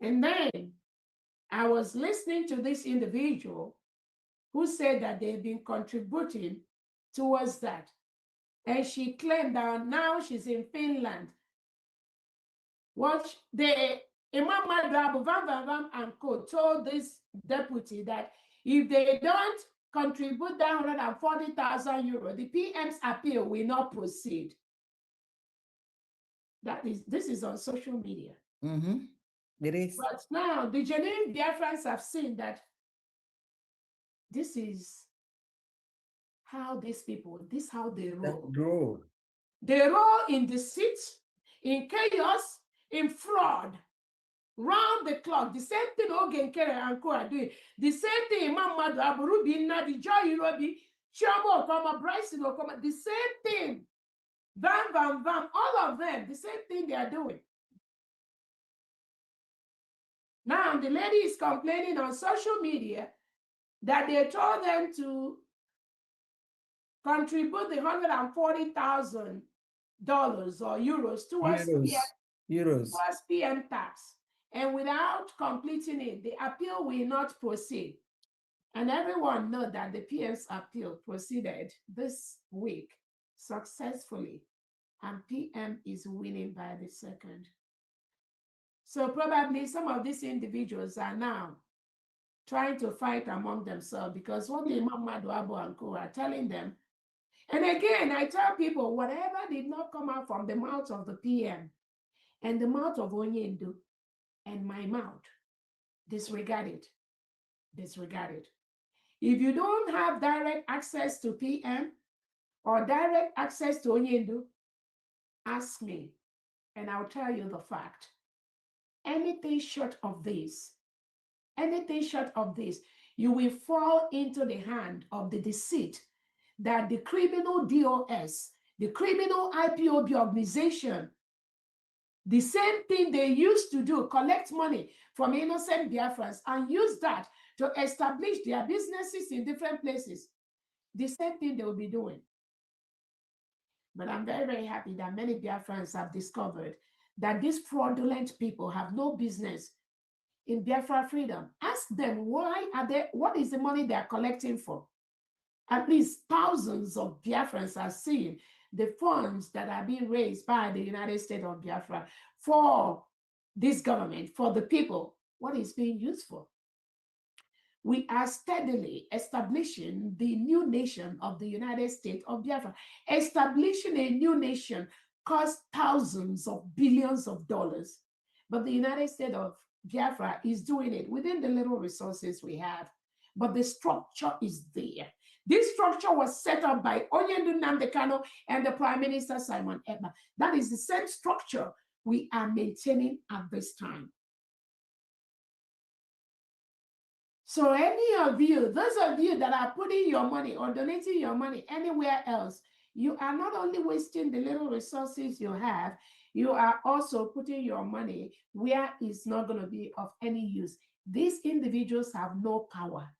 And then I was listening to this individual who said that they've been contributing towards that. And she claimed that now she's in Finland. What the Imam Madrabu, Van Van Van and Co. told this deputy that if they don't contribute that 140,000 euros, the PM's appeal will not proceed. This is on social media. Mm-hmm. It is. But now the genuine Biafrans have seen that this is how these people, this is how they roll. They roll in deceit, in chaos, in fraud, round the clock. The same thing Ogen Kere and Co are doing. The same thing Imam Madu Aburubi Nadi Joy Irobi, Chamo Okama, Bryson Okama, the same thing. Vam Vam Vam, all of them, the same thing they are doing. Now the lady is complaining on social media that they told them to contribute the $140,000 or euros towards PM tax. And without completing it, the appeal will not proceed. And everyone knows that the PM's appeal proceeded this week successfully, and PM is winning by the second. So probably some of these individuals are now trying to fight among themselves, because what the Imam Maduabo and Co are telling them. And again, I tell people, whatever did not come out from the mouth of the PM and the mouth of Onyendu and my mouth, disregard it. Disregard it. If you don't have direct access to PM or direct access to Onyendu, ask me and I'll tell you the fact. Anything short of this, you will fall into the hand of the deceit that the criminal DOS, the criminal IPOB organization, the same thing they used to do, collect money from innocent Biafrans and use that to establish their businesses in different places. The same thing they will be doing. But I'm very, very happy that many Biafrans have discovered that these fraudulent people have no business in Biafra freedom. Ask them, what is the money they are collecting for? At least thousands of Biafrans are seeing the funds that are being raised by the United States of Biafra for this government, for the people. What is being used for? We are steadily establishing the new nation of the United States of Biafra. Establishing a new nation costs thousands of billions of dollars, but the United States of Biafra is doing it within the little resources we have, but the structure is there. This structure was set up by Onyendu Nnamdi Kanu and the Prime Minister Simon Ekpa. That is the same structure we are maintaining at this time. So any of you, those of you that are putting your money or donating your money anywhere else, you are not only wasting the little resources you have, you are also putting your money where it's not going to be of any use. These individuals have no power.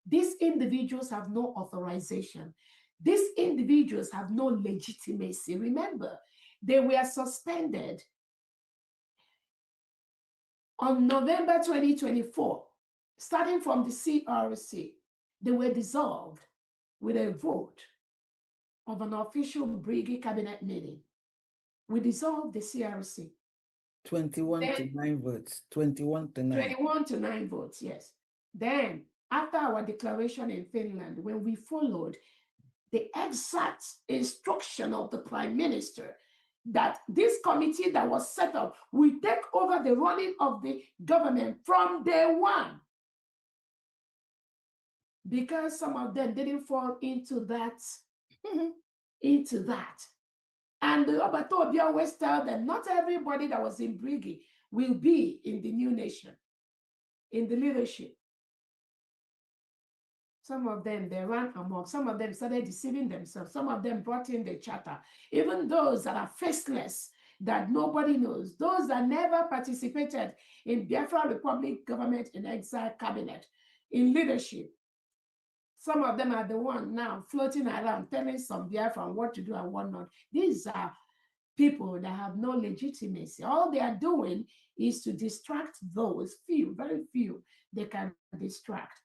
These individuals have no authorization. These individuals have no legitimacy. Remember, they were suspended on November 2024, starting from the CRC. They were dissolved with a vote of an official Brigade cabinet meeting. We dissolved the CRC. 21 to 9 votes. 21 to 9. 21 to 9 votes, yes. Then after our declaration in Finland, when we followed the exact instruction of the Prime Minister that this committee that was set up will take over the running of the government from day one. Because some of them didn't fall into that, And the Obatobi always tell them, not everybody that was in Brigi will be in the new nation, in the leadership. Some of them, they ran amok. Some of them started deceiving themselves. Some of them brought in the charter. Even those that are faceless, that nobody knows, those that never participated in Biafra Republic government in exile cabinet, in leadership. Some of them are the one now floating around telling some Biafra what to do and what not. These are people that have no legitimacy. All they are doing is to distract those few, very few, they can distract.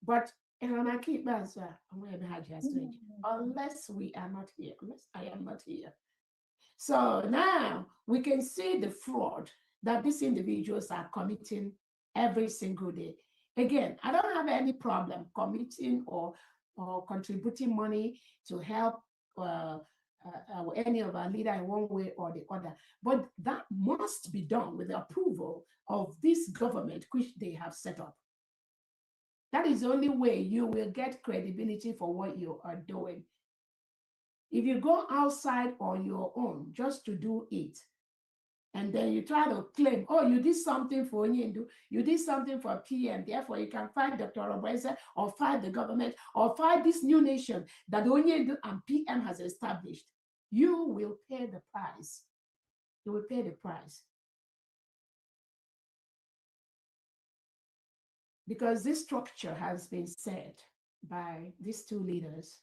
But unless we are not here, unless I am not here. So now we can see the fraud that these individuals are committing every single day. Again, I don't have any problem committing or contributing money to help any of our leaders in one way or the other. But that must be done with the approval of this government, which they have set up. That is the only way you will get credibility for what you are doing. If you go outside on your own just to do it, and then you try to claim, oh, you did something for Onyendu, you did something for PM, therefore you can fight Dr. Obweze or fight the government or fight this new nation that Onyendu and PM has established, you will pay the price. You will pay the price. Because this structure has been set by these two leaders.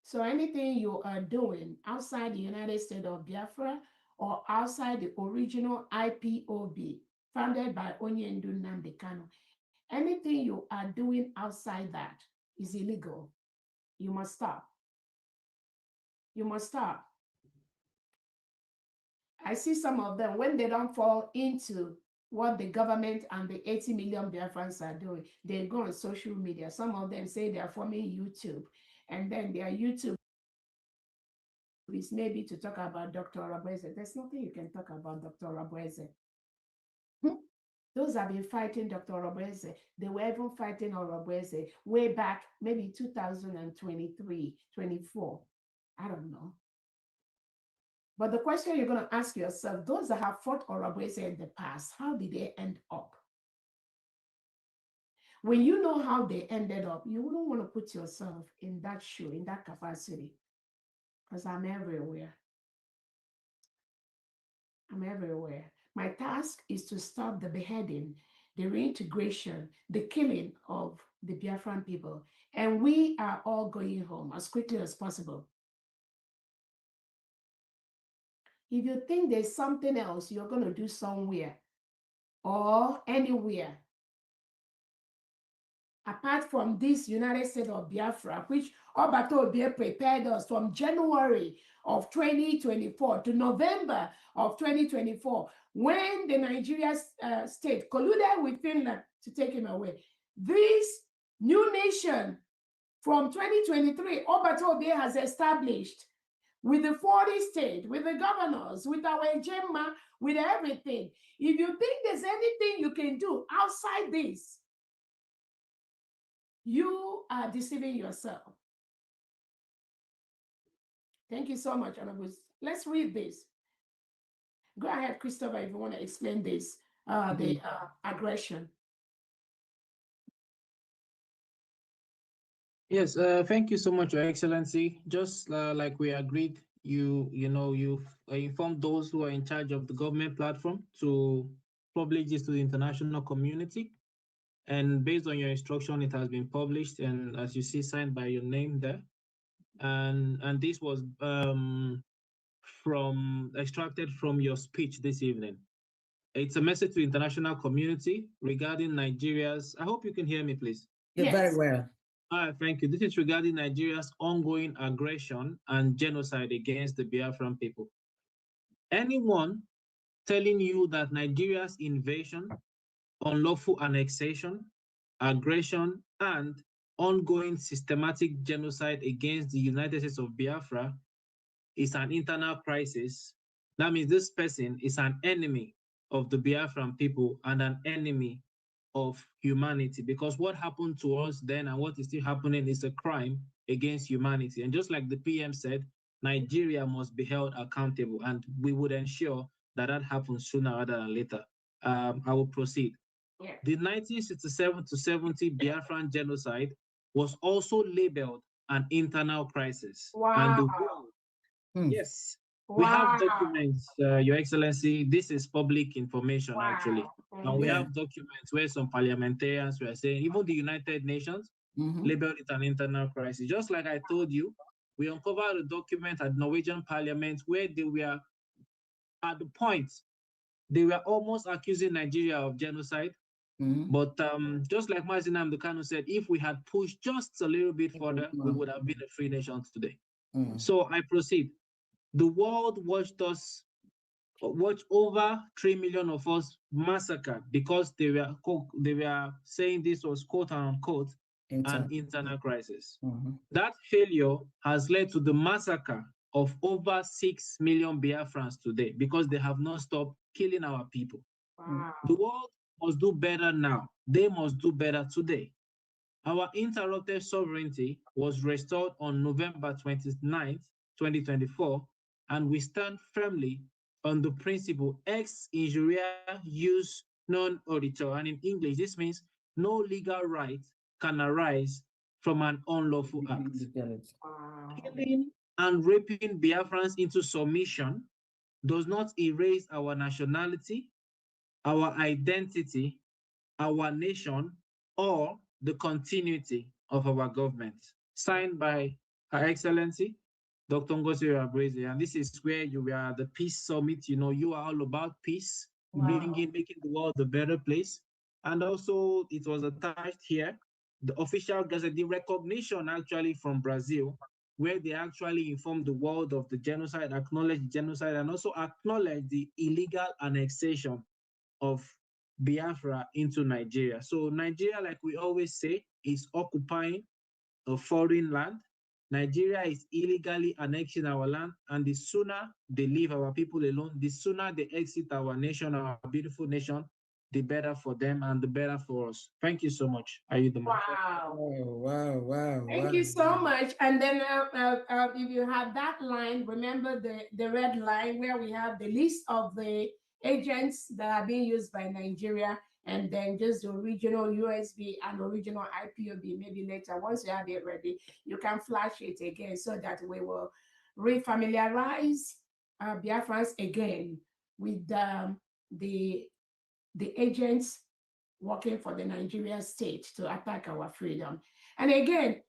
So anything you are doing outside the United States of Biafra or outside the original IPOB founded by Onyendu Nnamdi Kanu, anything you are doing outside that is illegal. You must stop. You must stop. I see some of them, when they don't fall into what the government and the 80 million Biafrans are doing, they go on social media. Some of them say they are forming YouTube, and then their YouTube is maybe to talk about Dr. Obweze. There's nothing you can talk about Dr. Obweze. Those have been fighting Dr. Obweze. They were even fighting Obweze way back, maybe 2023, 24. I don't know. But the question you're going to ask yourself, those that have fought Obweze in the past, how did they end up? When you know how they ended up, you wouldn't want to put yourself in that shoe, in that capacity, because I'm everywhere. I'm everywhere. My task is to stop the beheading, the reintegration, the killing of the Biafran people. And we are all going home as quickly as possible. If you think there's something else you're going to do somewhere or anywhere, apart from this United States of Biafra, which Obato Obie prepared us from January of 2024 to November of 2024, when the Nigeria state colluded with Finland to take him away. This new nation from 2023, Obato Obie has established with the 40 states, with the governors, with our Gemma, with everything. If you think there's anything you can do outside this, you are deceiving yourself. Thank you so much, Honorable. Let's read this. Go ahead, Christopher, if you want to explain this, the aggression. Yes, thank you so much, Your Excellency. Just like we agreed, you've informed those who are in charge of the government platform to publish this to the international community. And based on your instruction, it has been published, and as you see, signed by your name there. And this was extracted from your speech this evening. It's a message to the international community regarding Nigeria's. I hope you can hear me, please. You're very well. Thank you. This is regarding Nigeria's ongoing aggression and genocide against the Biafran people. Anyone telling you that Nigeria's invasion, unlawful annexation, aggression, and ongoing systematic genocide against the United States of Biafra is an internal crisis. That means this person is an enemy of the Biafran people and an enemy of humanity, because what happened to us then and what is still happening is a crime against humanity. And just like the PM said, Nigeria must be held accountable, and we would ensure that that happens sooner rather than later. I will proceed. Yeah. The 1967 to 70 Biafran genocide was also labeled an internal crisis. Wow. And the world, yes, we have documents, Your Excellency. This is public information, actually. And we have documents where some parliamentarians were saying, even the United Nations labeled it an internal crisis. Just like I told you, we uncovered a document at Norwegian Parliament where they were at the point, they were almost accusing Nigeria of genocide. But just like Mazin Amdekano said, if we had pushed just a little bit further, we would have been a free nation today. So I proceed. The world watched over 3 million of us massacred because they were saying this was quote unquote an internal crisis. That failure has led to the massacre of over 6 million Biafrans today because they have not stopped killing our people. Wow. The world must do better now. They must do better today. Our interrupted sovereignty was restored on November 29th, 2024, and we stand firmly on the principle ex injuria jus non oritur. And in English, this means no legal right can arise from an unlawful act. Killing and raping Biafrans into submission does not erase our nationality, our identity, our nation, or the continuity of our government. Signed by Her Excellency, Dr. Ngozi Okonjo-Iweala. And this is where you were at the Peace Summit. You know, you are all about peace, making the world a better place. And also, it was attached here, the official gazette, the recognition actually from Brazil, where they actually informed the world of the genocide, acknowledged genocide, and also acknowledged the illegal annexation of Biafra into Nigeria. So Nigeria, like we always say, is occupying a foreign land. Nigeria is illegally annexing our land, and the sooner they leave our people alone, the sooner they exit our nation, our beautiful nation, the better for them and the better for us. Thank you so much. Are you the man? Wow. Thank you so much. And then if you have that line, remember the red line where we have the list of the agents that are being used by Nigeria, and then just the original USB and original IPOB. Maybe later, once you have it ready, you can flash it again so that we will refamiliarize Biafrans again with the agents working for the Nigerian state to attack our freedom. And again,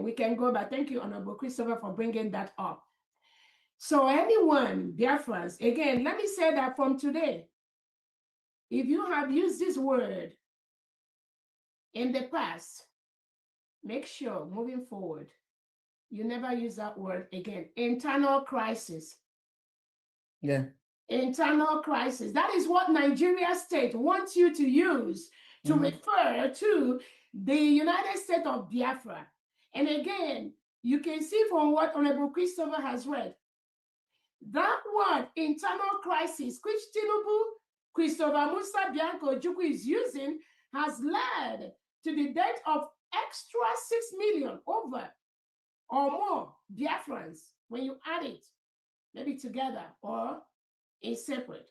we can go back. Thank you, Honorable Christopher, for bringing that up. So anyone, Biafrans, again, let me say that from today, if you have used this word in the past, make sure moving forward, you never use that word again. Internal crisis. Yeah. Internal crisis. That is what Nigeria state wants you to use to refer to the United States of Biafra. And again, you can see from what Honorable Christopher has read, that word, internal crisis, which Tinubu, Christopher Musa Bianco Ojukwu is using, has led to the death of extra 6 million over or more Biafrans when you add it, maybe together or in separate.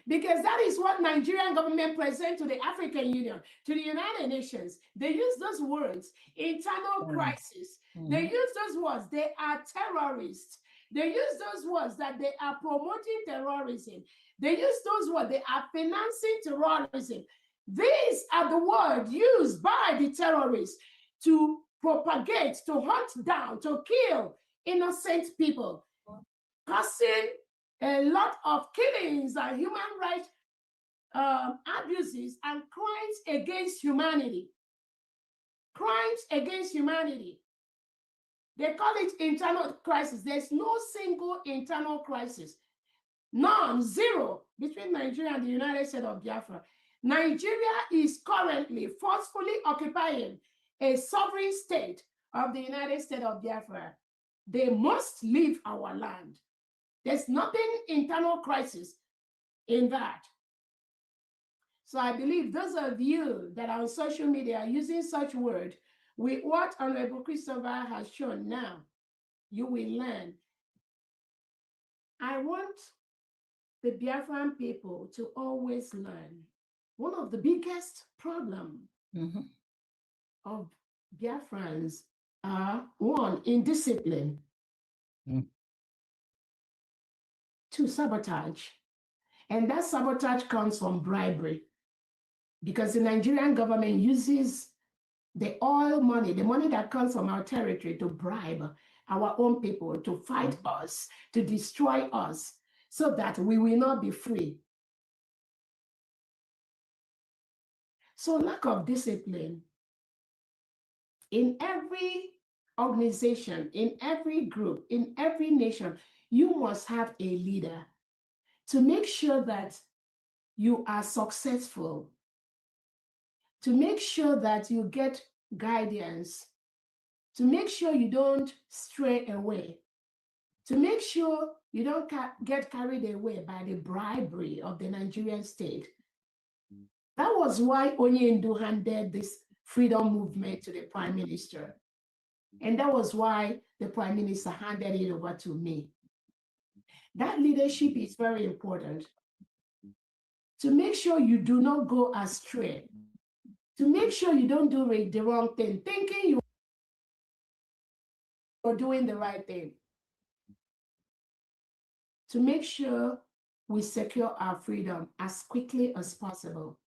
Because that is what Nigerian government present to the African Union, to the United Nations. They use those words, internal crisis. They use those words, they are terrorists. They use those words that they are promoting terrorism. They use those words, they are financing terrorism. These are the words used by the terrorists to propagate, to hunt down, to kill innocent people, causing a lot of killings and human rights abuses and crimes against humanity. Crimes against humanity. They call it internal crisis. There's no single internal crisis. None, zero, between Nigeria and the United States of Biafra. Nigeria is currently forcefully occupying a sovereign state of the United States of Biafra. They must leave our land. There's nothing internal crisis in that. So I believe those of you that are on social media using such word, with what Honorable Christopher has shown now, you will learn. I want the Biafran people to always learn. One of the biggest problems of Biafrans are, one, indiscipline, two, sabotage. And that sabotage comes from bribery, because the Nigerian government uses the oil money, the money that comes from our territory, to bribe our own people, to fight us, to destroy us, so that we will not be free. So lack of discipline in every organization, in every group, in every nation, you must have a leader to make sure that you are successful, to make sure that you get guidance, to make sure you don't stray away, to make sure you don't get carried away by the bribery of the Nigerian state. That was why Onyendu handed this freedom movement to the Prime Minister. And that was why the Prime Minister handed it over to me. That leadership is very important, to make sure you do not go astray, to make sure you don't do the wrong thing, thinking you're doing the right thing, to make sure we secure our freedom as quickly as possible.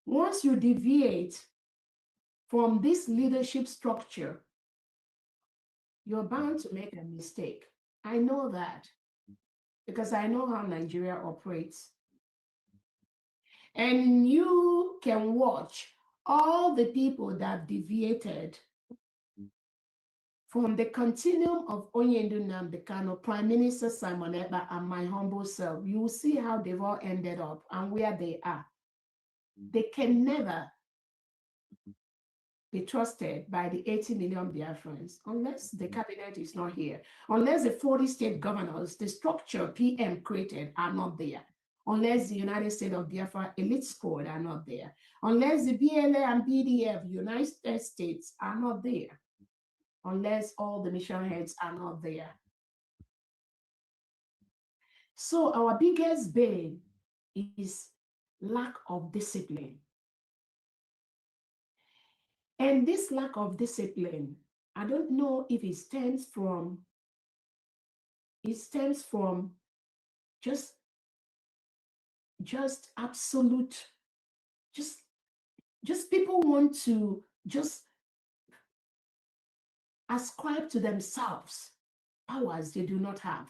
Once you deviate from this leadership structure, you're bound to make a mistake. I know that, because I know how Nigeria operates. And you can watch all the people that deviated from the continuum of Onyendu Nnamdi Kanu, Prime Minister Simon Ekpa, and my humble self. You will see how they've all ended up and where they are. They can never be trusted by the 80 million Biafrans unless the cabinet is not here, unless the 40 state governors, the structure PM created, are not there, unless the United States of Biafra elite squad are not there, unless the BLA and BDF United States are not there, unless all the mission heads are not there. So our biggest bane is lack of discipline. And this lack of discipline, I don't know if it stems from just absolute, just people want to just ascribe to themselves powers they do not have.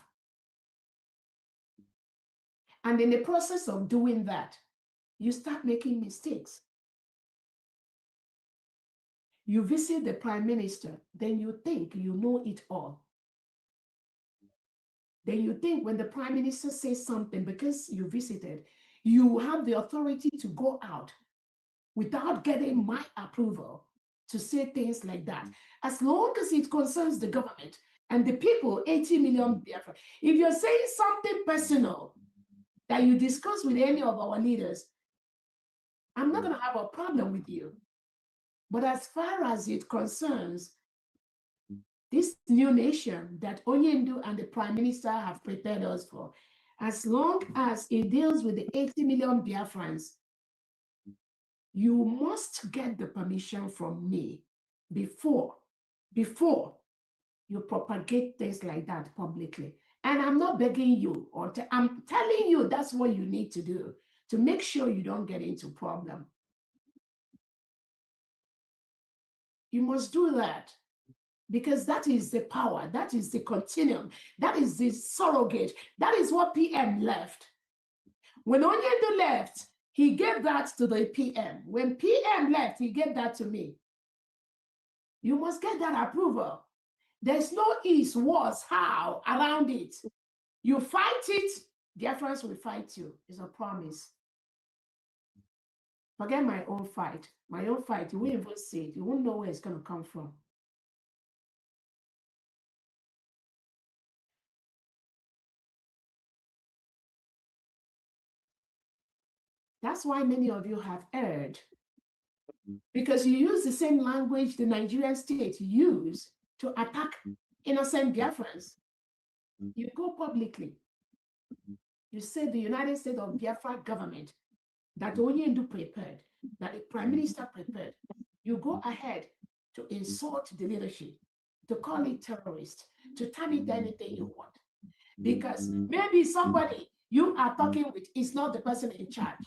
And in the process of doing that, you start making mistakes. You visit the Prime Minister, then you think you know it all. Then you think when the Prime Minister says something, because you visited, you have the authority to go out without getting my approval to say things like that. As long as it concerns the government and the people, 80 million Biafra. If you're saying something personal that you discuss with any of our leaders, I'm not going to have a problem with you. But as far as it concerns this new nation that Onyendu and the Prime Minister have prepared us for, as long as it deals with the 80 million Biafrans, you must get the permission from me before you propagate things like that publicly. And I'm not begging you, I'm telling you that's what you need to do to make sure you don't get into problem. You must do that, because that is the power, that is the continuum, that is the surrogate, that is what PM left. When Onyendu left, he gave that to the PM. When PM left, he gave that to me. You must get that approval. There's no is, was, how around it. You fight it, Biafrans will fight you. It's a promise. Forget my own fight. My own fight, you won't even see it. You won't know where it's going to come from. That's why many of you have erred. Because you use the same language the Nigerian state used to attack innocent Biafrans. You go publicly. You say the United States of Biafra government, that Onyendu prepared, that the Prime Minister prepared. You go ahead to insult the leadership, to call it terrorist, to turn it anything you want. Because maybe somebody you are talking with is not the person in charge.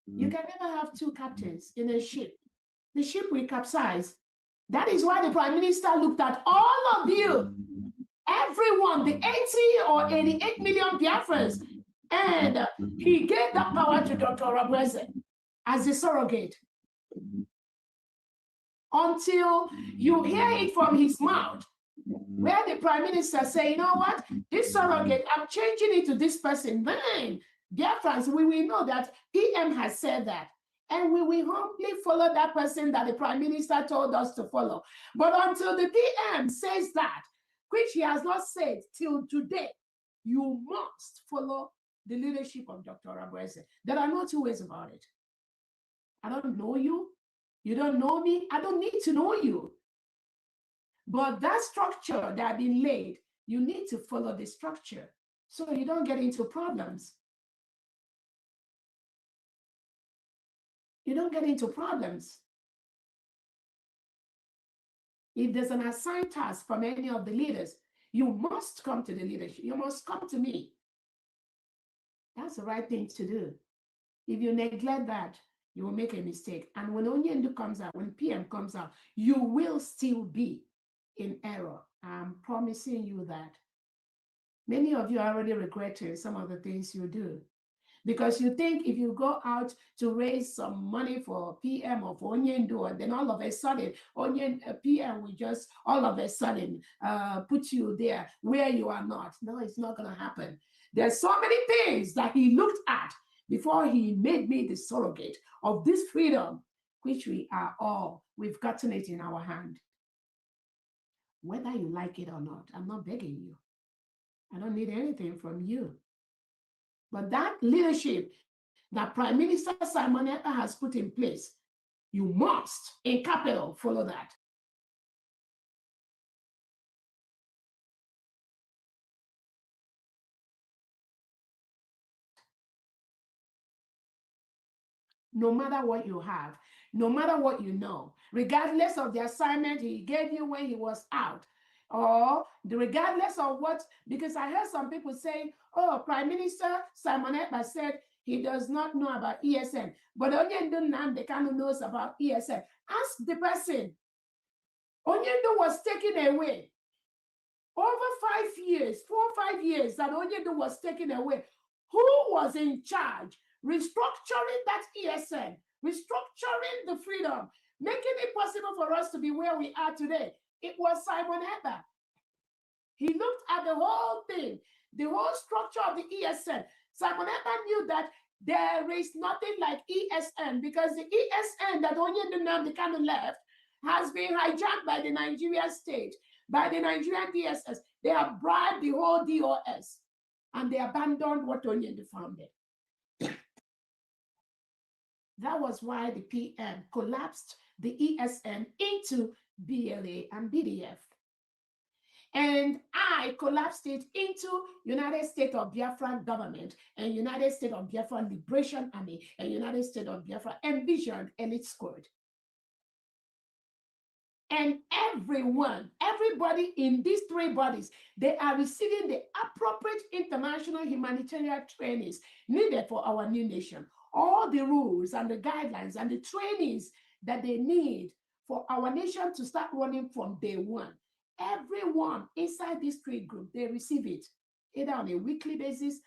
You can never have two captains in a ship. The ship will capsize. That is why the Prime Minister looked at all of you, everyone, the 80 or 88 million Biafrans, and he gave that power to Dr. Rabweze as a surrogate. Until you hear it from his mouth, where the Prime Minister say, you know what, this surrogate, I'm changing it to this person. Then, Biafrans, we will know that PM has said that. And we will humbly follow that person that the Prime Minister told us to follow. But until the PM says that, which he has not said till today, you must follow the leadership of Dr. Rabweze. There are no two ways about it. I don't know you. You don't know me. I don't need to know you. But that structure that has been laid, you need to follow the structure so you don't get into problems. You don't get into problems. If there's an assigned task from any of the leaders, you must come to the leadership. You must come to me. That's the right thing to do. If you neglect that, you will make a mistake. And when Onyendu comes out, when PM comes out, you will still be in error. I'm promising you that. Many of you are already regretting some of the things you do. Because you think if you go out to raise some money for PM or for Onyendu, and then all of a sudden, PM will just all of a sudden put you there where you are not. No, it's not going to happen. There's so many things that he looked at before he made me the surrogate of this freedom, which we are all, we've gotten it in our hand. Whether you like it or not, I'm not begging you. I don't need anything from you. But that leadership that Prime Minister Simon Ekpa has put in place, you must, in capital, follow that. No matter what you have, no matter what you know, regardless of the assignment he gave you when he was out, or regardless of what, because I heard some people say, oh, Prime Minister Simon Ekpa said he does not know about ESN, but Onyendu Nnamdi knows about ESN. Ask the person. Onyendu was taken away. Over 5 years, 4 or 5 years that Onyendu was taken away. Who was in charge? Restructuring that ESN, restructuring the freedom, making it possible for us to be where we are today. It was Simon Ekpa. He looked at the whole thing, the whole structure of the ESN. Simon Ekpa knew that there is nothing like ESN because the ESN that Onyendu Nnamdi left has been hijacked by the Nigerian state, by the Nigerian DSS. They have bribed the whole DOS and they abandoned what Onyendu founded. That was why the PM collapsed the ESN into BLA and BDF. And I collapsed it into United States of Biafra government and United States of Biafra Liberation Army and United States of Biafra Envisioned Elite Squad. And everyone, everybody in these three bodies, they are receiving the appropriate international humanitarian trainings needed for our new nation. All the rules and the guidelines and the trainings that they need for our nation to start running from day one. Everyone inside this trade group, they receive it either on a weekly basis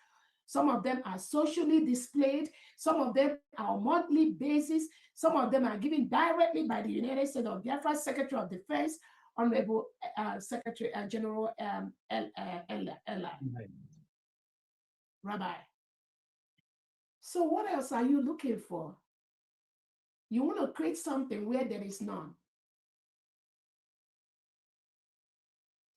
Some of them are socially displayed. Some of them are on monthly basis. Some of them are given directly by the United States of Biafra Secretary of Defense, Honorable Secretary General Rabbi. So what else are you looking for? You want to create something where there is none.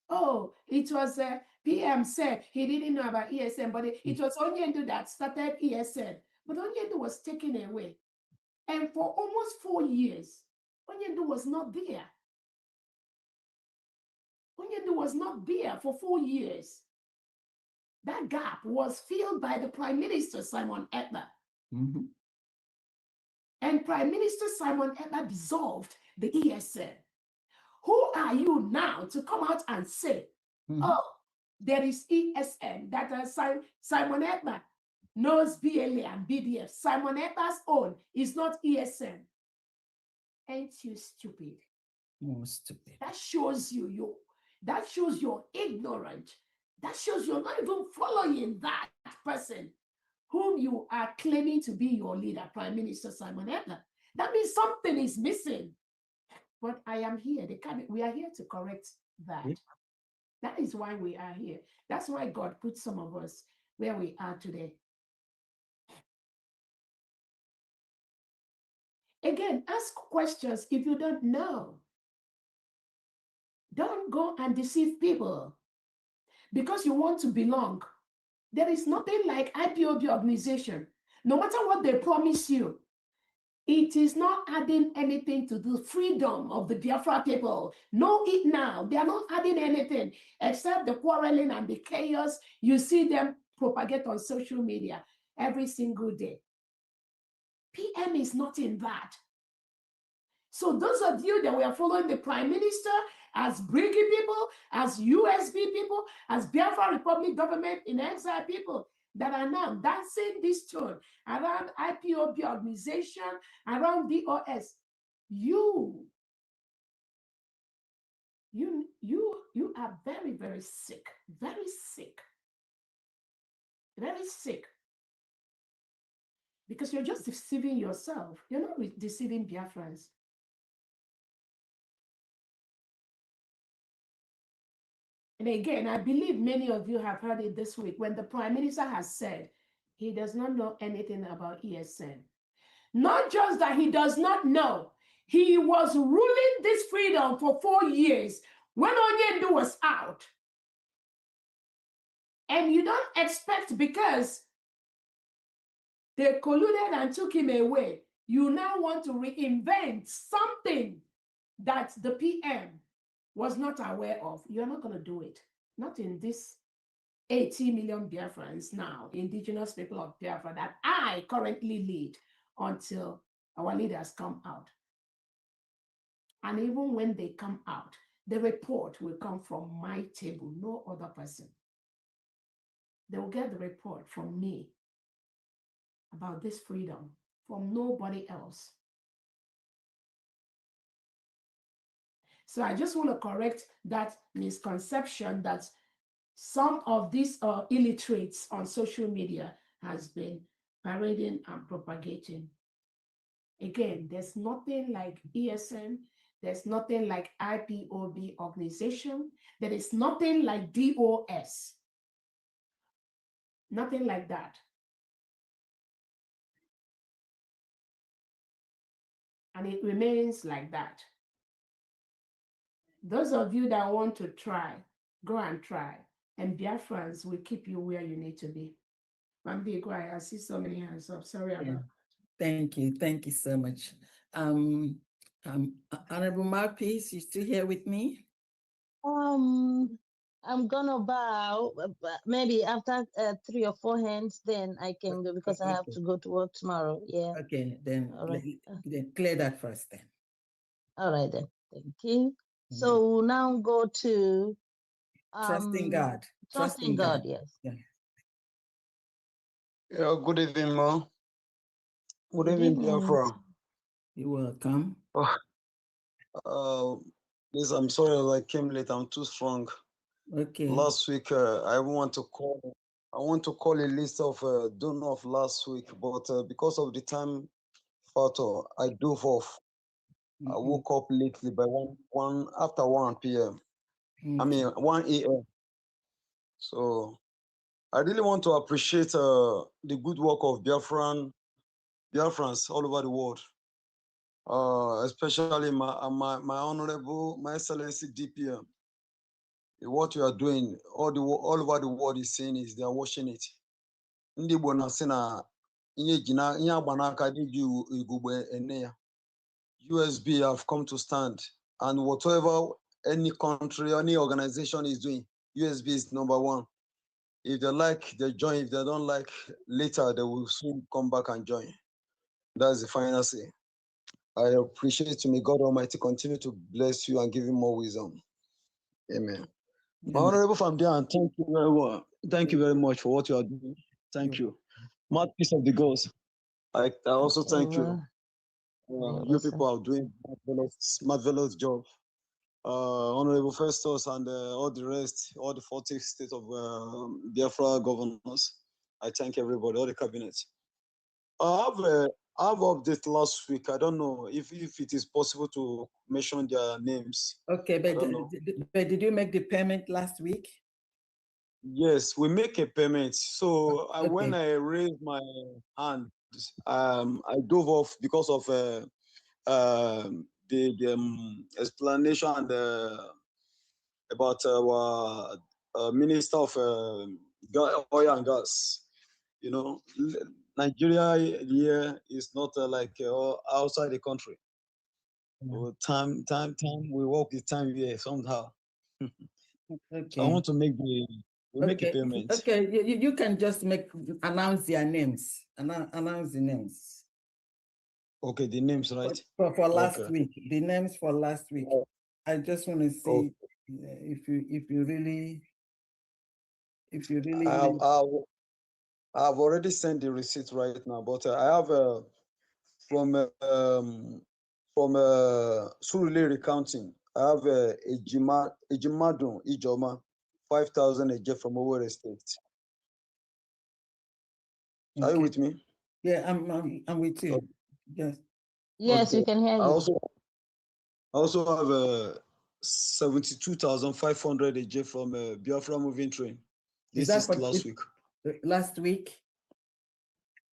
Oh, it was PM said he didn't know about ESN, but it was Onyendu that started ESN. But Onyendu was taken away. And for almost 4 years, Onyendu was not there. Onyendu was not there for 4 years. That gap was filled by the Prime Minister, Simon Ekpa. Mm-hmm. And Prime Minister Simon Ekpa dissolved the ESN. Who are you now to come out and say, oh, there is ESN that Simon Ekpa knows BLA and BDF. Simon Ekpa's own is not ESN. Ain't you stupid? More stupid. That shows that shows you're ignorant. That shows you're not even following that person whom you are claiming to be your leader, Prime Minister Simon Ekpa. That means something is missing. But I am here. We are here to correct that. That is why we are here. That's why God put some of us where we are today. Again, ask questions if you don't know. Don't go and deceive people because you want to belong. There is nothing like IPOB organization. No matter what they promise you, it is not adding anything to the freedom of the Biafra people. Know it now. They are not adding anything except the quarreling and the chaos you see them propagate on social media every single day. PM is not in that. So those of you that were following the Prime Minister as bringing people, as USB people, as Biafra Republic government in exile people, that are now dancing this tune around IPOB organization, around DOS. You are very, very sick, very sick, very sick. Because you're just deceiving yourself. You're not deceiving Biafrans. And again, I believe many of you have heard it this week when the Prime Minister has said he does not know anything about ESN. Not just that he does not know, he was ruling this freedom for 4 years when Onyendu was out. And you don't expect because they colluded and took him away, you now want to reinvent something that the PM was not aware of. You're not going to do it. Not in this 80 million Biafrans now, indigenous people of Biafra that I currently lead until our leaders come out. And even when they come out, the report will come from my table, no other person. They will get the report from me about this freedom, from nobody else. So I just want to correct that misconception that some of these illiterates on social media has been parading and propagating. Again, there's nothing like ESN. There's nothing like IPOB organization. There is nothing like DOS. Nothing like that. And it remains like that. Those of you that want to try, go and try. And Biafrans will keep you where you need to be. Mambi, go ahead. I see so many hands up. Sorry about that. Thank you. Thank you so much. Honorable Mouthpiece, you still here with me? I'm gonna bow, maybe after 3 or 4 hands, then I can go because I have to go to work tomorrow. Yeah. Okay, then, All right. then clear that first then. All right then. Thank you. So we'll now go to Trusting God. Trusting God, yes. Yeah. Yeah, good evening, Ma. Good evening, Biafra. You're welcome. Please, I'm sorry I came late. I'm too strong. Okay. Last week, I want to call. I want to call a list of donors of last week, but because of the time factor, I dove off. I woke up lately by after 1 p.m. I mean 1 a.m. So I really want to appreciate the good work of Biafrans all over the world, especially my honorable, my excellency DPM. What you are doing all over the world is saying is they are watching it. Ndị Igbo na-asị na ihe agba n'aka dị ji igugbe ene ya. USB have come to stand, and whatever any country, any organization is doing, USB is number one. If they like, they join. If they don't like, later they will soon come back and join. That's the final say. I appreciate you. May God Almighty continue to bless you and give you more wisdom. Amen. Honorable Famdian, thank you very much. Thank you very much for what you are doing. Thank you. Mouthpiece of the gods. I also thank you. You people are doing marvelous job. Honorable Festus and all the rest, all the 40 states of Biafra governors. I thank everybody, all the cabinets. I have update last week. I don't know if it is possible to mention their names. Okay, but did you make the payment last week? Yes, we make a payment. So when I raised my hand, I dove off because of the explanation and about our Minister of Oil and Gas. You know, Nigeria here is not like outside the country. So time, we work with time here somehow. Okay. So I want to make make a payment. Okay, you can just announce their names. Announce the names. Okay, the names, right? For last week, the names for last week. I just want to see if you really. I've already sent the receipt right now, but I have from Surulere County. I have Ejimadun Ijoma, 5,000 a from Owerri State. Are you with me? Yeah, I'm with you. Yes. Yes, we can hear you. I also have 72,500 a from Biafra Moving Train. This is last week. Last week?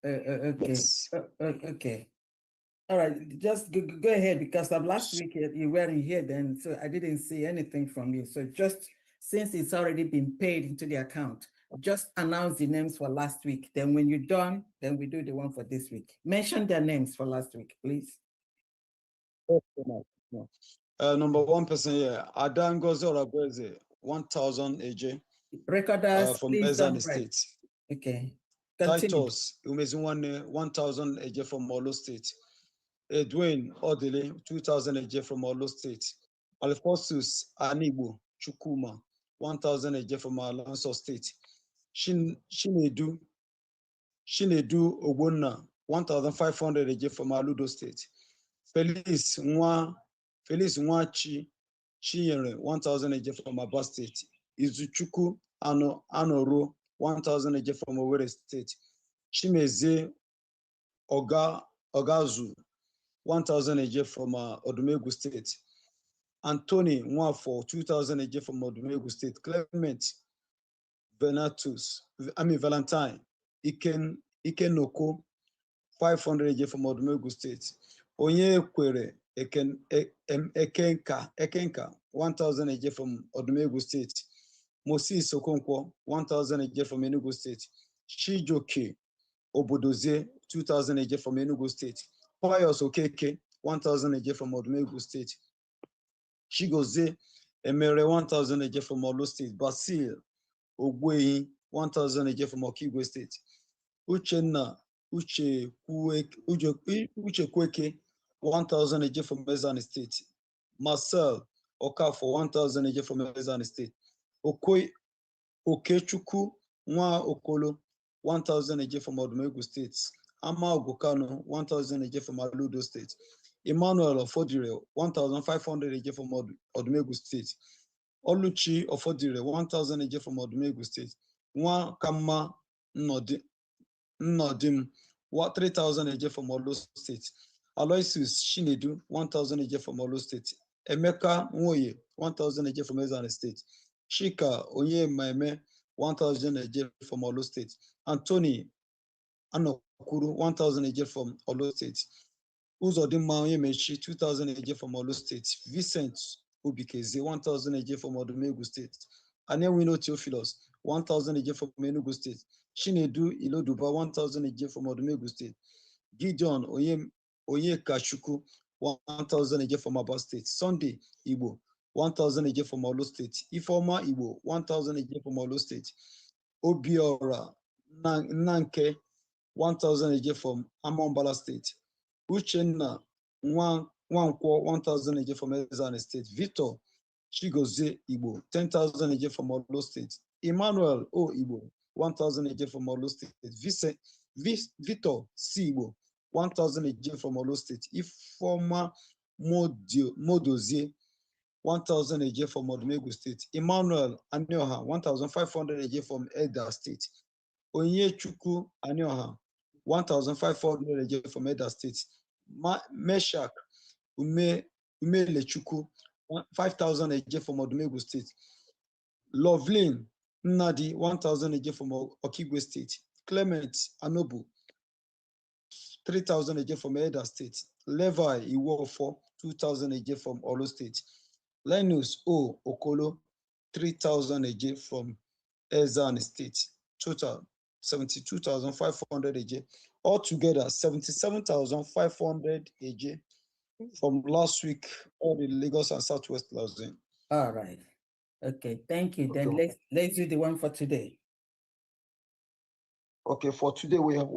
Okay. Yes. Okay. All right, just go ahead, because of last week you weren't here then, so I didn't see anything from you. So just since it's already been paid into the account, just announce the names for last week. Then when you're done, then we do the one for this week. Mention their names for last week, please. Number 1 person here, Adangozi Orabweze, 1,000 AJ. Recorders, from please Bezan don't write. State. Okay. Continue. Titus Umeziwane, 1,000 AJ from Olo State. Edwin Odele, 2,000 AJ from Olo State. Alphonsus Anibo Chukuma, 1,000 AJ from Alonso State. Shinedu Ogbonna, 1,500 AJ from Aludo State. Felice Nwachi Chinyere, 1,000 AJ from Aba State. Izuchukwu Anoro, 1,000 AJ from Owerri State. Chimeze Ogazu, 1,000 AJ from Odumegu State. Anthony Nwafo, 2,000 AJ from Odumegu State. Clement Valentine Ikenoko, 500 AJ from Odumegu State. Onyekwere Ekenka, 1,000 AJ from Odumegu State. Moses Okonkwo, 1,000 AJ from Enugu State. Chijoke Obodoze, 2,000 AJ from Enugu State. Pius Okeke, 1,000 AJ from Odumegu State. Chigoze Emere, 1,000 AJ from Olo State. Basil Ogweyi, 1,000 AJ from Okigwe State. Uchenna Uchekweke, 1,000 AJ from Bezan State. Marcel Okafor, 1,000 AJ from Bezan State. Okechukwu Nwa Okolo, 1,000 AJ from Odumegu State. Ama Ogukano, 1,000 AJ from Aludo State. Emmanuel Ofodire, 1,500 AJ from Odumegu State. Oluchi Ofodire, 1,000 AJ from Odumegu State. Nwa Kama Nnodim, 3,000 eje from Olo State. Aloysius Shinedu, 1,000 eje from Olo State. Emeka Nwoye, 1,000 eje from Ezana State. Chika Onyemaeme, 1,000 eje from Olo State. Anthony Anokuru, 1,000 eje from Olo State. Uzodimma Onyemechi, 2,000 eje from Olo State. Vincent Ubikeze, 1,000 eje from Odumegu State. Anewino Theophilus, 1,000 eje from Enugu State. Chinedu Iloduba, 1,000 eje from Odumegu State. Gideon Oyekachuku, 1,000 eje from Aba State. Sunday Igbo, 1,000 eje from Olo State. Ifeoma Igbo, 1,000 eje from Olo State. Obiora Nanke, 1,000 eje from Amombala State. Uchenna Nwankwo, 1,000 eje from Ezana State. Victor Chigozie Igbo, 10,000 eje from Olo State. Emmanuel O Igbo, 1,000 eje from Olo State. Victor C Igbo, 1,000 eje from Olo State. Ifeoma Modozie, 1,000 eje from Odumegu State. Emmanuel Anioha, 1,500 eje from Elda State. Onyechukwu Anioha, 1,500 eje from Elda State. Meshak Umelechukwu, 5,000 eje from Odumegu State. Lovelyn Nnadi, 1,000 eje from Okigwe State. Clement Anobu, 3,000 eje from Elda State. Levi Iwofo, 2,000 eje from Olo State. Linus O Okolo, 3,000 eje from Ezana State. Total 72,500 eje. Altogether 77,500 eje from last week, all the Lagos and Southwest London. All right. Okay, thank you. Then let's do the one for today. Okay, for today we have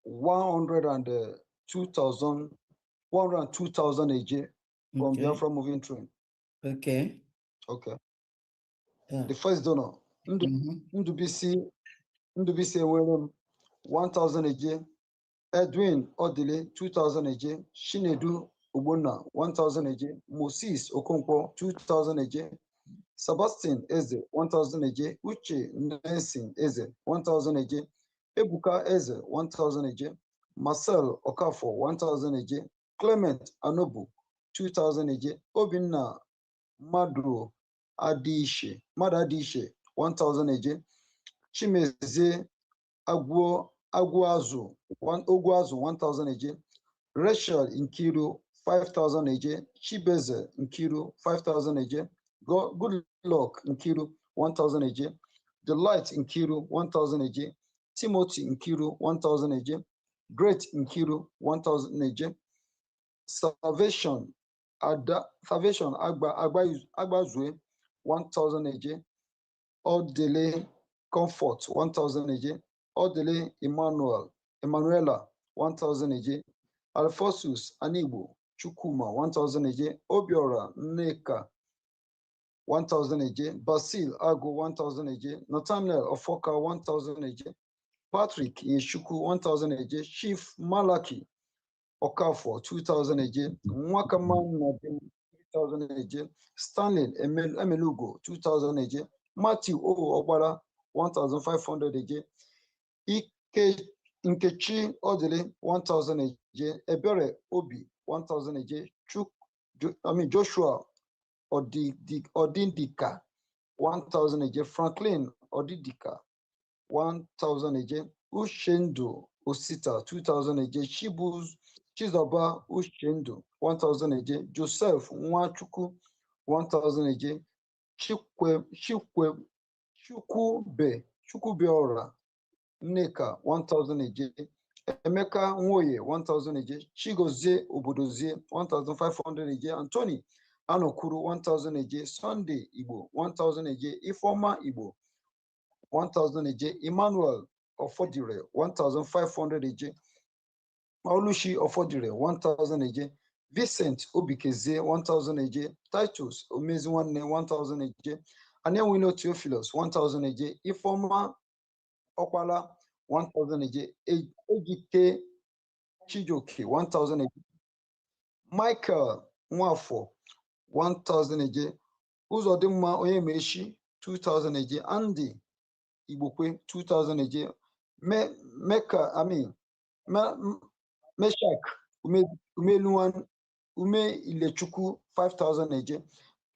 102,000 AJ from Biafra moving train. Okay. Okay. Yeah. The first donor, Ndubisi William, 1,000 AJ. Edwin Odile, 2,000 AJ. Shinedu Ubuna, 1,000 AJ. Moses Okonkwo, 2,000 AJ. Sebastian Eze, 1,000 AJ. Uche Nelson Eze, 1,000 AJ. Ebuka Eze, 1,000 AJ. Marcel Okafor, 1,000 AJ. Clement Anobu, 2,000 AJ. Obinna Madu Adishe, 1,000 AJ. Chimeze Ogwazu, 1,000 AJ. Rachel Nkiru, 5,000 AJ. Chibeze Nkiru, 5,000 AJ. Good luck Nkiru, 1,000 AJ. Delight Nkiru, 1,000 AJ. Timothy Nkiru, 1,000 AJ. Great Nkiru, 1,000 AJ. Salvation Agbazue, 1,000 AJ. Odele Comfort, 1,000 AJ. Odele Emanuela, 1,000 AJ. Alphonsus Anigbo Chukuma, 1,000 AJ. Obiora Nneka, 1,000 AJ. Basil Ago, 1,000 AJ. Nathaniel Ofoka, 1,000 AJ. Patrick Yeshuku, 1,000 AJ. Chief Malaki Okafor, 2,000 AJ. Nwakaman Nadim, 3,000 AJ. Stanley Emelugo, 2,000 AJ. Matthew O Obara, 1,500 AJ. Nkechi Odile, 1,000 AJ. Ebere Obi, 1,000 AJ. Joshua Odindika, 1,000 AJ. Franklin Odidika, 1,000 AJ. Ushendu Osita, 2,000 AJ. Chizaba Ushendu, 1,000 AJ. Joseph Nwachukwu, 1,000 AJ. Chukwubeora Nneka, 1,000 AJ. Emeka Nwoye, 1,000 AJ. Chigozie Obodozie, 1,500 AJ. Anthony Anokuru, 1,000 AJ. Sunday Igbo, 1,000 AJ. Ifeoma Igbo, 1,000 AJ. Emmanuel Ofodire, 1,500 AJ. Olushi Ofodire, 1,000 AJ. Vincent Obikeze, 1,000 AJ. Titus Omeziwane, 1,000 AJ. Anewino Theophilus, 1,000 AJ. Ifeoma Okwala, 1,000 AJ. Ejike Chijoke, 1,000 AJ. Michael Nwafo, 1,000 AJ. Uzodimma Onyemeshi, 2,000 AJ. Andy Igbokwe 2,000 AJ. Mecca, I mean, Meshach Umeluan Ume Ilechuku 5,000 AJ.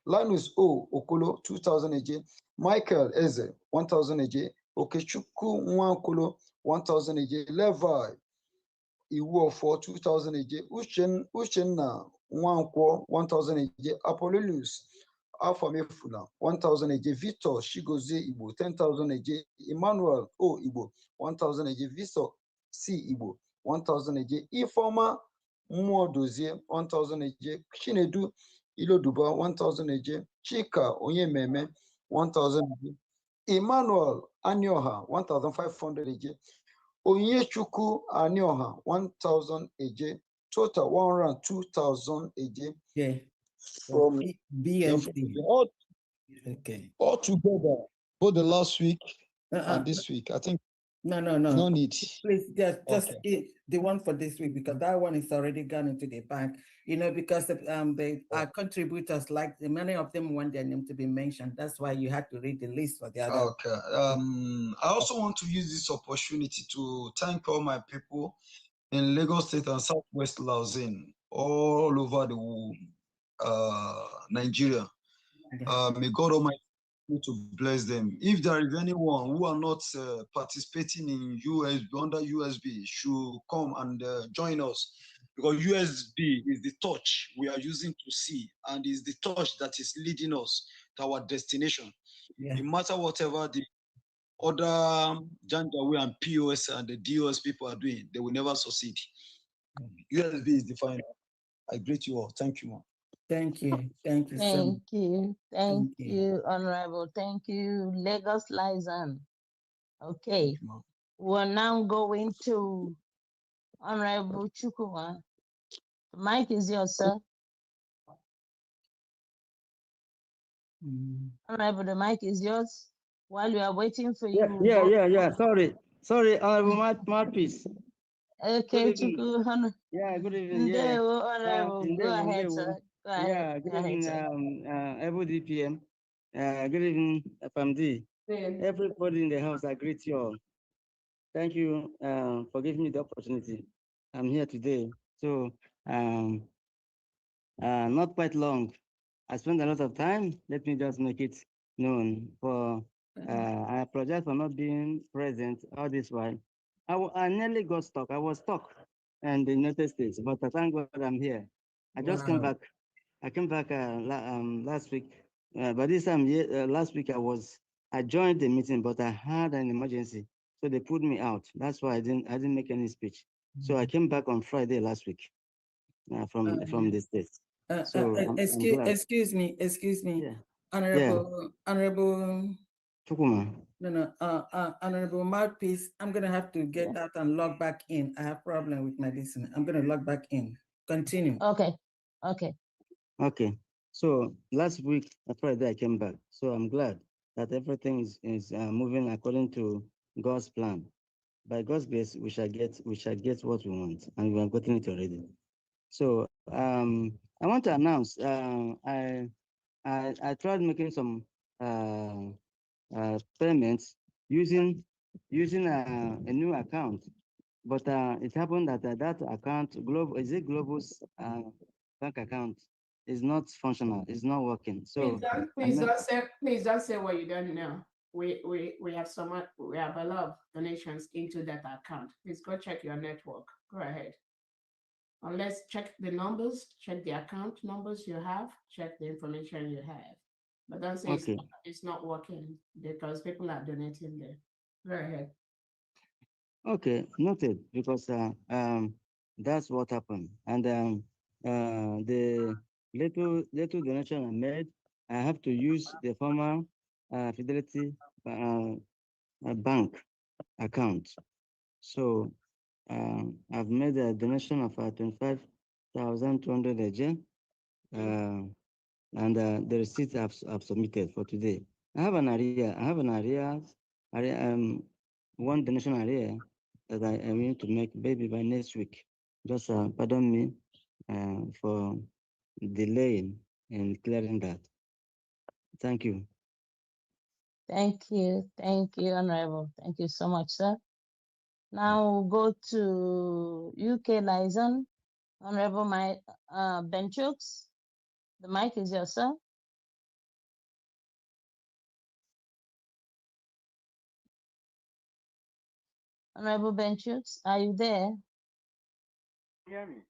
Linus O Okolo 2,000 AJ. Michael Eze 1,000 AJ. Okechukwu Nwankolo 1,000 AJ. Levi Iwu for 2,000 AJ. Uchenna Nwankwo 1,000 AJ. Apollonius Afamefuna 1,000 AJ. Victor Shigozie Igbo 10,000 AJ. Emmanuel O Igbo 1,000 AJ. Victor C Igbo 1,000 AJ. Ifeoma Mmuodozie 1,000 AJ. Chinedu Iloduba 1,000 AJ. Chika Onyememe 1,000 AJ. Emmanuel Anioha 1,500 AJ. Onyechukwu Anioha 1,000 AJ. Total 102,000 AJ. Yeah. From BNC. Okay. All together, both the last week Uh-uh. and this week. I think No. no need. Please, just Okay. the one for this week, because that one is already gone into the bank. You know, because our contributors, like many of them want their name to be mentioned. That's why you had to read the list for the other. Okay. I also want to use this opportunity to thank all my people in Lagos State and Southwest Lausanne, all over the Nigeria. May God Almighty to bless them. If there is anyone who are not participating in USB under USB, should come and join us, because USB is the touch we are using to see, and is the touch that is leading us to our destination. Yeah. No matter whatever the other Janjaweed and POS and the DOS people are doing, they will never succeed. USB is the final. I greet you all. Thank you, man. Thank you. Thank you so much. Thank you. Thank you, Honorable. Thank you, Lagos Liaison. Okay. We're now going to Honorable Chukuma. The mic is yours, sir. Honorable, the mic is yours. While we are waiting for you. Yeah. Sorry, Honorable Mouthpiece. Okay, Good evening. Chuku. Yeah, good evening. Yeah. Honorable. Go ahead, sir. Go ahead. Yeah, good evening, every DPM. Good evening, FMD. Everybody in the house, I greet you all. Thank you for giving me the opportunity. I'm here today. So, not quite long. I spent a lot of time. Let me just make it known. I apologize for not being present all this while. I nearly got stuck. I was stuck in the United States, but I thank God I'm here. I just came back. I came back last week. But this time, last week I joined the meeting, but I had an emergency, so they put me out. That's why I didn't make any speech. So I came back on Friday last week from the States. Excuse me. Yeah. Honorable Chukuma. No, Honorable Mouthpiece, I'm gonna have to get out and log back in. I have problem with my listening. I'm gonna log back in. Continue. Okay. So last week, Friday, I came back. So I'm glad that everything is moving according to God's plan. By God's grace, we shall get what we want, and we are getting it already. So I want to announce. I tried making some payments using a new account, but it happened that that account, Global's bank account, is not functional. It's not working. So please don't say what you don't know. We have a lot of donations into that account. Please go check your network. Go ahead. Unless check the numbers, check the account numbers you have, check the information you have. But don't say it's not working, because people are donating there. Go ahead. Okay, noted, because that's what happened. And the little donation I made, I have to use the former Fidelity bank account. So I've made a donation of 25,200 AJ, and the receipts I've submitted for today. I have an one donation area that I am going to make maybe by next week. Just pardon me for delaying in clearing that. Thank you. Thank you, Honorable. Thank you so much, sir. Now we'll go to UK liaison, Honorable Benchooks. The mic is yours, sir. Honorable Benchooks, are you there? Hear me?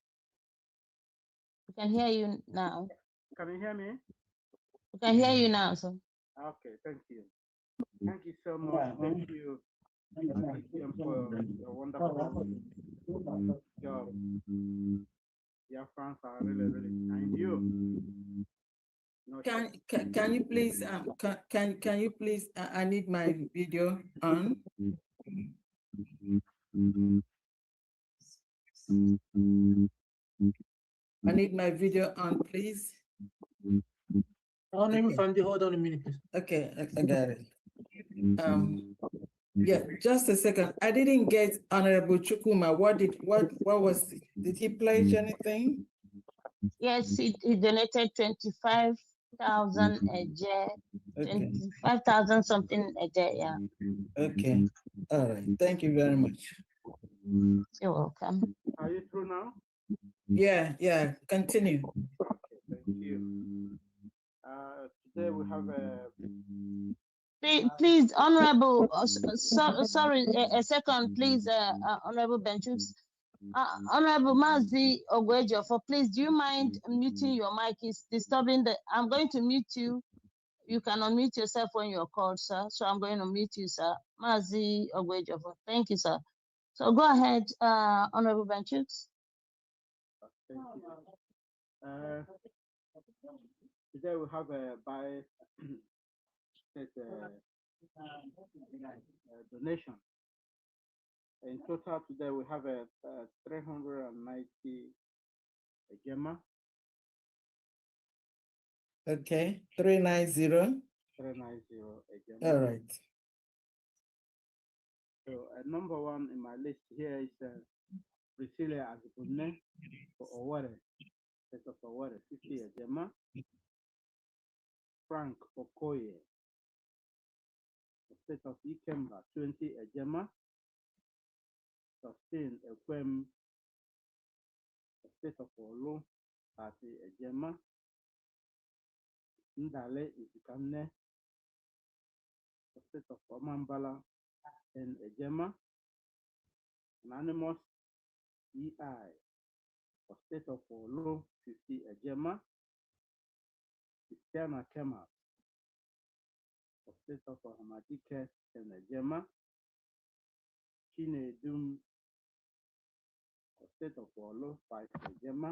We can hear you now. Can you hear me? We can hear you now, sir. Okay, thank you. Thank you so much. Thank you, DPM, for your wonderful job. Your fans are really behind you. No, Can you please can you please I need my video on. I need my video on, please. Hold on a minute, please. Okay, I got it. Yeah, just a second. I didn't get Honorable Chukuma. What was it? Did he pledge anything? Yes, he donated 25,000 a year, 25,000 something a day, yeah. Okay, all right. Thank you very much. You're welcome. Are you through now? Yeah, continue. Okay, thank you. Today we have a... Please, Honorable, sorry, a second, please, Honorable Benchooks. Honorable Mazi Ogwejofo, please, do you mind muting your mic? It's disturbing I'm going to mute you. You can unmute yourself when you're called, sir. So I'm going to mute you, sir. Mazi Ogwejofo. Thank you, sir. So go ahead, Honorable Benchooks. Thank you. Today we have a donation. In total, today we have a 390 gemma. Okay, 390. 390 gemma. All right. So number one in my list here is Priscilla Azipune for Oware, state of Oware, 50 gemma. Frank Okoye, state of Ikemba, 20 gemma. Sustain Ekwem, state of Olu, 30 gemma. Ndale Izikamne, state of Omambala, 10 gemma. Anonymous EI, state of Olu, 50 gemma. Christiana Kema, state of Hamadike, 10 gemma. Chinedum, state of Olu, 5 gemma.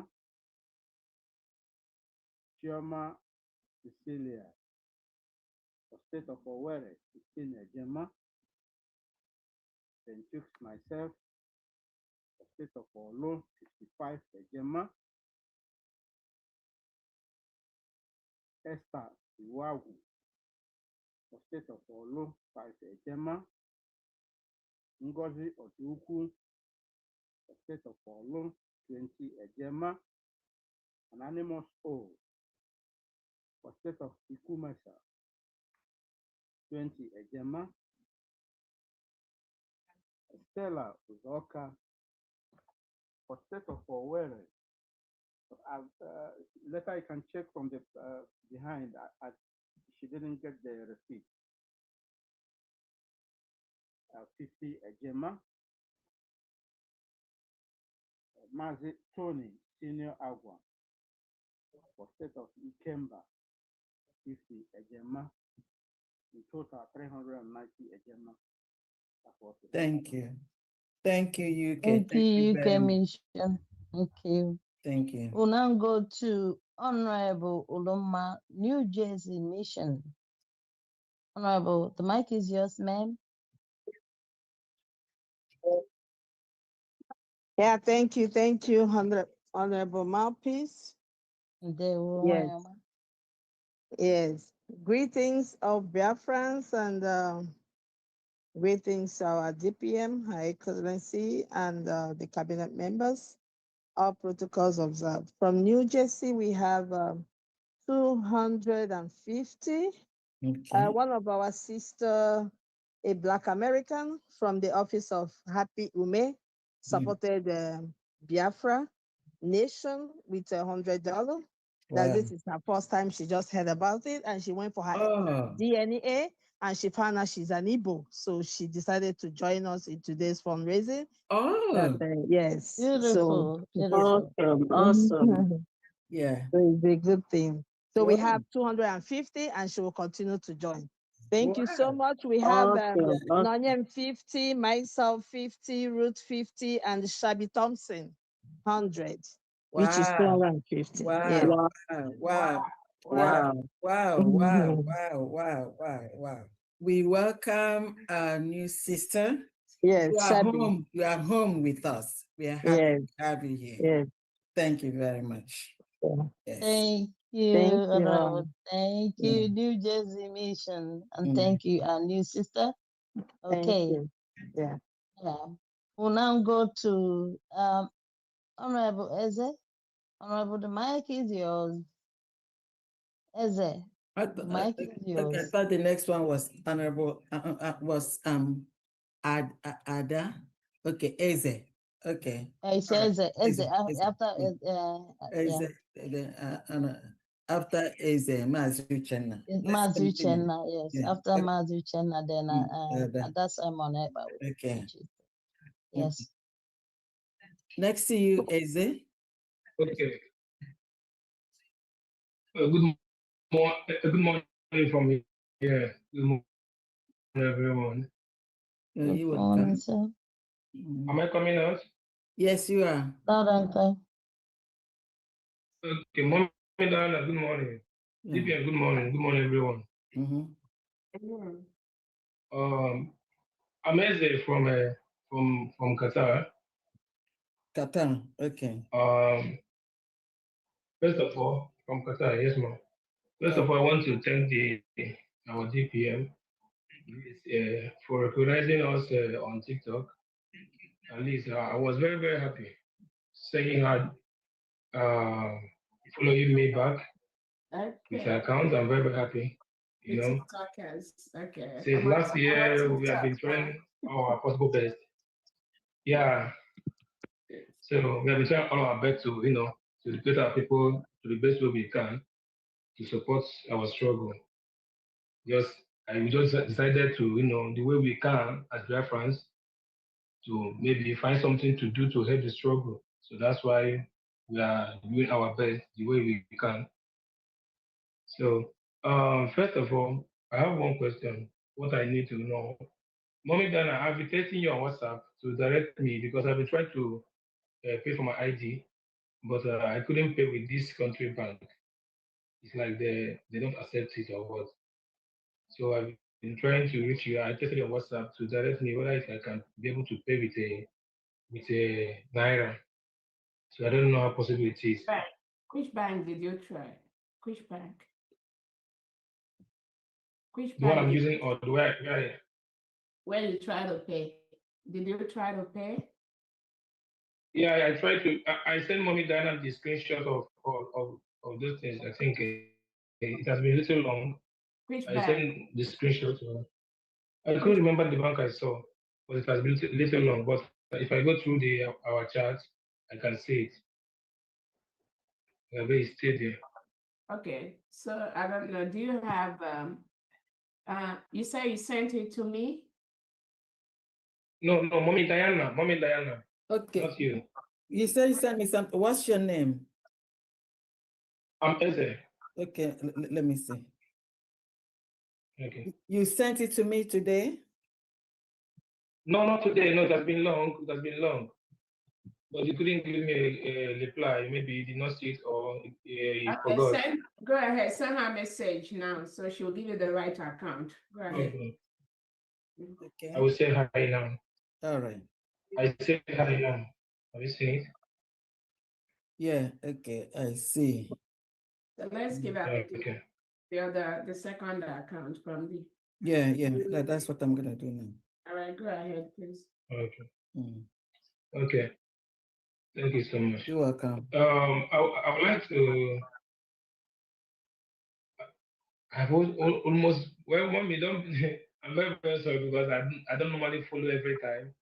Chioma Cecilia, state of Owerri, 16 gemma. Then Chooks myself, state of Olu, 55 gemma. Esther Iwagu, state of Olu, 5 gemma. Ngozi Oduku, state of Olu, 20 gemma. Anonymous O, state of Ikumesa, 20 gemma. Stella Uzoka, state of Owerri. Later you can check from the behind. She didn't get the receipt. 50 gemma. Mazi Tony Senior Agua, state of Ikemba, 50 gemma. In total, 390 gemma. Thank you. Thank you, UK. Thank you, UK Mission. Thank you. Thank you. We'll now go to Honorable Uloma, New Jersey Mission. Honorable, the mic is yours, ma'am. Yeah, thank you, Honorable Mouthpiece. Yes. Yes. Greetings of Biafrans and greetings our DPM, Her Excellency, and the cabinet members. All protocols observed. From New Jersey, we have 250 Okay. One of our sister, a Black American from the office of Happy Ume, supported Biafra Nation with $100. That this is her first time. She just heard about it, and she went for her DNA, and she found out she's an Igbo, so she decided to join us in today's fundraising. Yes. Beautiful, So beautiful. awesome. Yeah. So it's a good thing. So we have 250, and she will continue to join. Thank you so much. We have Nonyem 50, myself 50, Ruth 50, and Shabby Thompson 100, which is 250. Wow. Yeah. Wow. Wow. Wow. Wow. Wow. Wow. We welcome our new sister. Yes, you are Shabby. home. You are home with us. We are happy to have you here. Yes. Thank you very much. Yes. Thank you, Honorable. Thank you, New Jersey Mission, and thank you, our new sister. Okay. you. Yeah. We'll now go to Honorable Eze. Honorable, the mic is yours. Eze, the mic is I yours. thought the next one was Honorable Ada. Okay, Eze. Okay. It says Eze after Eze. After Eze, Mazi Uchenna. Mazi Uchenna, yes. Yeah. After Mazi Uchenna, then Ada Simon Eba. Okay. Yes. Next to you, Eze. Okay. Good morning from me. Yeah. Good morning, everyone. You welcome. Am I coming out? Yes, you are. Loud and clear. Okay, Mommy Diana, good morning. DPN, good morning. Good morning, everyone. I'm Eze from Qatar. Qatar, okay. First of all, from Qatar, yes, ma'am. First of all, I want to thank our DPM for recognizing us on TikTok. At least I was very, very happy seeing her following me back with her account. I'm very, very happy. You know, Okay. since last year we have been trying our possible best. Yeah. So we have been trying all our best to, to educate our people to the best way we can to support our struggle. We just decided to, the way we can as Biafrans to maybe find something to do to help the struggle. So that's why we are doing our best the way we can. So first of all, I have one question. What I need to know. Mommy Dana, I've been texting you on WhatsApp to direct me because I've been trying to pay for my ID, but I couldn't pay with this country bank. It's like they don't accept it or what. So I've been trying to reach you. I texted you on WhatsApp to direct me whether I can be able to pay with a naira. So I don't know how possible it is. Which bank did you try? Which bank? Which The one bank I'm did using or the way where you try to pay? Did you try to pay? Yeah, I tried to. I sent Mommy Diana the screenshot of those things. I think it has been a little long. Which I bank? sent the screenshot to her. I couldn't remember the bank I saw, but it has been a little long. But if I go through our chat, I can see it. Maybe it's still there. Okay, so I don't know. Do you have you say you sent it to me? No, Mommy Diana. Okay. Not you. You said you sent me something. What's your name? I'm Eze. Okay, let me see. Okay. You sent it to me today? No, not today. No, it has been long. It has been long. But you couldn't give me a reply. Maybe you did not see it or you forgot. Go ahead, send her a message now so she'll give you the right account. Go ahead. Okay. I will say hi now. All right. I say hi now. Have you seen it? Yeah, okay, I see. So let's give her the second account from the. Yeah, that's what I'm gonna do now. All right, go ahead, please. Okay. Okay. Thank you so much. You're welcome. I would like to. I've almost, well, mommy, don't, I'm very, very sorry because I don't normally follow every time.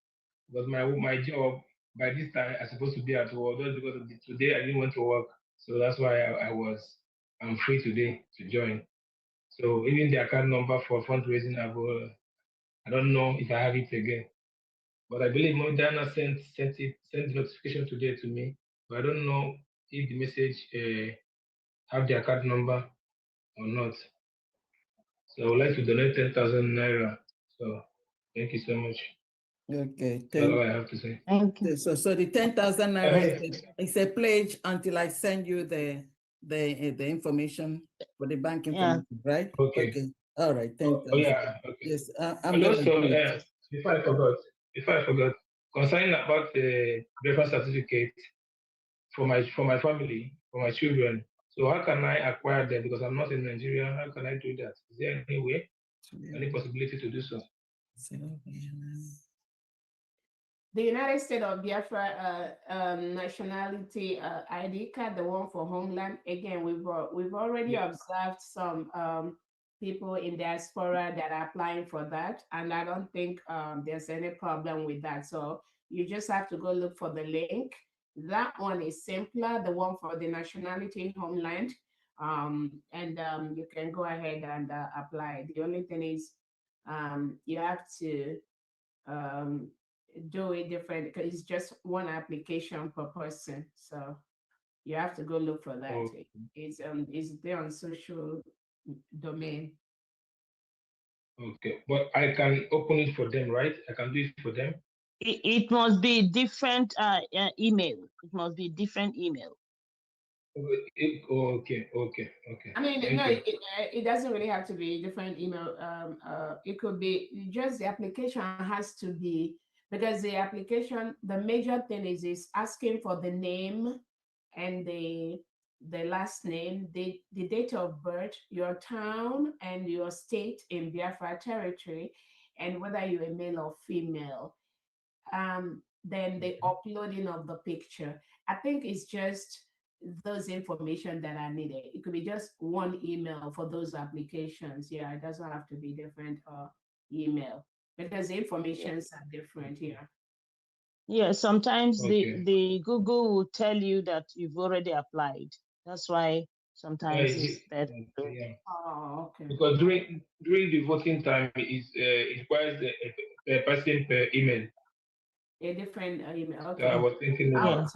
Because my job, by this time, I'm supposed to be at work. Just because of today, I didn't want to work. So that's why I'm free today to join. So even the account number for fundraising, I don't know if I have it again. But I believe Mom Diana sent the notification today to me. But I don't know if the message have the account number or not. So I would like to donate 10,000 naira. So thank you so much. Okay, That's all I have to say. Thank you. So the 10,000 naira is a pledge until I send you the information for the bank information, right? Okay. All right, 10,000. Oh yeah. Okay. Yes, I'm And gonna also, do it. before I forgot, concerning about the Biafra certificate for my family, for my children. So how can I acquire them? Because I'm not in Nigeria. How can I do that? Is there any way, any possibility to do so? The United States of Biafra nationality ID card, the one for homeland. Again, we've already observed some people in diaspora that are applying for that, and I don't think there's any problem with that. So you just have to go look for the link. That one is simpler, the one for the nationality homeland, and you can go ahead and apply. The only thing is you have to do it different because it's just one application per person. So you have to go look for that. Okay. It's there on social domain. Okay, but I can open it for them, right? I can do it for them. It must be different email. It must be different email. Okay. I mean, Thank no, you. it doesn't really have to be a different email. It could be just the application has to be, because the application, the major thing is asking for the name and the last name, the date of birth, your town and your state in Biafra territory, and whether you're a male or female. Then the uploading of the picture. I think it's just those information that are needed. It could be just one email for those applications. Yeah, it doesn't have to be different email because the informations are different here. Yeah, sometimes Okay. the Google will tell you that you've already applied. That's why sometimes it's better. Yeah. Oh, okay. Because during the voting time, it requires the person per email. A different email. Okay. So I was thinking Yeah, that's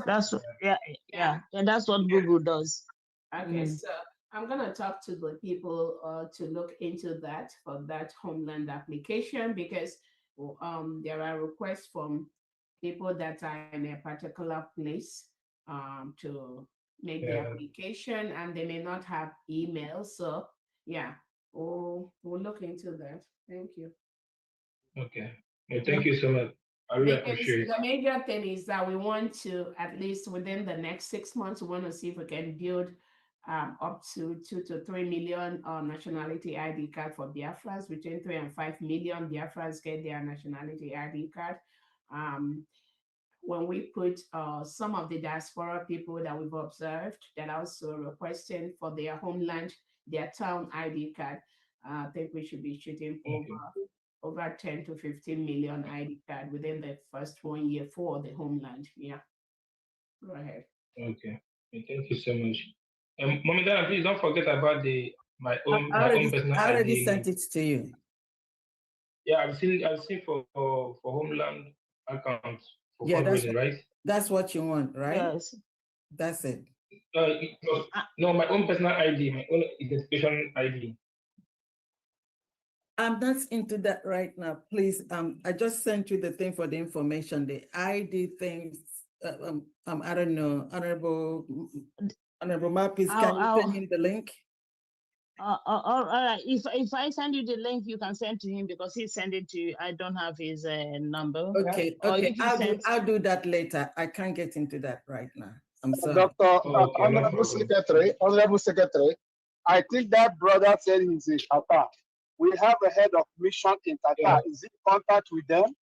and that's what Google does. Okay, so I'm gonna talk to the people to look into that for that homeland application, because there are requests from people that are in a particular place to make the application, and they may not have email. So yeah, we'll look into that. Thank you. Okay. Thank you so much. I really appreciate it. The major thing is that we want to, at least within the next 6 months, we want to see if we can build up to 2 to 3 million nationality ID card for Biafrans. Between 3 and 5 million Biafrans get their nationality ID card. When we put some of the diaspora people that we've observed that are also requesting for their homeland, their town ID card, I think we should be shooting over 10 to 15 million ID card within the first 1 year for the homeland. Yeah. Go ahead. Okay. Thank you so much. Mommy, Dana, please don't forget about my own personal I already ID. sent it to you. Yeah, I've seen for homeland account for Yeah, fundraising, right? That's what you want, right? Yes. That's it. No, my own personal ID, my own identification ID. I'm not into that right now. Please, I just sent you the thing for the information, the ID things. I don't know, Honorable Mapis, can you send him the link? All right. If I send you the link, you can send to him because he sent it to you. I don't have his number. Okay, I'll do that later. I can't get into that right now. I'm sorry. Honorable Secretary, I think that brother said he's in Qatar. We have a head of mission in Qatar. Is in contact with them?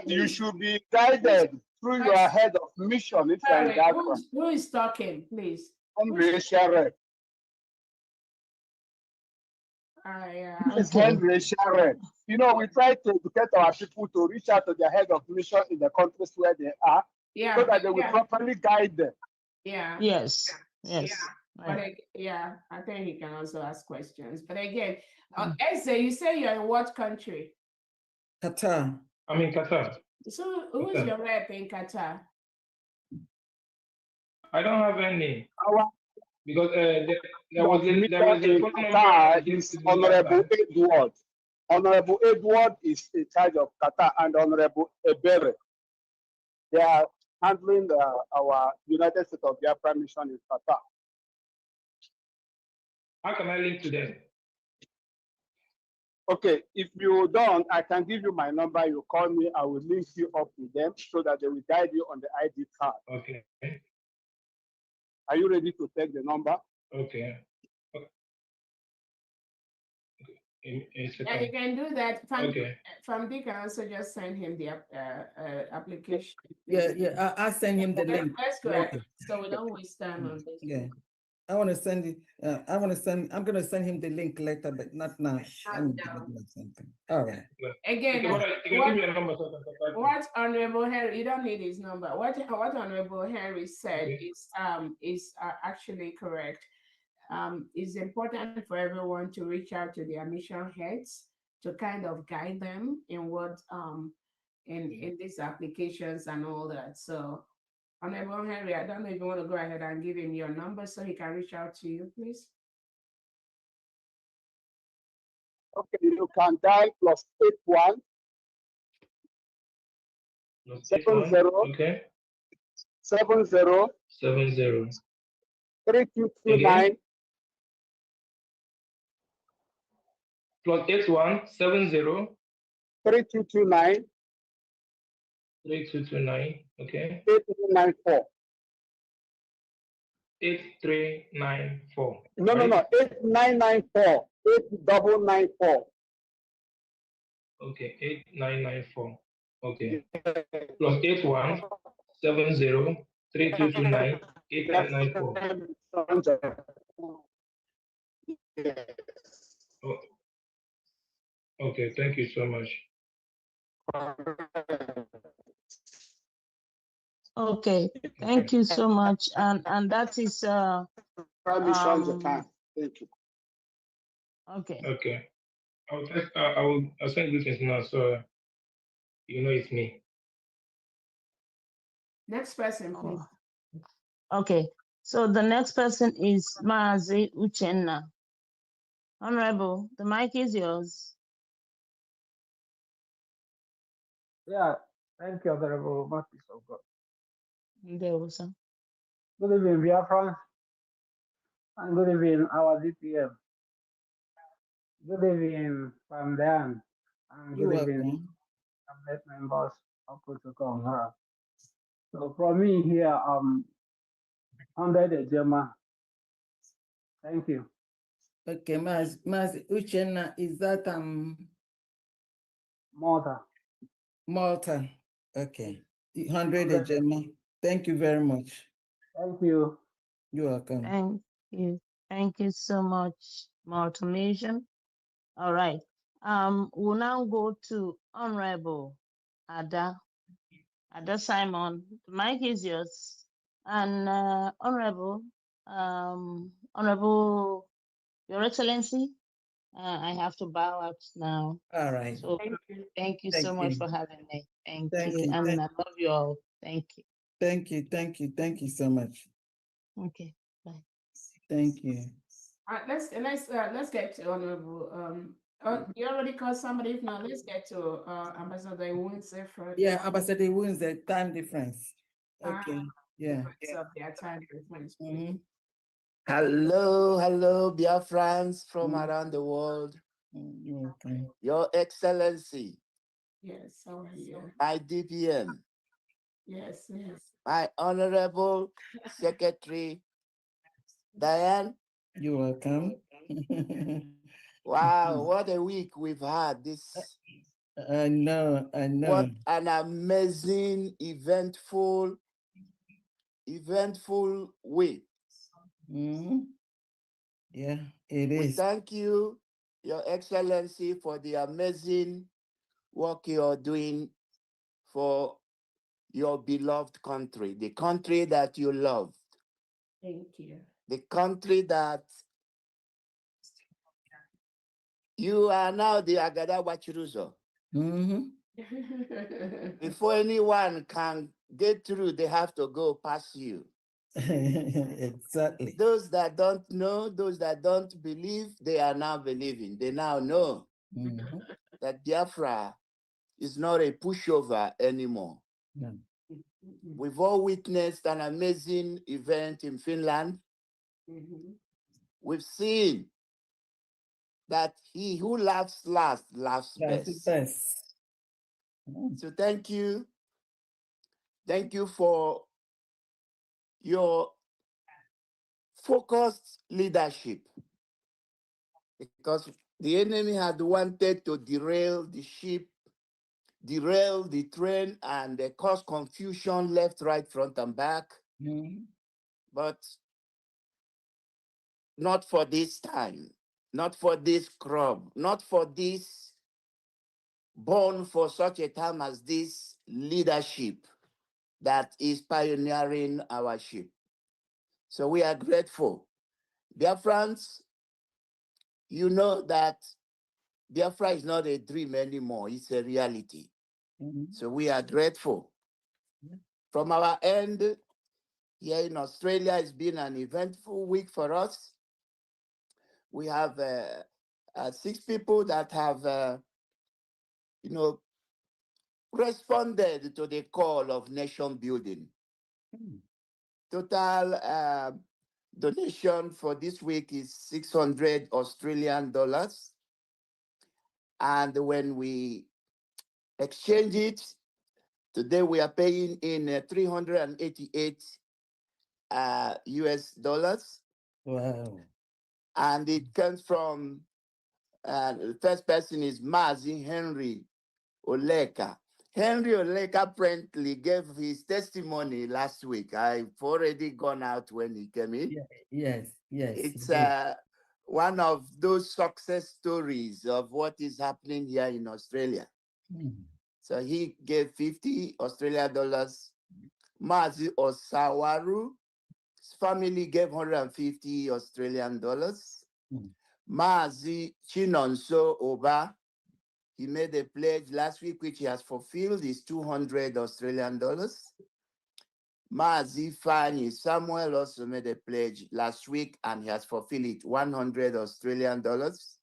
You should be guided through your head of mission if you're in that one. Who is talking, please? Henry Sharon. It's Henry Sharon. You know, we try to educate our people to reach out to their head of mission in the countries where they are, so that they will properly guide them. Yeah. Yes. Yes. But I think he can also ask questions. But again, Eze, you say you're in what country? Qatar. I'm in Qatar. So who's your rep in Qatar? I don't have any. Because there was in a phone number Qatar is Honorable Edward. Honorable Edward is in charge of Qatar, and Honorable Ebere. They are handling our United States of Biafra mission in Qatar. How can I link to them? Okay, if you don't, I can give you my number. You call me, I will link you up with them so that they will guide you on the ID card. Okay. Are you ready to take the number? Okay. Yeah, you can do that. Okay. Famdi can also just send him the application. Yeah, I'll send him the link. That's correct. So we don't waste time on this. Yeah. I want to send it. I'm going to send him the link later, but not now. All right. Again, what Honorable Henry, you don't need his number. What Honorable Henry said is actually correct. It's important for everyone to reach out to their mission heads to kind of guide them in what in these applications and all that. So Honorable Henry, I don't know if you want to go ahead and give him your number so he can reach out to you, please. Okay, you can dial +81 70 okay 70 3229 +81 70 3229 3229. Okay. 8394. 8394. No, right? no, 8994. 8994. Okay, 8994. Okay. +81 70 3229 8994. Oh, okay, thank you so much. Okay, thank you so much. And that is Thank you. Okay. Okay. I'll send you this now so you know it's me. Next person, please. Okay, so the next person is Maazi Uchenna. Honorable, the mic is yours. Yeah, thank you, Honorable Marcus of God. There was some. Good evening, Biafra, and good evening, our DPM. Good evening, Famdan, and good evening, cabinet members of Protocol. So from me here, under the German. Thank you. Okay, Mas Uchenna, is that Malta? Malta. Okay. 100 a Gemma. Thank you very much. Thank you. You're welcome. Thank you. Thank you so much, Malta Nation. All right. We'll now go to Honorable Ada Simon. The mic is yours. And Honorable Your Excellency, I have to bow out now. All right. So thank you so much for having me. Thank you. you. And I love you all. Thank you. Thank you. Thank you. Thank you so much. Okay. Bye. Thank you. Let's get to Honorable. You already called somebody. If not, let's get to Ambassador Windsor first. Yeah, Ambassador Windsor, time difference. Okay. Yeah. Of their time difference. Hello, Biafrans from around the world. Okay. Your Excellency. Yes, how are you? My DPM. Yes. My Honorable Secretary, Diane. You're welcome. Wow, what a week we've had. I know. What an amazing, eventful week. Yeah, it We is. thank you, Your Excellency, for the amazing work you're doing for your beloved country, the country that you love, Thank you. the country that you are now the Agada Wachiruzo. Before anyone can get through, they have to go past you. Exactly. Those that don't know, those that don't believe, they are now believing. They now know that Biafra is not a pushover anymore. We've all witnessed an amazing event in Finland. We've seen that he who laughs last laughs best. So thank you. Thank you for your focused leadership, because the enemy had wanted to derail the ship, derail the train, and cause confusion left, right, front, and back. But not for this time, not for this crop, not for this born for such a time as this leadership that is pioneering our ship. So we are grateful. Dear friends, you know that Biafra is not a dream anymore, it's a reality. So we are grateful. From our end, here in Australia, it's been an eventful week for us. We have 6 people that have, responded to the call of nation building. Total donation for this week is 600 Australian dollars. And when we exchange it, today we are paying in 388 US dollars. Wow. And it comes from, the first person is Mazi Henry Oleka. Henry Oleka apparently gave his testimony last week. I've already gone out when he came in. Yes. It's one of those success stories of what is happening here in Australia. So he gave 50 Australian dollars. Mazi Osawaru, his family gave 150 Australian dollars. Mazi Chinonso Oba, he made a pledge last week, which he has fulfilled, is 200 Australian dollars. Mazi Fani Samuel also made a pledge last week and he has fulfilled it, 100 Australian dollars.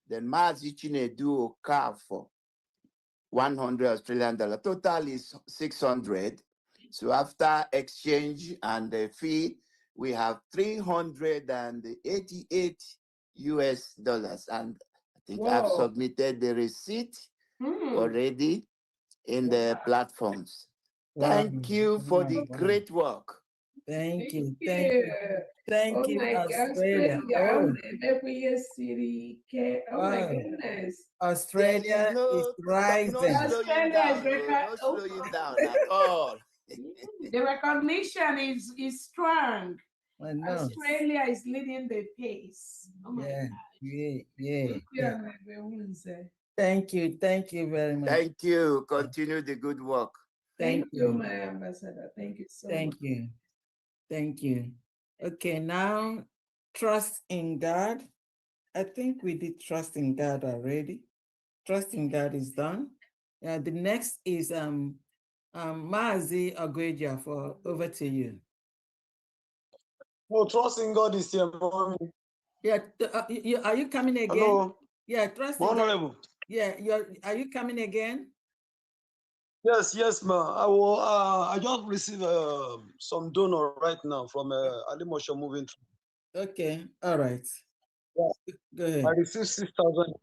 Then Mazi Chinedu Okafo, 100 Australian dollars. Total is 600. So after exchange and the fee, we have 388 US dollars. And I think I've submitted the receipt already in the platforms. Thank you for the great work. Thank you. Oh You, my Australia. God, oh my goodness. Australia is rising. No slowing down, no slowing down at all. The recognition is strong. I know. Australia is leading the pace. Oh my God. Yeah. Thank you very much. Thank you. Continue the good work. Thank you, my ambassador. Thank you so much. Thank you. Okay, now trust in God. I think we did trust in God already. Trust in God is done. The next is Maazi Ogweja, for over to you. No, trust in God is here, mommy. Yeah, are you coming again? Hello. Yeah, trust in God. Honorable. Yeah, are you coming again? Yes, ma'am. I just received some donor right now from Ali Moshe Moving Tree. Okay, all right. Yeah. Go ahead. I received 6,000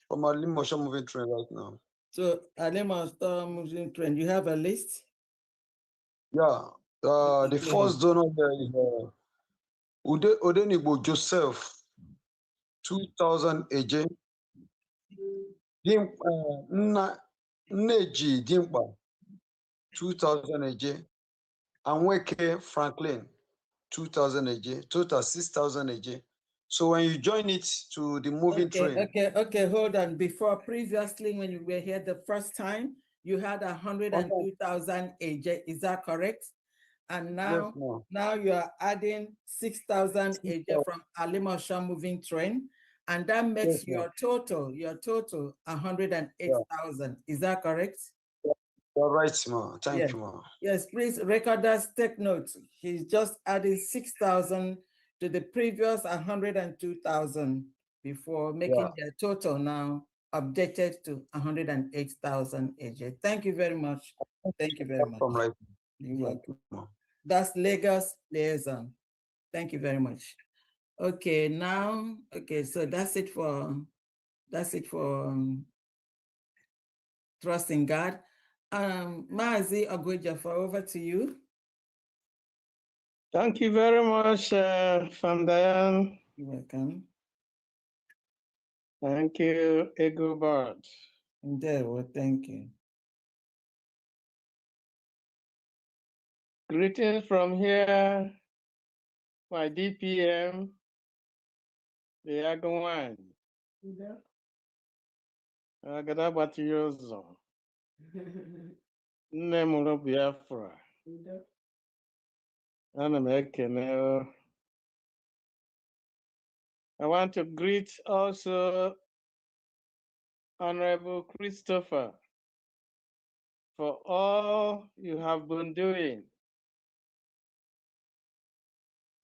from Ali Moshe Moving Tree right now. So Ali Moshe Moving Tree, you have a list? Yeah. The first donor there is Odenigbo Joseph, 2,000 AJ. Nneji Dimpa, 2,000 AJ. And Weke Franklin, 2,000 AJ, total 6,000 AJ. So when you join it to the moving train. Okay, hold on. Before, previously, when you were here the first time, you had 102,000 AJ. Is that correct? And now, Yes, now you are adding 6,000 AJ from Alimosha moving train, and that makes Yes, your total 108,000. Is that correct? You're right, ma. Thank Yes. you, ma. Yes, please, recorders take note. He's just adding 6,000 to the previous 102,000 before making the total now updated to 108,000 AJ. Thank you very much. Thank you very much. Right. You're welcome. That's Lagos liaison. Thank you very much. Okay, now, okay, so that's it for trust in God. Maazi Ogwejafa, over to you. Thank you very much, Diane. You're welcome. Thank you, Egobert. Well, thank you. Greetings from here, my DPM, the Agwan. Agadabatiozo. Nne Biafra. Ana m ekene. I want to greet also Honorable Christopher for all you have been doing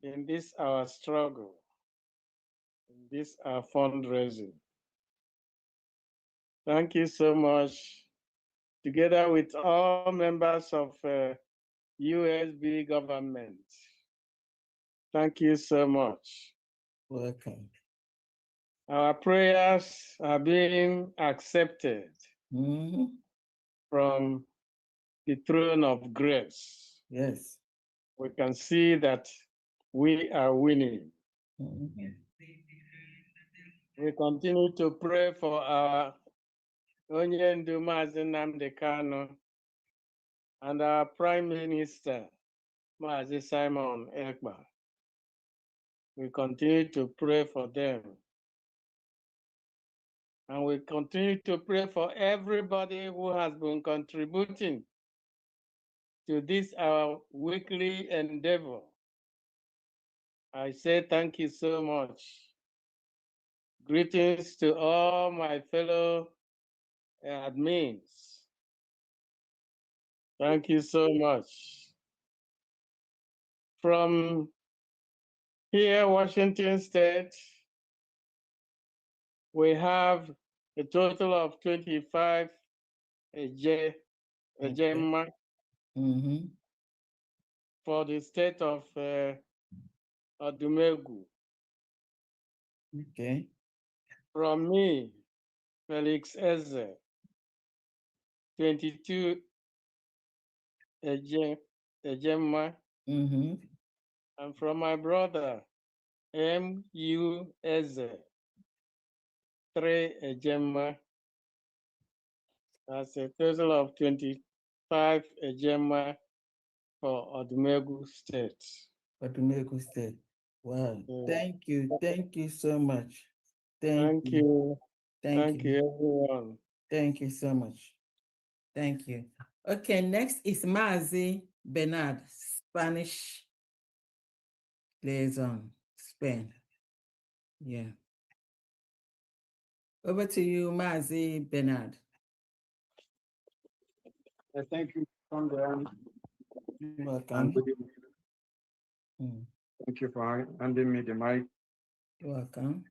in this our struggle, in this our fundraising. Thank you so much, together with all members of USB government. Thank you so much. Welcome. Our prayers are being accepted from the throne of grace. Yes. We can see that we are winning. We continue to pray for our Onyendu Mazi Nnamdi Kanu and our Prime Minister, Mazi Simon Ekpa. We continue to pray for them. And we continue to pray for everybody who has been contributing to this our weekly endeavor. I say thank you so much. Greetings to all my fellow admins. Thank you so much. From here, Washington State, we have a total of 25 Ejema for the state of Odumegu. Okay. From me, Felix Eze, 22 Ejema. And from my brother, M.U. Eze, 3 Ejema. That's a total of 25 Ejema for Odumegu State. Odumegu State. Wow. Thank you so much. Thank you. Thank you, everyone. Thank you so much. Thank you. Okay, next is Maazi Bernard, Spanish liaison, Spain. Yeah. Over to you, Maazi Bernard. Thank you, Fundraising. Welcome. Thank you for handing me the mic. You're welcome.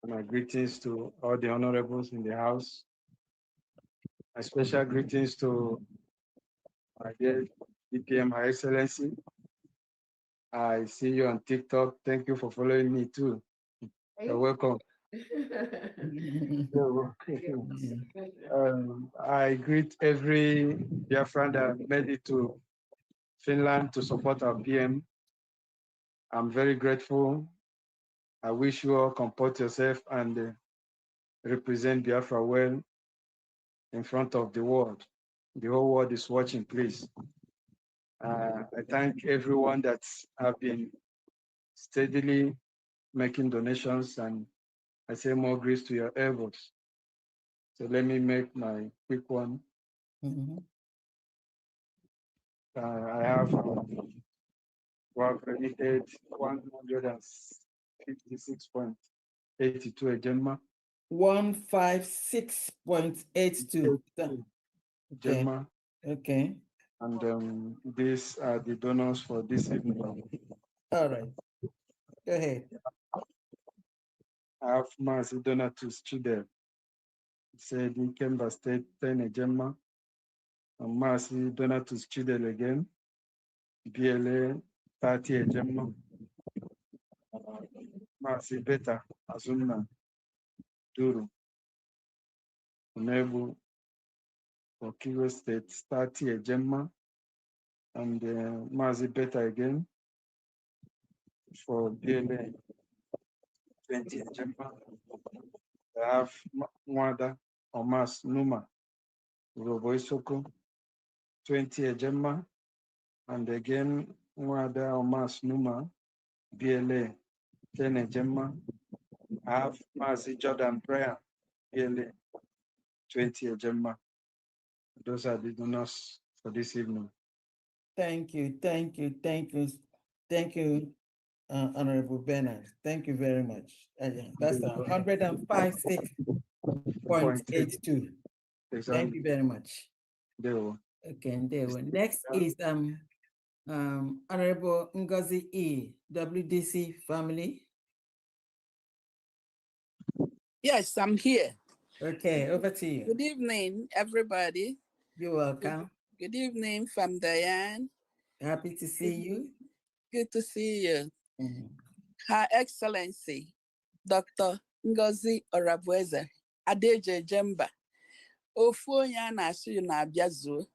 My greetings to all the honorables in the house. My special greetings to my dear DPM, Her Excellency. I see you on TikTok. Thank you for following me too. You're welcome. I greet every Biafran that made it to Finland to support our PM. I'm very grateful. I wish you all comport yourself and represent Biafra well in front of the world. The whole world is watching, please. I thank everyone that have been steadily making donations, and I say more grace to your elbows. So let me make my quick one. I have credited 156.82 Gemma. 156.82. Gemma. Okay. And these are the donors for this evening. All right. Go ahead. I have Mazi Donatus Chidel. He said in Kemba State, 10 Gemma. And Mazi Donatus Chidel again. BLA 30 Gemma. Mazi Beta Azumna Duru. Nebu for Kilo State, 30 Gemma. And Mazi Beta again for BLA 20 Gemma. I have Mwada Omas Numa Roboisoko 20 Gemma. And again Mwada Omas Numa BLA 10 Gemma. I have Mazi Jordan Prayer BLA 20 Gemma. Those are the donors for this evening. Thank you, thank you, thank you, thank you, Honorable Bernard. Thank you very much. That's 105.82. Thank you very much. Okay, and there. Next is Honorable Ngozi E, WDC family. Yes, I'm here. Okay, over to you. Good evening, everybody. You're welcome. Good evening, Fam Diane. Happy to see you. Good to see you. Her Excellency, Dr. Ngozi Orabueze Adeje Jemba, ofu onye a na-asụ na-abịa zuo,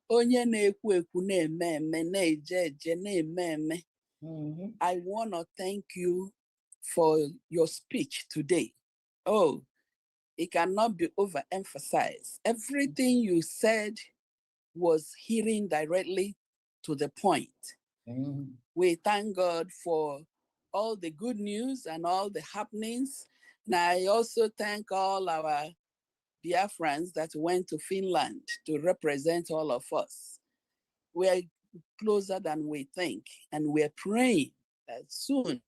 onye na-ekwu ekwu na-eme eme, na-eje eje na-eme eme. I want to thank you for your speech today. Oh, it cannot be overemphasized. Everything you said was hitting directly to the point. We thank God for all the good news and all the happenings. And I also thank all our Biafrans that went to Finland to represent all of us. We're closer than we think, and we're praying that soon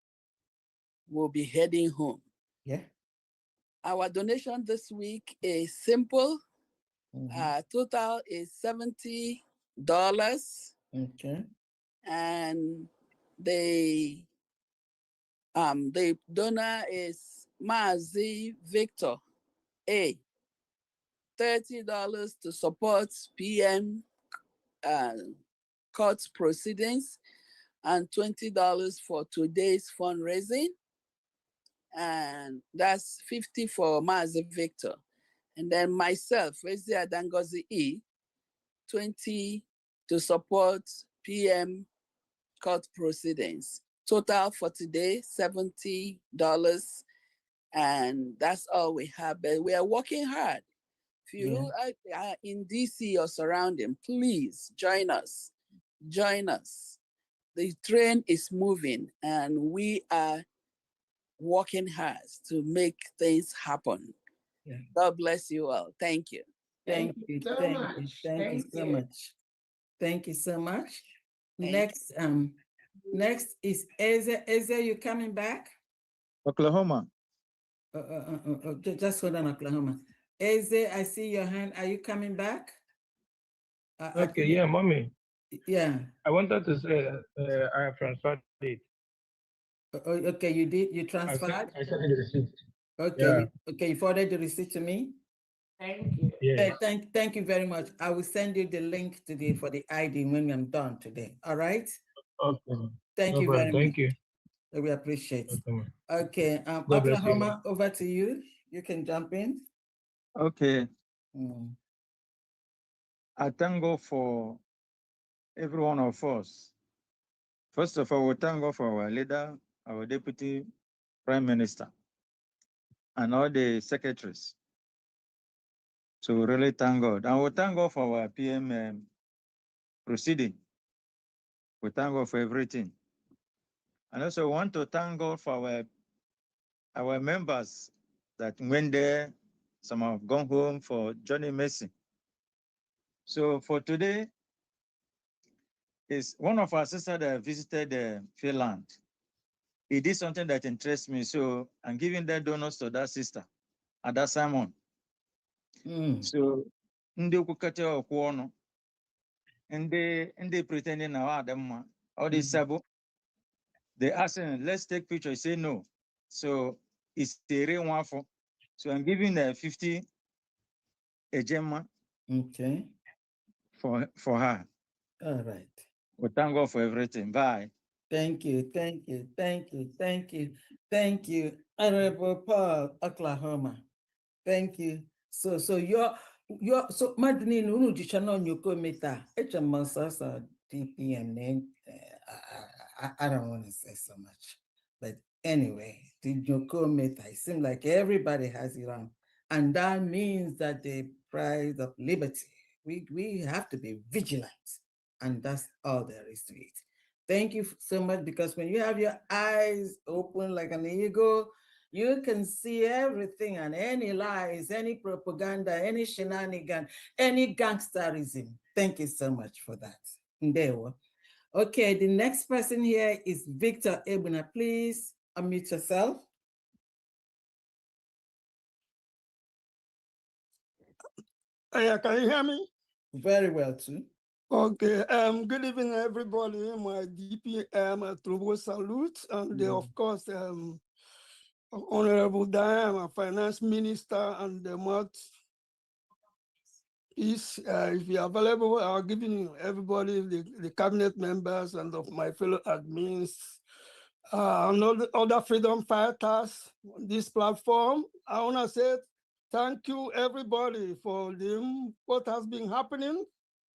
we'll be heading home. Yeah. Our donation this week is simple. Total is $70. Okay. And the donor is Mazi Victor A. $30 to support PM court proceedings and $20 for today's fundraising. And that's 50 for Mazi Victor. And then myself, Ezia Dangozi E, 20 to support PM court proceedings. Total for today, $70. And that's all we have. But we are working hard. If you are in DC or surrounding, please join us. Join us. The train is moving and we are working hard to make things happen. Yeah. God bless you all. Thank you. Thank you so much. Thank you so much. Next, next is Eze. Eze, you coming back? Oklahoma. Just hold on, Oklahoma. Eze, I see your hand. Are you coming back? Okay, yeah, mommy. Yeah. I wanted to say I have transferred it. Okay, you did. You transferred. I sent the receipt. Okay. Yeah. Okay, you forwarded the receipt to me. Thank you. Yes. Thank you very much. I will send you the link today for the ID when I'm done today. All right. Okay. Thank No you problem. very much. Thank you. We appreciate it. Okay. Okay. Oklahoma, over to you. You can jump in. Okay. I thank God for every one of us. First of all, we thank God for our leader, our deputy prime minister, and all the secretaries. So we really thank God. And we thank God for our PM proceeding. We thank God for everything. And also want to thank God for our members that went there. Some have gone home for Johnny Mercy. So for today, is one of our sisters that visited Finland. He did something that interests me, so I'm giving the donuts to that sister and that Simon. So ndị okwukọta okwu ọnụ, ndị pretending na ọ dị mma, all this sabo, they asking, let's take picture. He say no. So it's a real one for. So I'm giving 50 a gemma. Okay. For her. All right. Well, thank God for everything. Bye. Thank you, thank you, thank you, thank you, thank you, Honorable Paul, Oklahoma. Thank you. So so Madeleine, unu jichana nyoko meta. Echamasasa DPM. I don't want to say so much, but anyway, the nyoko meta. It seems like everybody has it on, and that means that the price of liberty. We have to be vigilant, and that's all there is to it. Thank you so much, because when you have your eyes open like an eagle, you can see everything, and any lies, any propaganda, any shenanigan, any gangsterism. Thank you so much for that. Ndewo. Okay, the next person here is Victor Ebuna. Please unmute yourself. Yeah, can you hear me? Very well, too. Okay, good evening, everybody. My DPM Trouble salute, and of course, Honorable Diane, Finance Minister, and the Mouthpiece. If you're available, I'll give everybody, the cabinet members and of my fellow admins, and all the other freedom fighters on this platform. I want to say thank you, everybody, for what has been happening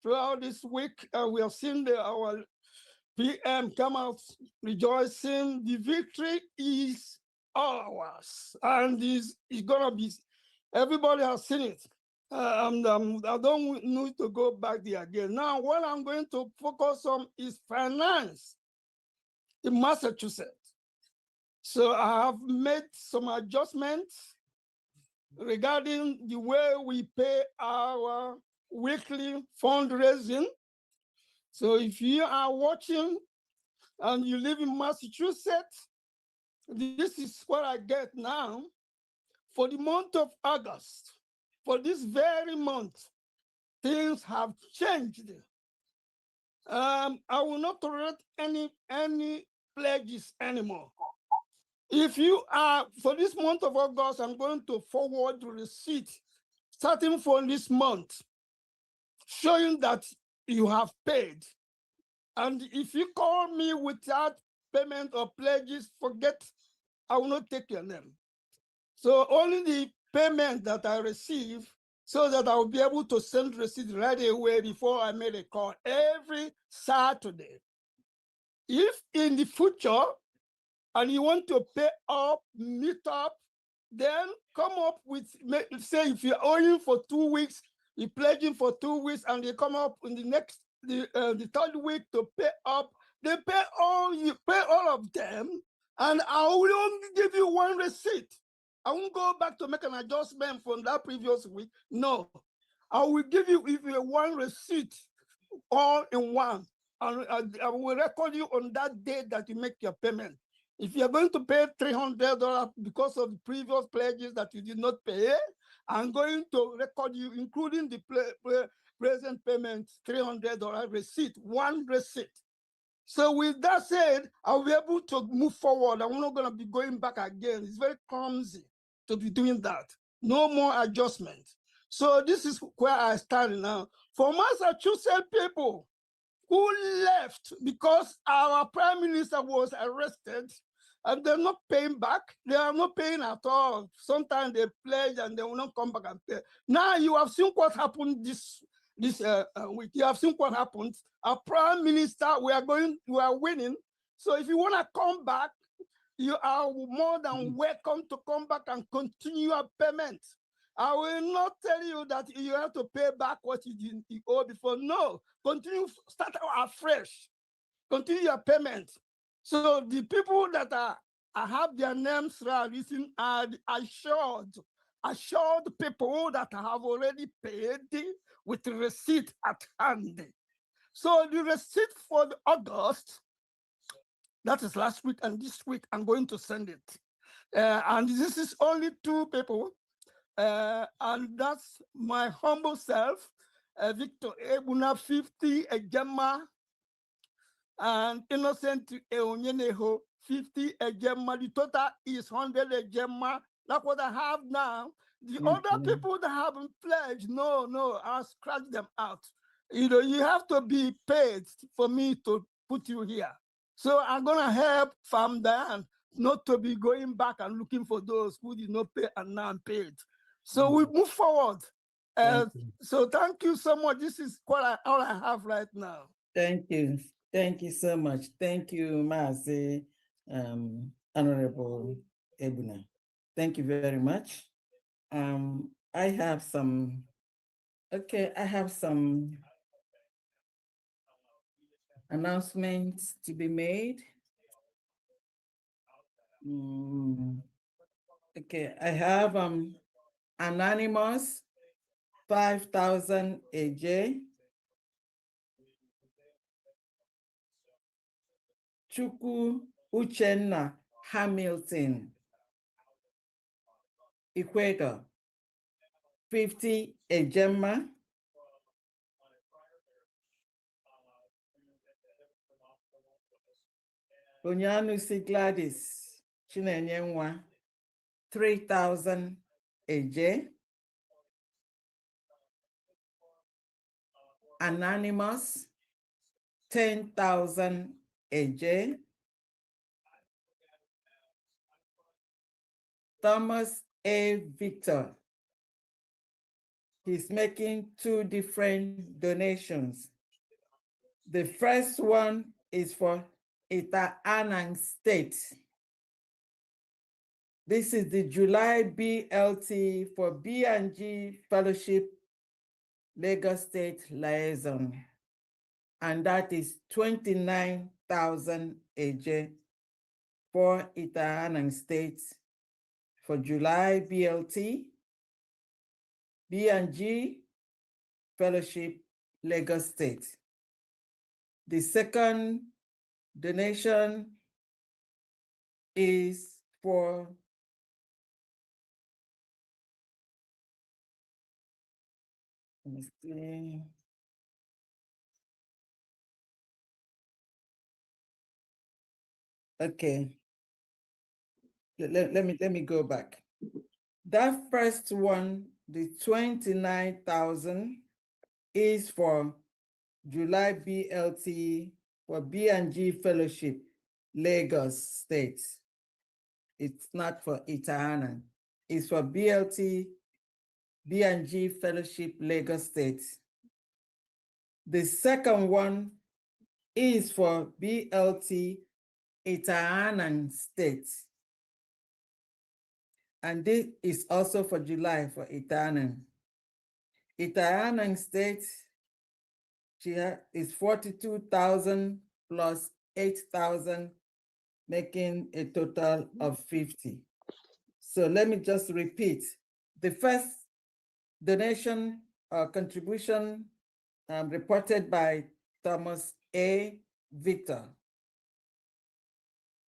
throughout this week. And we have seen our PM come out rejoicing. The victory is ours, and it's gonna be, everybody has seen it. I don't need to go back there again. Now, what I'm going to focus on is finance in Massachusetts. So I have made some adjustments regarding the way we pay our weekly fundraising. So if you are watching and you live in Massachusetts, this is what I get now. For the month of August, for this very month, things have changed. I will not tolerate any pledges anymore. If you are, for this month of August, I'm going to forward the receipt starting from this month, showing that you have paid. And if you call me without payment or pledges, forget, I will not take your name. So only the payment that I receive, so that I will be able to send receipt right away before I make a call every Saturday. If in the future, and you want to pay up, meet up, then come up with, say if you're owing for 2 weeks, you're pledging for 2 weeks, and you come up in the third week to pay up, they pay all, you pay all of them, and I will only give you one receipt. I won't go back to make an adjustment from that previous week. No, I will give you one receipt, all in one, and I will record you on that day that you make your payment. If you're going to pay $300 because of the previous pledges that you did not pay, I'm going to record you, including the present payment, $300 receipt, one receipt. So with that said, I'll be able to move forward. I'm not going to be going back again. It's very clumsy to be doing that. No more adjustment. So this is where I stand now. For Massachusetts people who left because our prime minister was arrested, and they're not paying back. They are not paying at all. Sometimes they pledge and they will not come back and pay. Now you have seen what happened this week. You have seen what happened. Our prime minister, we are winning. So if you want to come back, you are more than welcome to come back and continue your payment. I will not tell you that you have to pay back what you owe before. No, continue, start afresh. continue your payment. So the people that I have their names written are the assured people that have already paid with receipt at hand. So the receipt for the August, that is last week and this week, I'm going to send it. And this is only 2 people. And that's my humble self, Victor Ebuna 50, Ejema, and Innocent Eonyeneho 50 Ejema. The total is 100 Ejema. That's what I have now. The other people that haven't pledged, no, I'll scratch them out. You know, you have to be paid for me to put you here. So I'm gonna help Farm Diane not to be going back and looking for those who did not pay and now paid. So we move forward. So thank you so much. This is all I have right now. Thank you. Thank you so much. Thank you, Mazi, Honorable Ebuna. Thank you very much. I have some announcements to be made. Okay, I have Anonymous 5,000 AJ. Chukwu Uchenna Hamilton, Equator, 50 Ejema. Onyanusi Gladys Chinenyenwa, 3,000 AJ. Anonymous, 10,000 AJ. Thomas A. Victor, he's making 2 different donations. The first one is for Ita Anang State. This is the July BLT for B&G Fellowship Lagos State Liaison, and that is 29,000 AJ for Ita Anang State for July BLT, B&G Fellowship Lagos State. The second donation is for let me see. Okay. Let me go back. That first one, the 29,000, is for July BLT for B&G Fellowship, Lagos State. It's not for Itahana. It's for BLT, B&G Fellowship, Lagos State. The second one is for BLT, Itahana State. And this is also for July for Itahana. Itahana State, is 42,000 plus 8,000, making a total of 50. So let me just repeat. The first donation contribution reported by Thomas A. Victor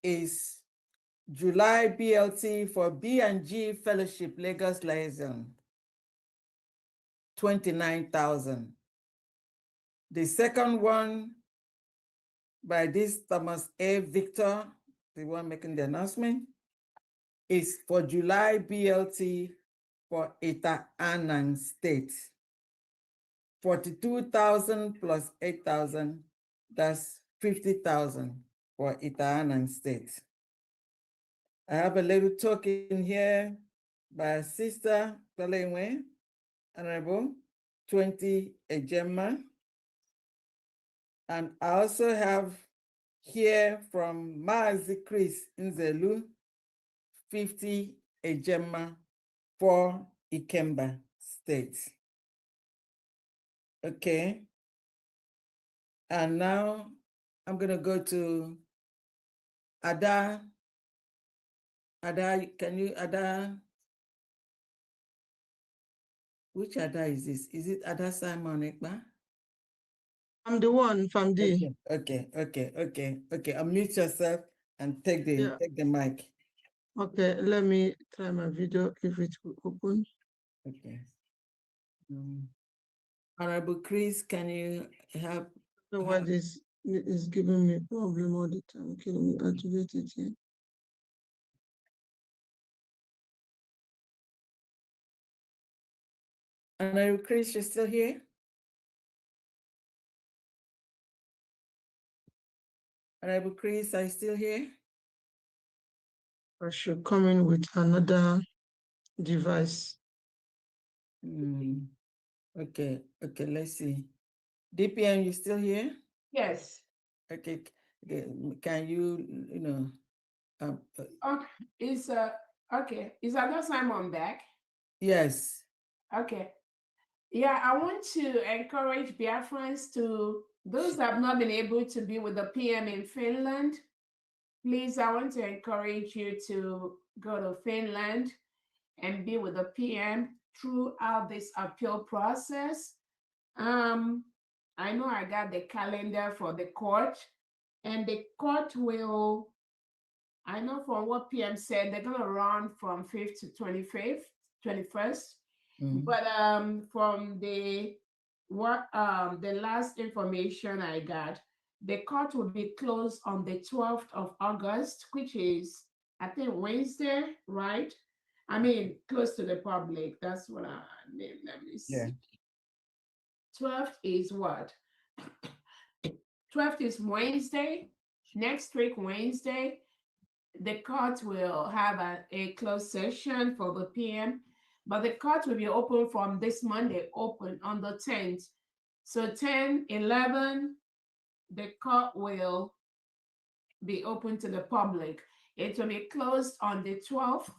is July BLT for B&G Fellowship Lagos Liaison, 29,000. The second one by this Thomas A. Victor, the one making the announcement, is for July BLT for Ita Anang State. 42,000 plus 8,000, that's 50,000 for Ita Anang State. I have a little token here by Sister Tolewe, Honorable, 20 Ejema. And I also have here from Mazi Chris Nzelu, 50 Ejema for Ikemba State. Okay. And now I'm gonna go to Ada. Ada, can you, Ada? Which Ada is this? Is it Ada Simon Ekpa? I'm the one from the. Okay. Unmute yourself and take the mic. Okay, let me try my video if it will open. Okay. Honorable Chris, can you help? So what is giving me problem all the time? Okay, let me activate it here. Honorable Chris, you're still here? Honorable Chris, are you still here? I should come in with another device. Okay, let's see. DPM, you still here? Yes. Okay, can you, Okay. Is Ada Simon back? Yes. Okay. Yeah, I want to encourage Biafrans those that have not been able to be with the PM in Finland. Please, I want to encourage you to go to Finland and be with the PM throughout this appeal process. I know I got the calendar for the court, and the court will, I know from what PM said, they're gonna run from 5th to 21st. But from the last information I got, the court will be closed on the 12th of August, which is, I think, Wednesday, right? I mean, close to the public. That's what I named. Let me see. Yeah. 12th is what? 12th is Wednesday. Next week, Wednesday, the court will have a closed session for the PM, but the court will be open from this Monday, open on the 10th. So 10, 11, the court will be open to the public. It will be closed on the 12th.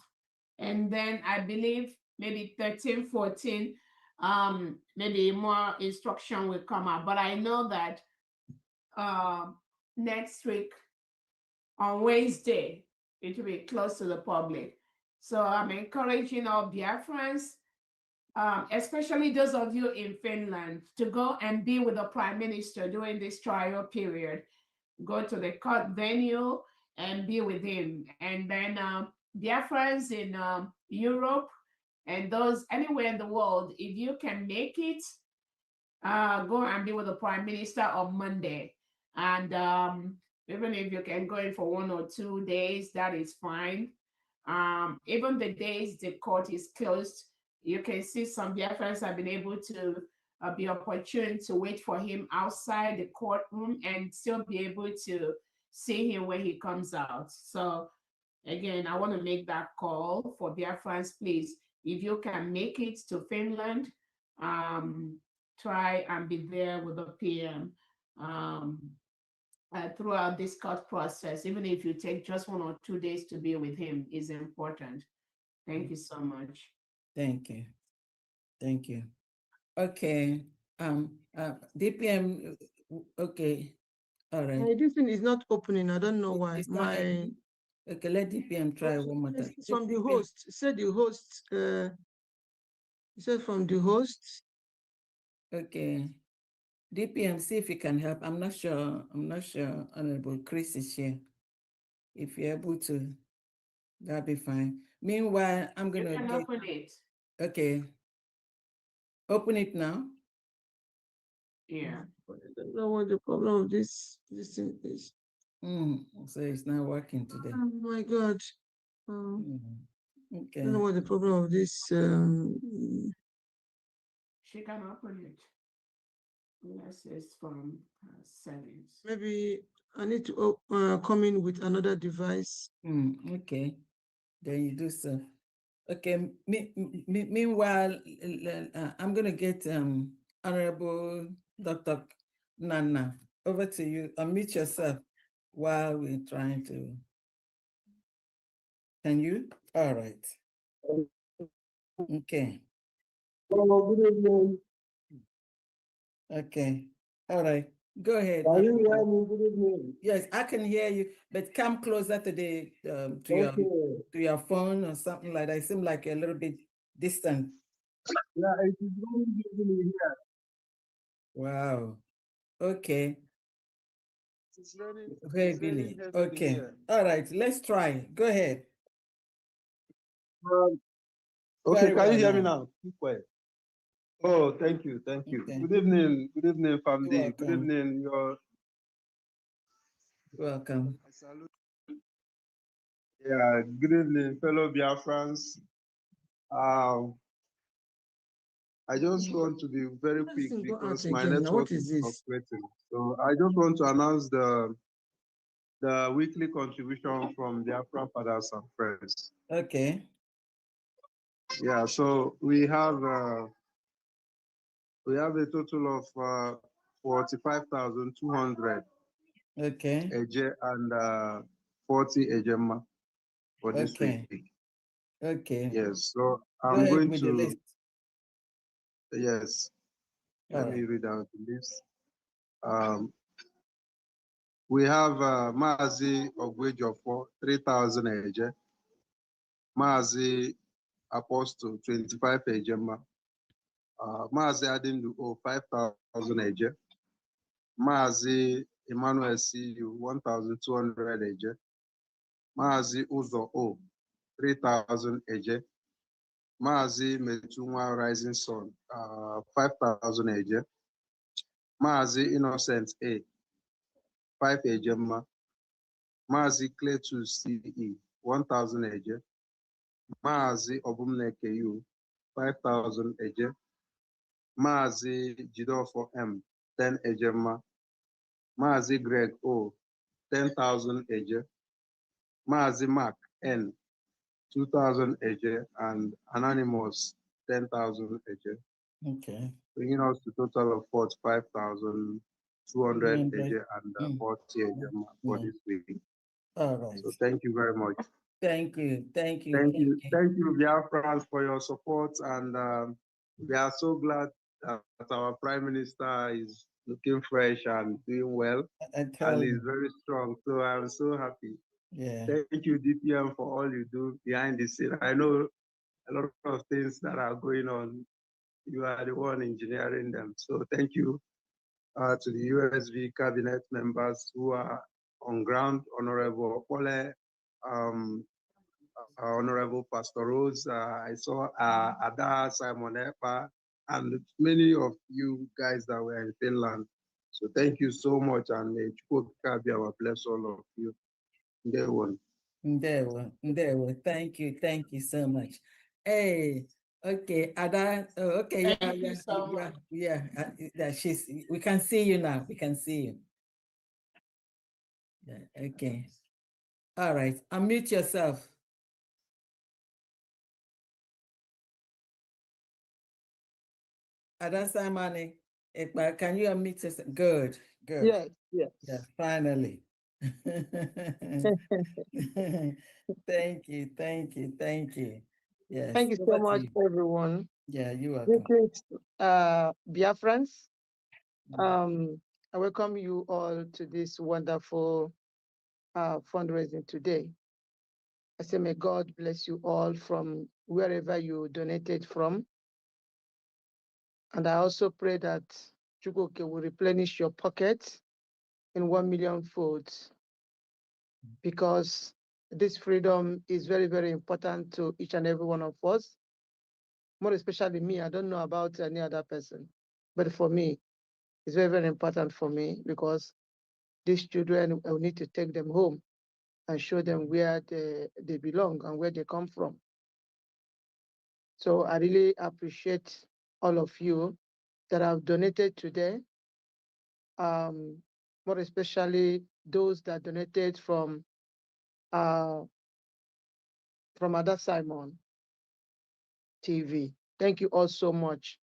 And then I believe maybe 13, 14, maybe more instruction will come out. But I know that next week on Wednesday, it will be closed to the public. So I'm encouraging all Biafrans, especially those of you in Finland, to go and be with the Prime Minister during this trial period. Go to the court venue and be with him. And then Biafrans in Europe and those anywhere in the world, if you can make it, go and be with the Prime Minister on Monday. And even if you can go in for 1 or 2 days, that is fine. Even the days the court is closed, you can see some Biafrans have been able to be opportune to wait for him outside the courtroom and still be able to see him when he comes out. So again, I want to make that call for Biafrans, please. If you can make it to Finland, try and be there with the PM throughout this court process. Even if you take just 1 or 2 days to be with him is important. Thank you so much. Thank you. Okay. DPM. Okay. All right. This thing is not opening. I don't know why. Okay, let DPM try one more time. From the host. Said the host. He said from the host. Okay. DPM, see if you can help. I'm not sure. Honorable Chris is here. If you're able to, that'll be fine. Meanwhile, I'm gonna You can open it. Okay. Open it now. Yeah. I don't know what the problem of this thing is. So it's not working today. Oh my God. Okay. I don't know what the problem of this. She can open it. Yes, it's from settings. Maybe I need to come in with another device. Okay. Then you do so. Okay. Meanwhile, I'm gonna get Honorable Dr. Nana over to you. Unmute yourself while we're trying to. Can you? All right. Okay. Good evening. Okay. All right. Go ahead. Can you hear me? Good evening. Yes, I can hear you, but come closer to the to your phone or something like that. It seems like a little bit distant. Yeah, it is very easily here. Wow. Okay. It's very, Very Billy. heavily Okay. here. All right. Let's try. Go ahead. Okay, Very can well you hear me now. now? Keep quiet. Oh, thank you, thank you. Okay. Good evening, Famdi. You're Good welcome. evening, your. Welcome. I salute. Yeah, good evening, fellow Biafrans. I just want to be very quick because my network is fluctuating. So I just want to announce the weekly contribution from Biafra Fathers and Friends. Okay. Yeah, so we have a total of 45,200 Okay. Eje and 40 Ejema for this Okay. week. Okay. Yes, so Go I'm ahead going with the to, list. yes, All let me right. read out the list. We have Mazi Ogwejofo, 3,000 Eje, Mazi Apostle, 25 Ejema, Mazi Adindu, 5,000 Eje, Mazi Emmanuel CU, 1,200 Eje, Mazi Uzo O, 3,000 Eje, Mazi Metunwa Rising Sun, 5,000 Eje, Mazi Innocent A, 5 Ejema, Mazi Cletus CE, 1,000 Eje, Mazi Obumneke U, 5,000 Eje, Mazi Jidofo M, 10 Ejema, Mazi Greg O, 10,000 Eje, Mazi Mark N, 2,000 Eje, and Anonymous, 10,000 Eje, Okay. bringing us to total of 45,200 Eje and 40 Ejema for this week. All right. So thank you very much. Thank you. Thank you. Thank you, Biafrans, for your support, and we are so glad that our Prime Minister is looking fresh and doing well, and is very strong. So I'm so happy. Yeah. Thank you, DPM, for all you do behind the scene. I know a lot of things that are going on. You are the one engineering them. So thank you to the USV cabinet members who are on ground, Honorable Opole, Honorable Pastor Rose, I saw Ada, Simon Epa, and many of you guys that were in Finland. So thank you so much, and may Chukwuka bless all of you. Day one. Thank you so much. Hey, okay, Ada. Okay, Thank you so much. yeah. We can see you now. We can see you. Yeah, okay. All right. Unmute yourself. Ada Samani, can you unmute yourself? Good. Yes. Yeah, finally. Thank you. Yes. Thank you so much, everyone. Yeah, you are welcome. Greetings, Biafrans. I welcome you all to this wonderful fundraising today. I say, may God bless you all from wherever you donated from. And I also pray that Chukwuke will replenish your pocket in 1 million folds, because this freedom is very, very important to each and every one of us. More especially me, I don't know about any other person, but for me, it's very, very important for me, because these children, I will need to take them home and show them where they belong and where they come from. So I really appreciate all of you that have donated today, more especially those that donated from Ada Simon TV. Thank you all so much.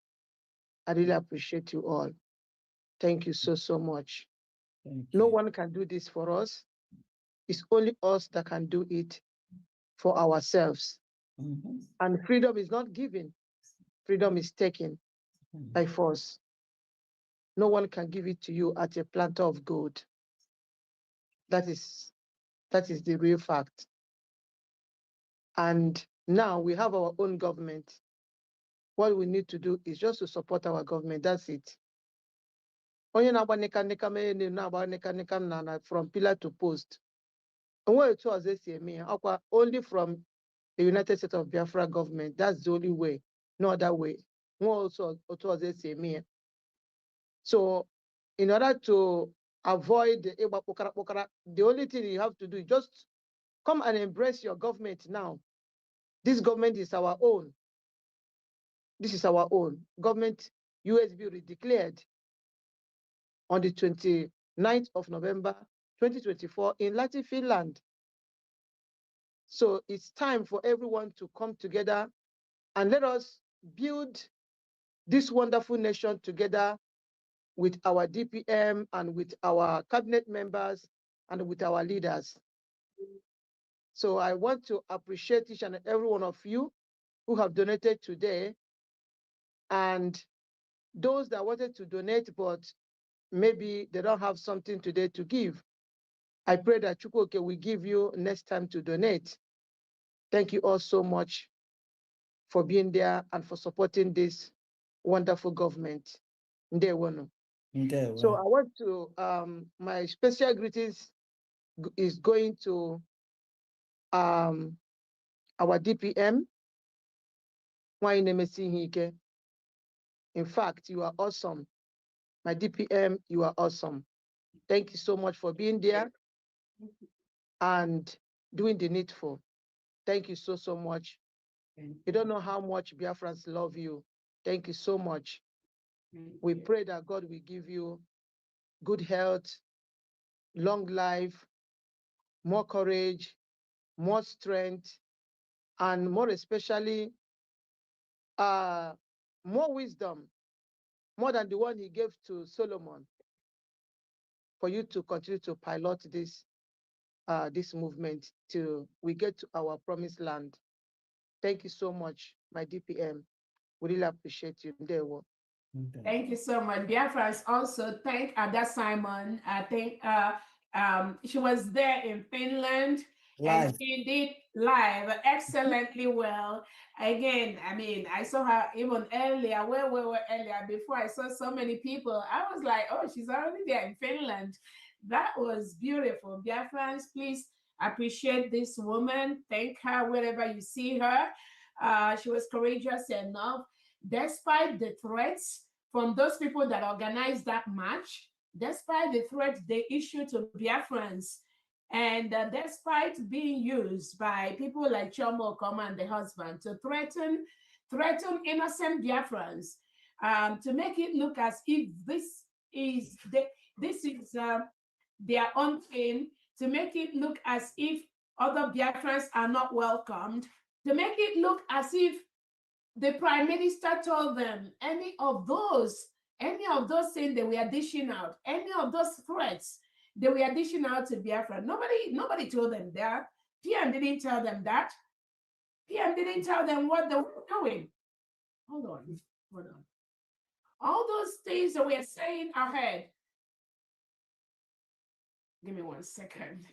I really appreciate you all. Thank you so, so much. No one can do this for us. It's only us that can do it for ourselves. And freedom is not given. Freedom is taken by force. No one can give it to you at a platter of gold. That is the real fact. And now we have our own government. What we need to do is just to support our government. That's it. Only from pillar to post. Only from the United States of Biafra government. That's the only way. No other way. So in order to avoid the only thing you have to do is just come and embrace your government now. This government is our own. This is our own. Government USB redeclared on the 29th of November 2024 in Latin Finland. So it's time for everyone to come together and let us build this wonderful nation together with our DPM and with our cabinet members and with our leaders. So I want to appreciate each and every one of you who have donated today, and those that wanted to donate, but maybe they don't have something today to give. I pray that Chukwuoke will give you next time to donate. Thank you all so much for being there and for supporting this wonderful government. Ndewonu. So I want to, my special greetings is going to our DPM. In fact, you are awesome. My DPM, you are awesome. Thank you so much for being there and doing the needful. Thank you so, so much. You don't know how much Biafrans love you. Thank you so much. We pray that God will give you good health, long life, more courage, more strength, and more especially, more wisdom, more than the one he gave to Solomon, for you to continue to pilot this movement till we get to our promised land. Thank you so much, my DPM. We really appreciate you. Thank you so much. Biafrans also thank Ada Simon. I think she was there in Finland and she did live excellently well. Again, I mean, I saw her even earlier, where we were earlier, before I saw so many people. I was like, oh, she's already there in Finland. That was beautiful. Biafrans, please appreciate this woman. Thank her wherever you see her. She was courageous enough, despite the threats from those people that organized that march, despite the threats they issued to Biafrans, and despite being used by people like Chomo Okoma and the husband to threaten innocent Biafrans, to make it look as if this is their own thing, to make it look as if other Biafrans are not welcomed, to make it look as if the Prime Minister told them any of those things they were dishing out, any of those threats they were dishing out to Biafra. Nobody told them that. PM didn't tell them that. PM didn't tell them what they were doing. Hold on. All those things that we are saying ahead. Give me 1 second.